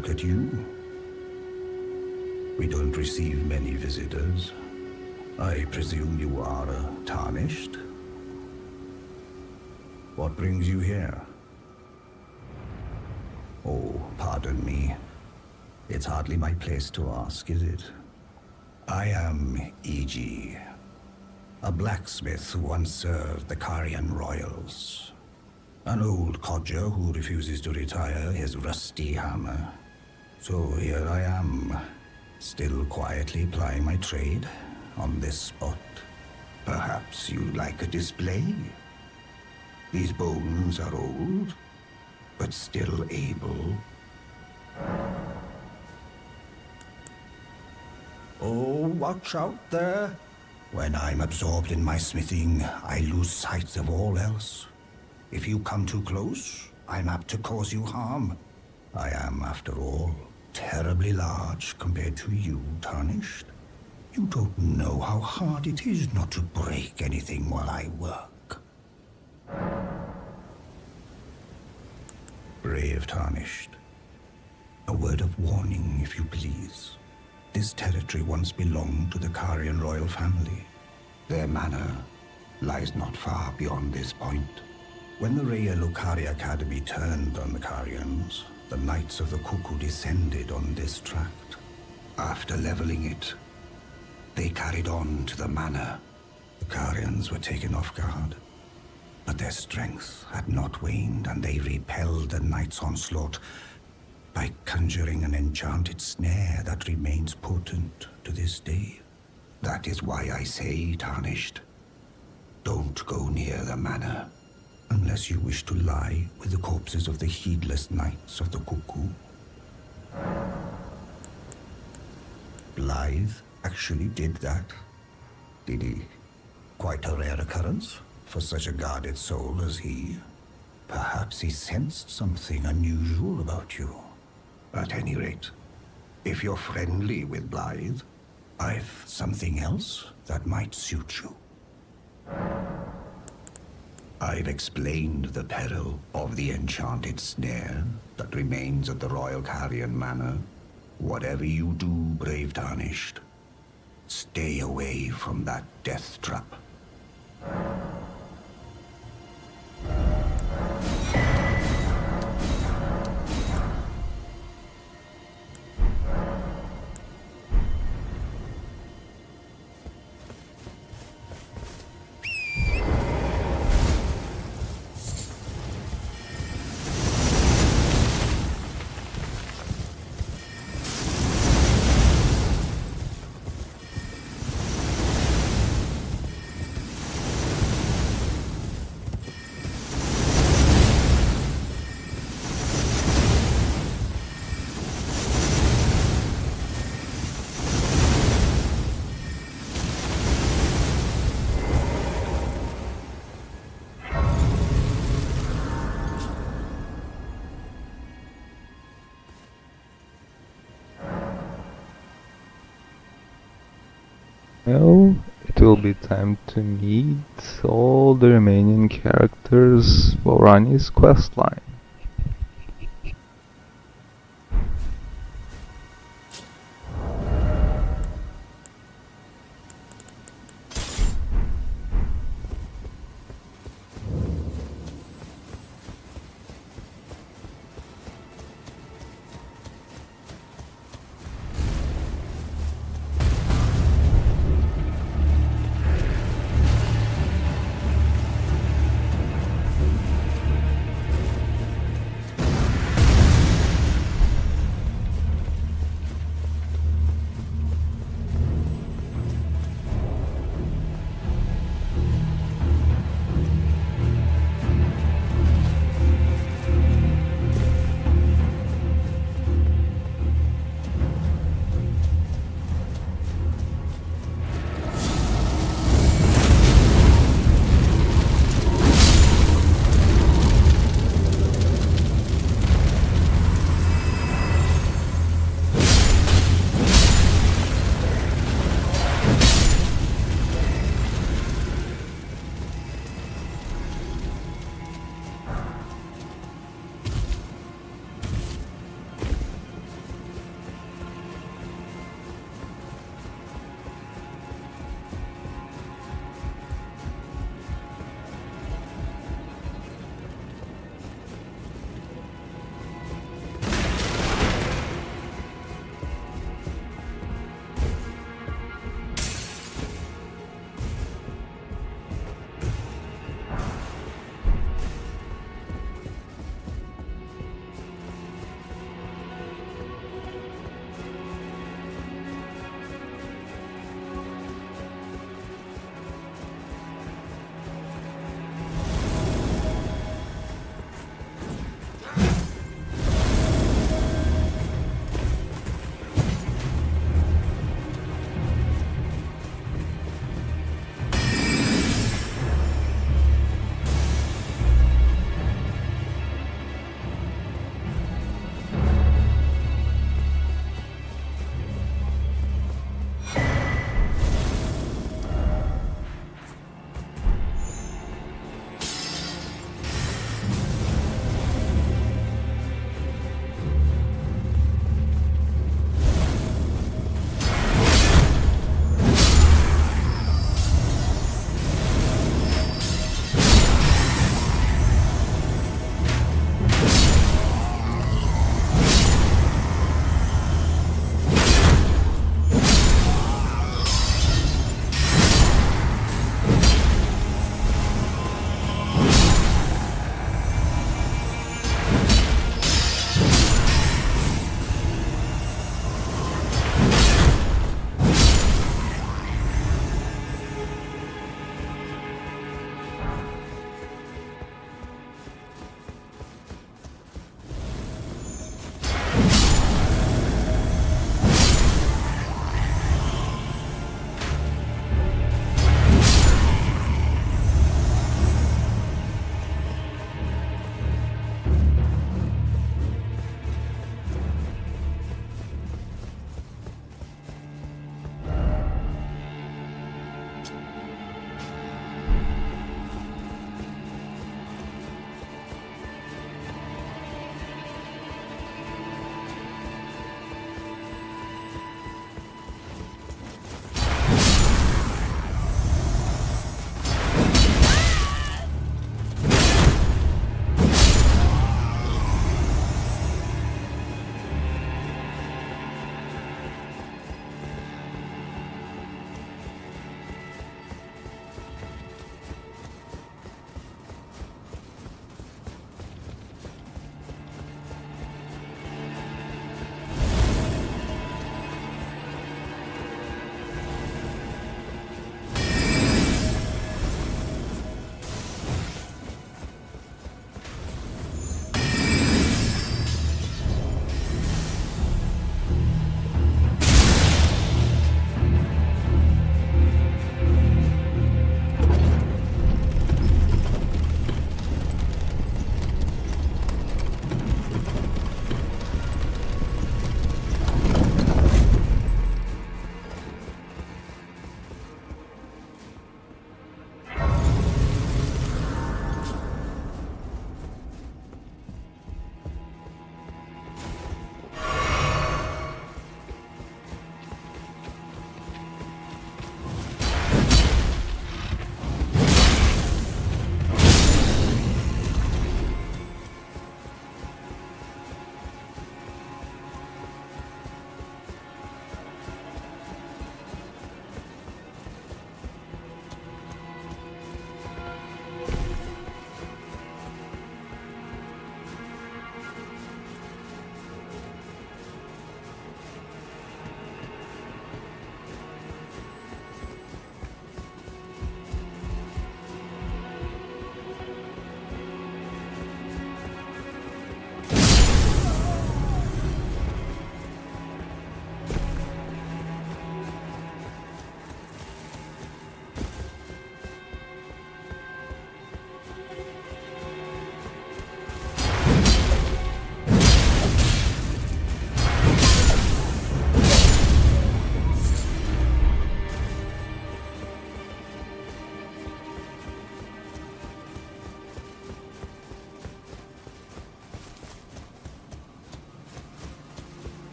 look at you. We don't receive many visitors. I presume you are tarnished? What brings you here? Oh, pardon me. It's hardly my place to ask, is it? I am E.G., a blacksmith who once served the Carian royals. An old codger who refuses to retire his rusty hammer. So here I am, still quietly plying my trade on this spot. Perhaps you'd like a display? These bones are old, but still able. Oh, watch out there. When I'm absorbed in my smithing, I lose sight of all else. If you come too close, I'm apt to cause you harm. I am, after all, terribly large compared to you, Tarnished. You don't know how hard it is not to break anything while I work. Brave Tarnished. A word of warning, if you please. This territory once belonged to the Carian royal family. Their manor lies not far beyond this point. When the Raya Lucari Academy turned on the Carians, the Knights of the Cuckoo descended on this tract. After leveling it, they carried on to the manor. The Carians were taken off guard, but their strength had not waned, and they repelled the Knights' onslaught by conjuring an enchanted snare that remains potent to this day. That is why I say, Tarnished, don't go near the manor, unless you wish to lie with the corpses of the heedless Knights of the Cuckoo. Blythe actually did that, did he? Quite a rare occurrence for such a guarded soul as he. Perhaps he sensed something unusual about you. At any rate, if you're friendly with Blythe, I've something else that might suit you. I've explained the peril of the enchanted snare that remains at the Royal Carian Manor. Whatever you do, brave Tarnished, stay away from that death trap. Now it will be time to meet all the remaining characters for Rani's questline.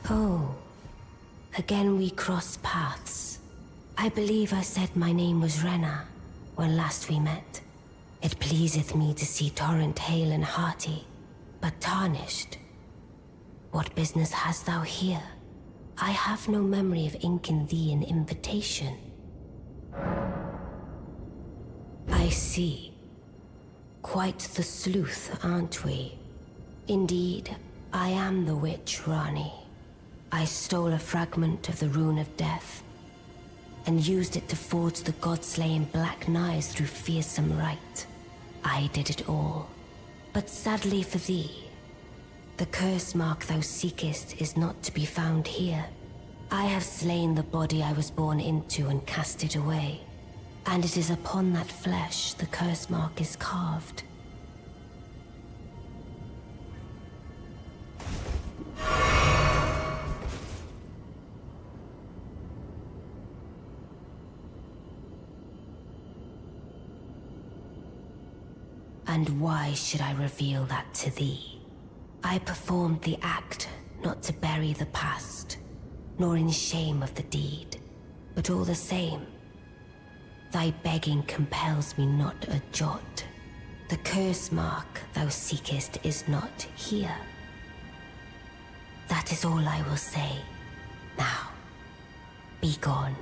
Oh, again we cross paths. I believe I said my name was Rena when last we met. It pleaseth me to see Torrent hale and hearty, but tarnished. What business hast thou here? I have no memory of inking thee an invitation. I see. Quite the sleuth, aren't we? Indeed, I am the witch, Rani. I stole a fragment of the Rune of Death and used it to forge the god-slaying black knives through fearsome rite. I did it all. But sadly for thee, the curse mark thou seekest is not to be found here. I have slain the body I was born into and cast it away, and it is upon that flesh the curse mark is carved. And why should I reveal that to thee? I performed the act not to bury the past, nor in shame of the deed, but all the same, thy begging compels me not a jot. The curse mark thou seekest is not here. That is all I will say. Now, be gone.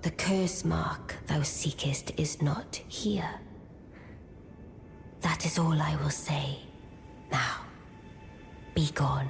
The curse mark thou seekest is not here. That is all I will say. Now, be gone.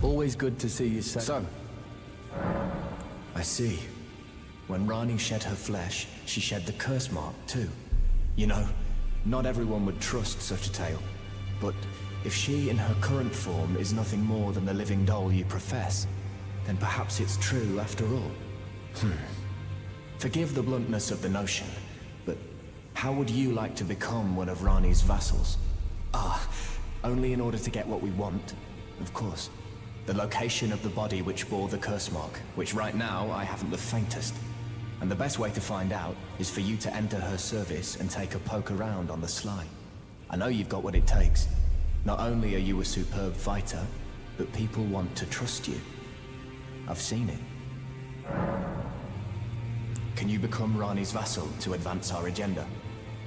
Always good to see you, son. I see. When Rani shed her flesh, she shed the curse mark, too. You know, not everyone would trust such a tale. But if she in her current form is nothing more than the living doll you profess, then perhaps it's true after all. Forgive the bluntness of the notion, but how would you like to become one of Rani's vassals? Only in order to get what we want, of course. The location of the body which bore the curse mark, which right now I haven't the faintest. And the best way to find out is for you to enter her service and take a poke around on the sly. I know you've got what it takes. Not only are you a superb fighter, but people want to trust you. I've seen it. Can you become Rani's vassal to advance our agenda?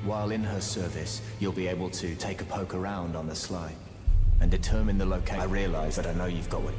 While in her service, you'll be able to take a poke around on the sly and determine the location. I realize that I know you've got what.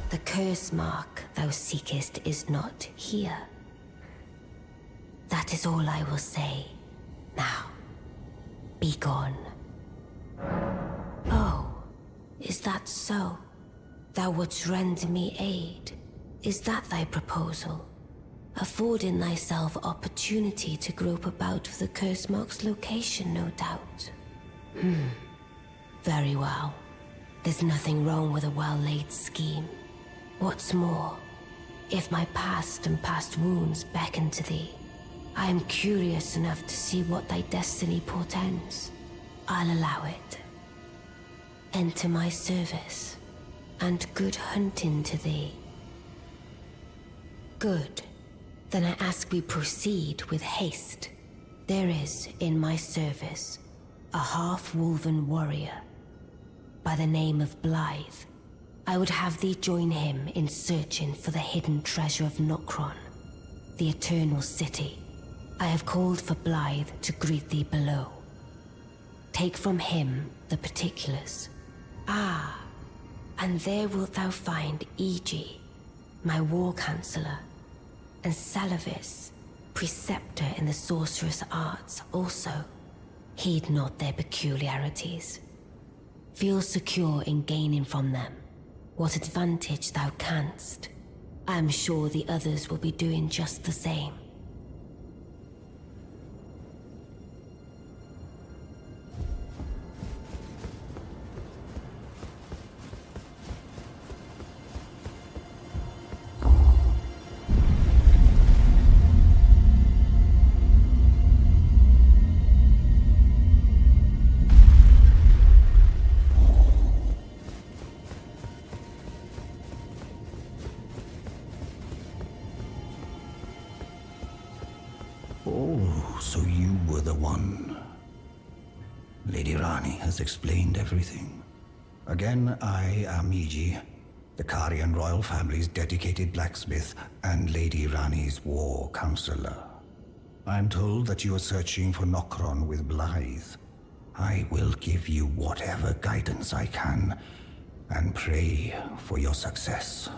The curse mark thou seekest is not here. That is all I will say. Now, be gone. Oh, is that so? Thou wouldst render me aid. Is that thy proposal? Affording thyself opportunity to grope about for the curse mark's location, no doubt. Very well. There's nothing wrong with a well-laid scheme. What's more, if my past and past wounds beckon to thee, I am curious enough to see what thy destiny portends. I'll allow it. Enter my service, and good hunting to thee. Good. Then I ask we proceed with haste. There is, in my service, a half-wolven warrior by the name of Blythe. I would have thee join him in searching for the hidden treasure of Nokron, the Eternal City. I have called for Blythe to greet thee below. Take from him the particulars. Ah, and there wilt thou find Iji, my war counselor, and Salavis, preceptor in the sorcerous arts also. Heed not their peculiarities. Feel secure in gaining from them what advantage thou canst. I am sure the others will be doing just the same. Oh, so you were the one. Lady Rani has explained everything. Again, I am Iji, the Karian royal family's dedicated blacksmith and Lady Rani's war counselor. I'm told that you are searching for Nokron with Blythe. I will give you whatever guidance I can, and pray for your success.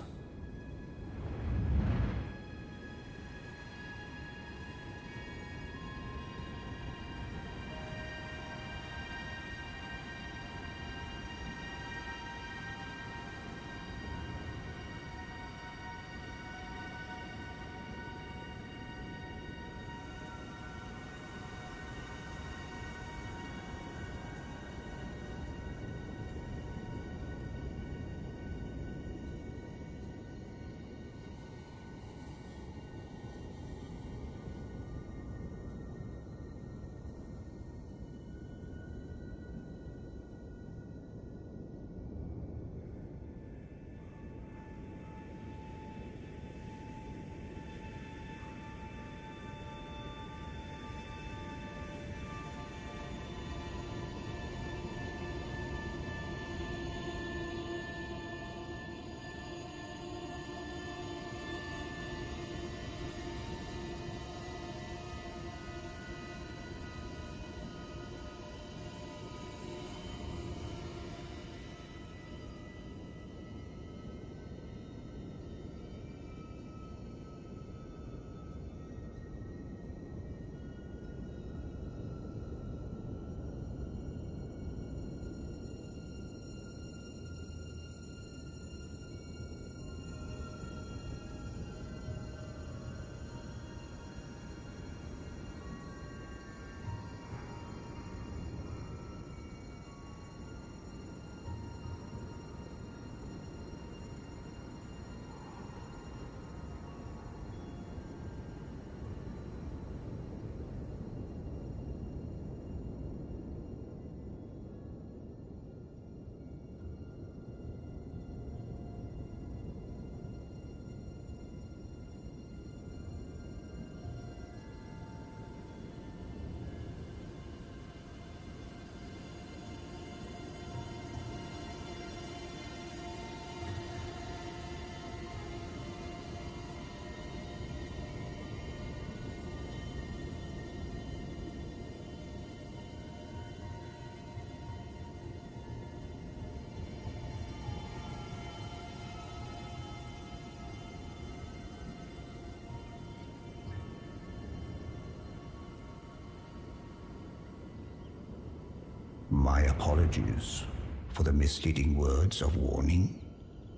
My apologies for the misleading words of warning.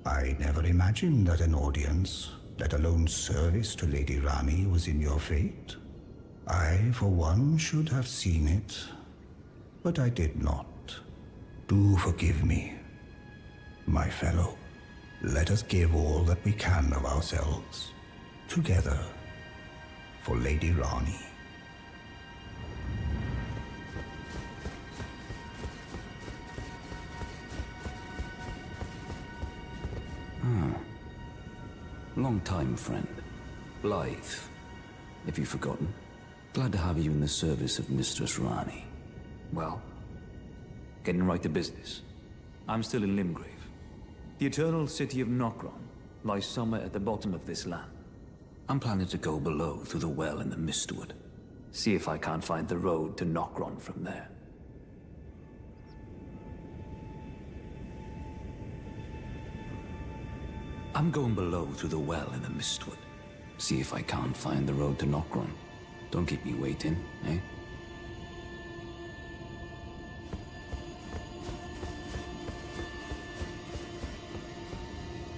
I never imagined that an audience, let alone service to Lady Rani, was in your fate. I, for one, should have seen it, but I did not. Do forgive me. My fellow, let us give all that we can of ourselves, together, for Lady Rani. Long time, friend. Blythe, if you've forgotten. Glad to have you in the service of Mistress Rani. Well, getting right to business. I'm still in Limgrave. The eternal city of Nokron lies somewhere at the bottom of this land. I'm planning to go below through the well in the Mistwood. See if I can't find the road to Nokron from there. I'm going below through the well in the Mistwood. See if I can't find the road to Nokron. Don't keep me waiting, eh?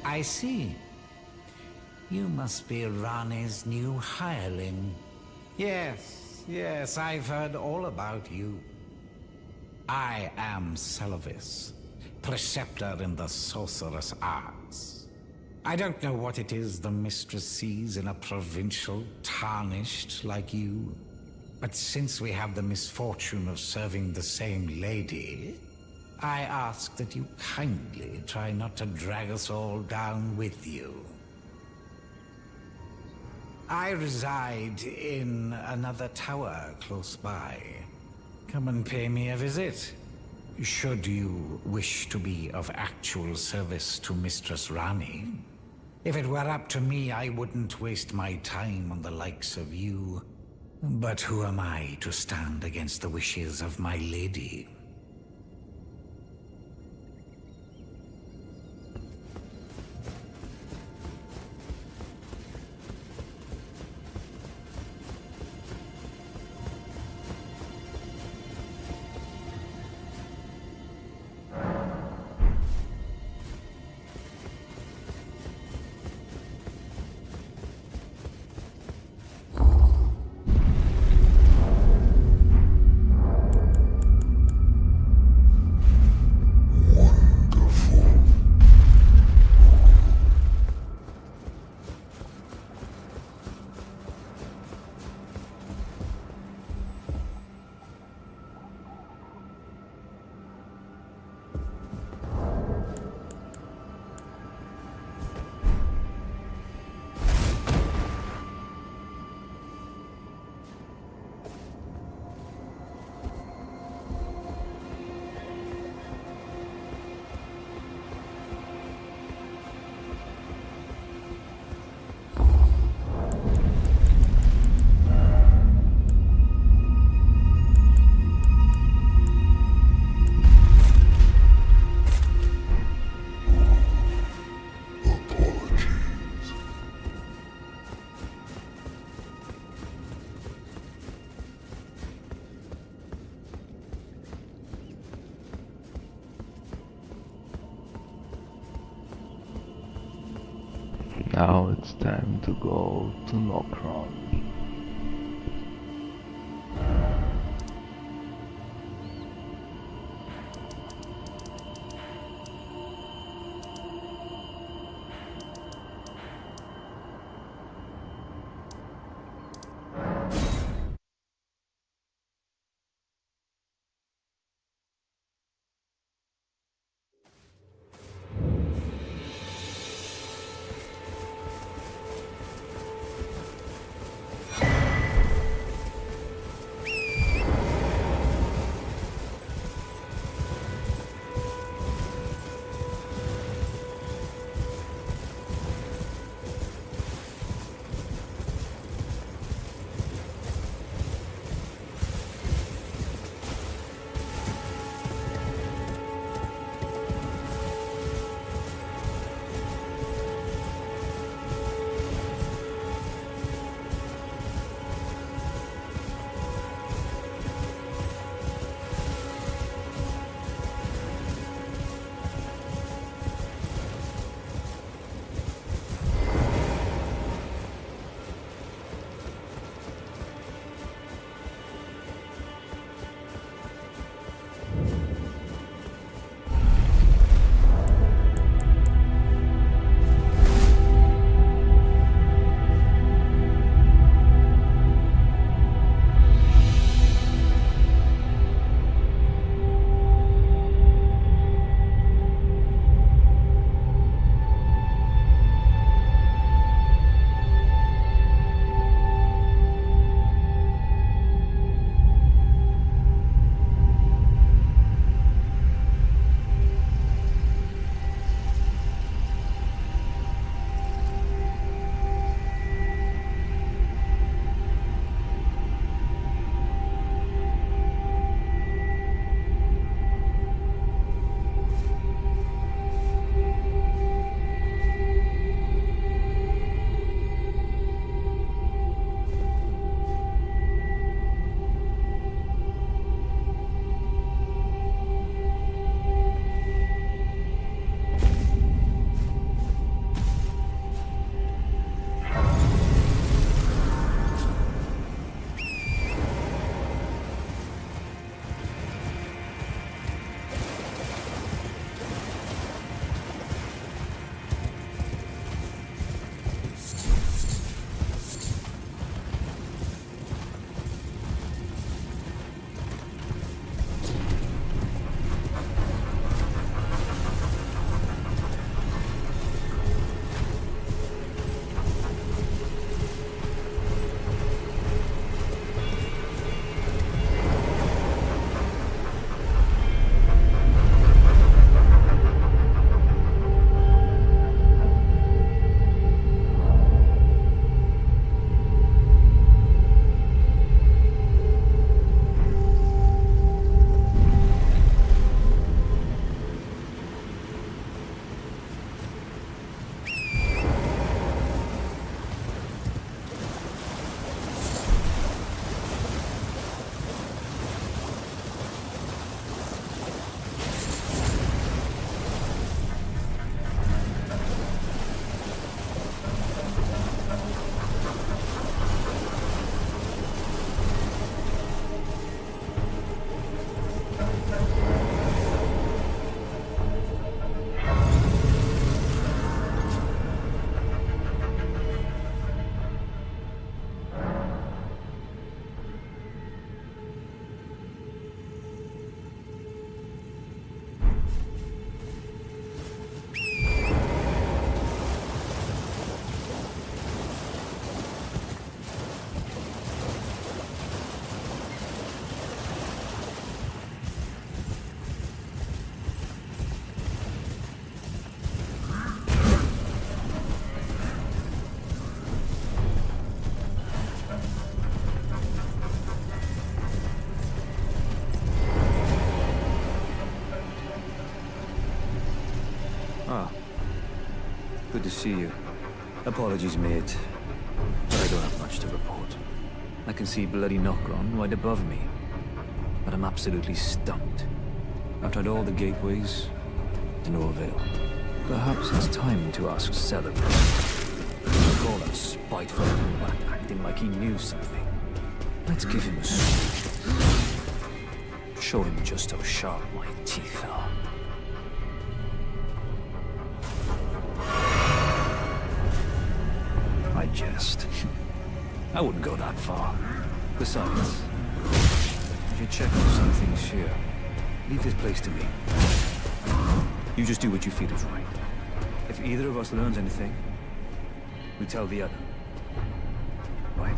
I see. You must be Rani's new hireling. Yes, I've heard all about you. I am Selvis, preceptor in the sorcerous arts. I don't know what it is the mistress sees in a provincial tarnished like you, but since we have the misfortune of serving the same lady, I ask that you kindly try not to drag us all down with you. I reside in another tower close by. Come and pay me a visit, should you wish to be of actual service to Mistress Rani. If it were up to me, I wouldn't waste my time on the likes of you. But who am I to stand against the wishes of my lady? Now it's time to go to Nokron. see you. Apologies, mate. But I don't have much to report. I can see bloody Nokron right above me. But I'm absolutely stumped. I've tried all the gateways, to no avail. Perhaps it's time to ask Celebrate. Call that spiteful rat acting like he knew something. Let's give him a sword. Show him just how sharp my teeth are. I jest. I wouldn't go that far. Besides, I should check on some things here. Leave this place to me. You just do what you feel is right. If either of us learns anything, we tell the other. Right?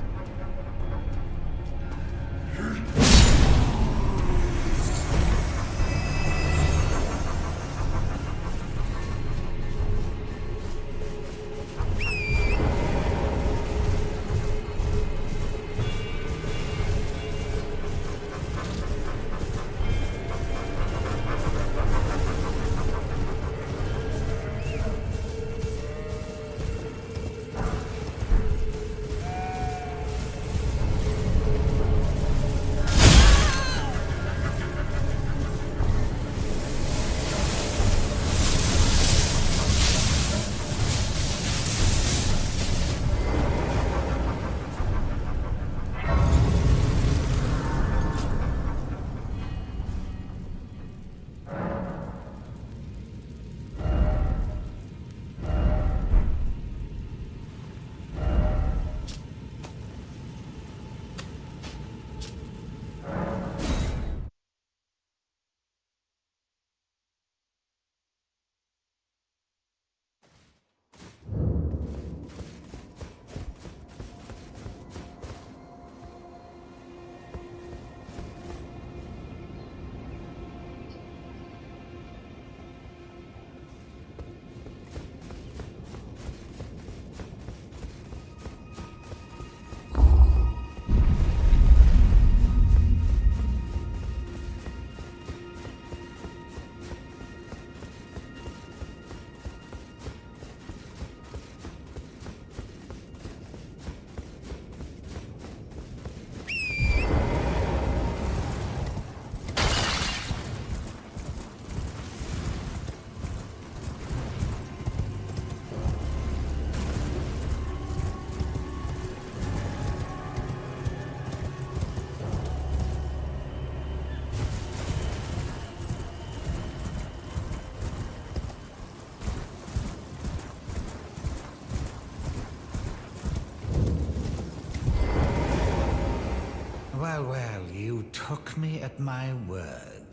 Well, you took me at my word.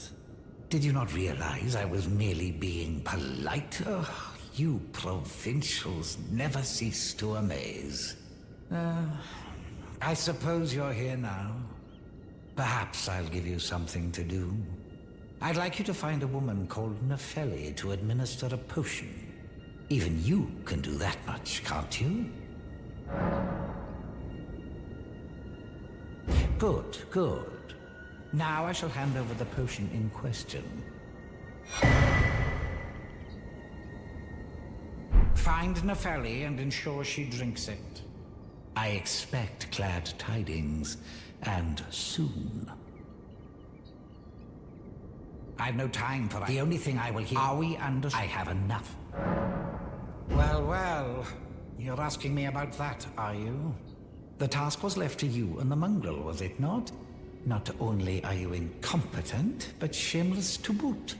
Did you not realize I was merely being polite? Oh, you provincials never cease to amaze. I suppose you're here now. Perhaps I'll give you something to do. I'd like you to find a woman called Nefeli to administer a potion. Even you can do that much, can't you? Good, good. Now I shall hand over the potion in question. Find Nefeli and ensure she drinks it. I expect glad tidings, and soon. I've no time for that. The only thing I will hear... Are we under... I have enough. Well, you're asking me about that, are you? The task was left to you and the mongrel, was it not? Not only are you incompetent, but shameless to boot.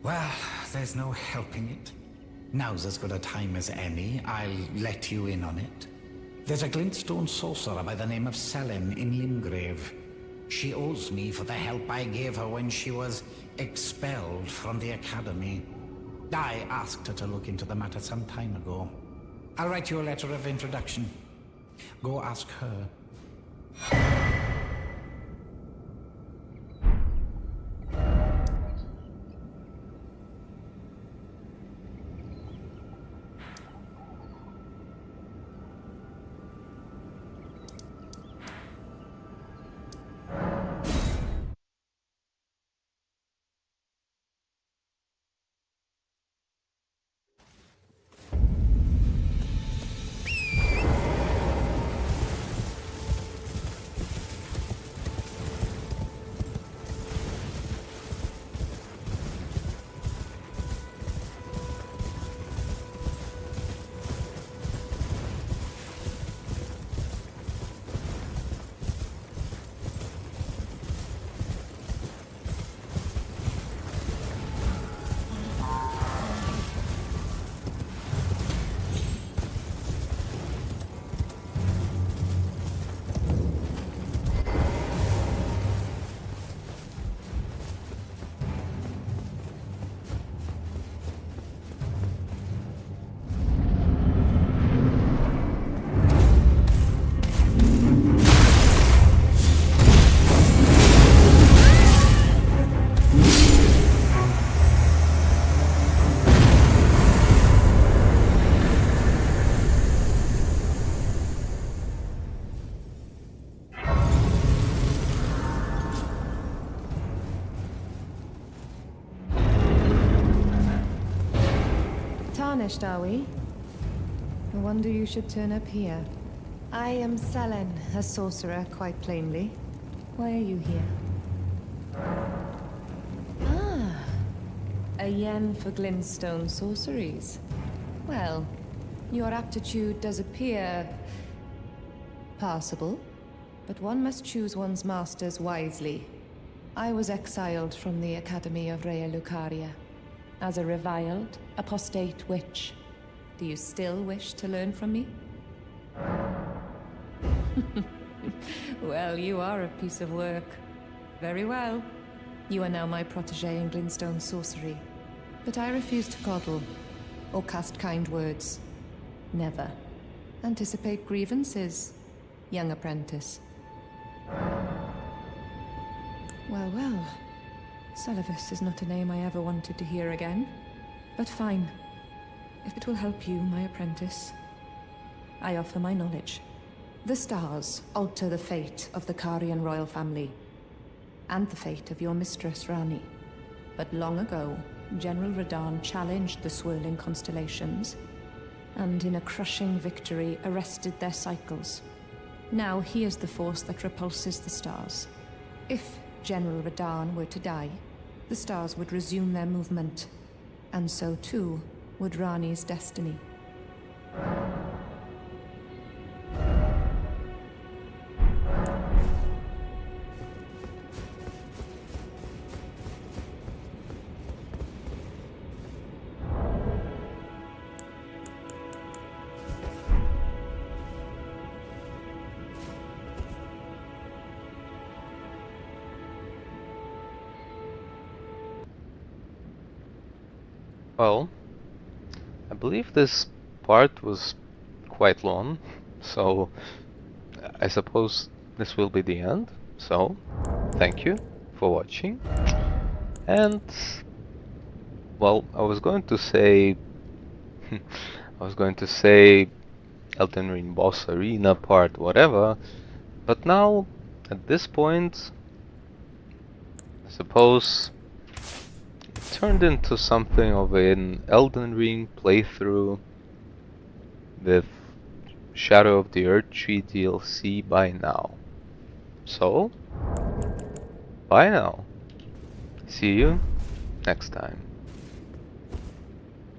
Well, there's no helping it. Now's as good a time as any. I'll let you in on it. There's a glintstone sorcerer by the name of Selin in Limgrave. She owes me for the help I gave her when she was expelled from the academy. I asked her to look into the matter some time ago. I'll write you a letter of introduction. Go ask her. Tarnished, are we? No wonder you should turn up here. I am Selen, a sorcerer, quite plainly. Why are you here? Ah, a yen for glintstone sorceries. Well, your aptitude does appear passable, but one must choose one's masters wisely. I was exiled from the Academy of Rea Lucaria as a reviled, apostate witch. Do you still wish to learn from me? Well, you are a piece of work. Very well. You are now my protege in glintstone sorcery. But I refuse to coddle or cast kind words. Never. Anticipate grievances, young apprentice. Well, well. Celavis is not a name I ever wanted to hear again. But fine. If it will help you, my apprentice, I offer my knowledge. The stars alter the fate of the Karian royal family, and the fate of your mistress, Rani. But long ago, General Radahn challenged the swirling constellations, and in a crushing victory arrested their cycles. Now he is the force that repulses the stars. If General Radahn were to die, the stars would resume their movement, and so too would Rani's destiny. Well, I believe this part was quite long, so I suppose this will be the end. So, thank you for watching. And, well, I was going to say Elden Ring boss arena part, whatever, but now, at this point, I suppose it turned into something of an Elden Ring playthrough with Shadow of the Errdtree DLC by now. So, bye now. See you next time.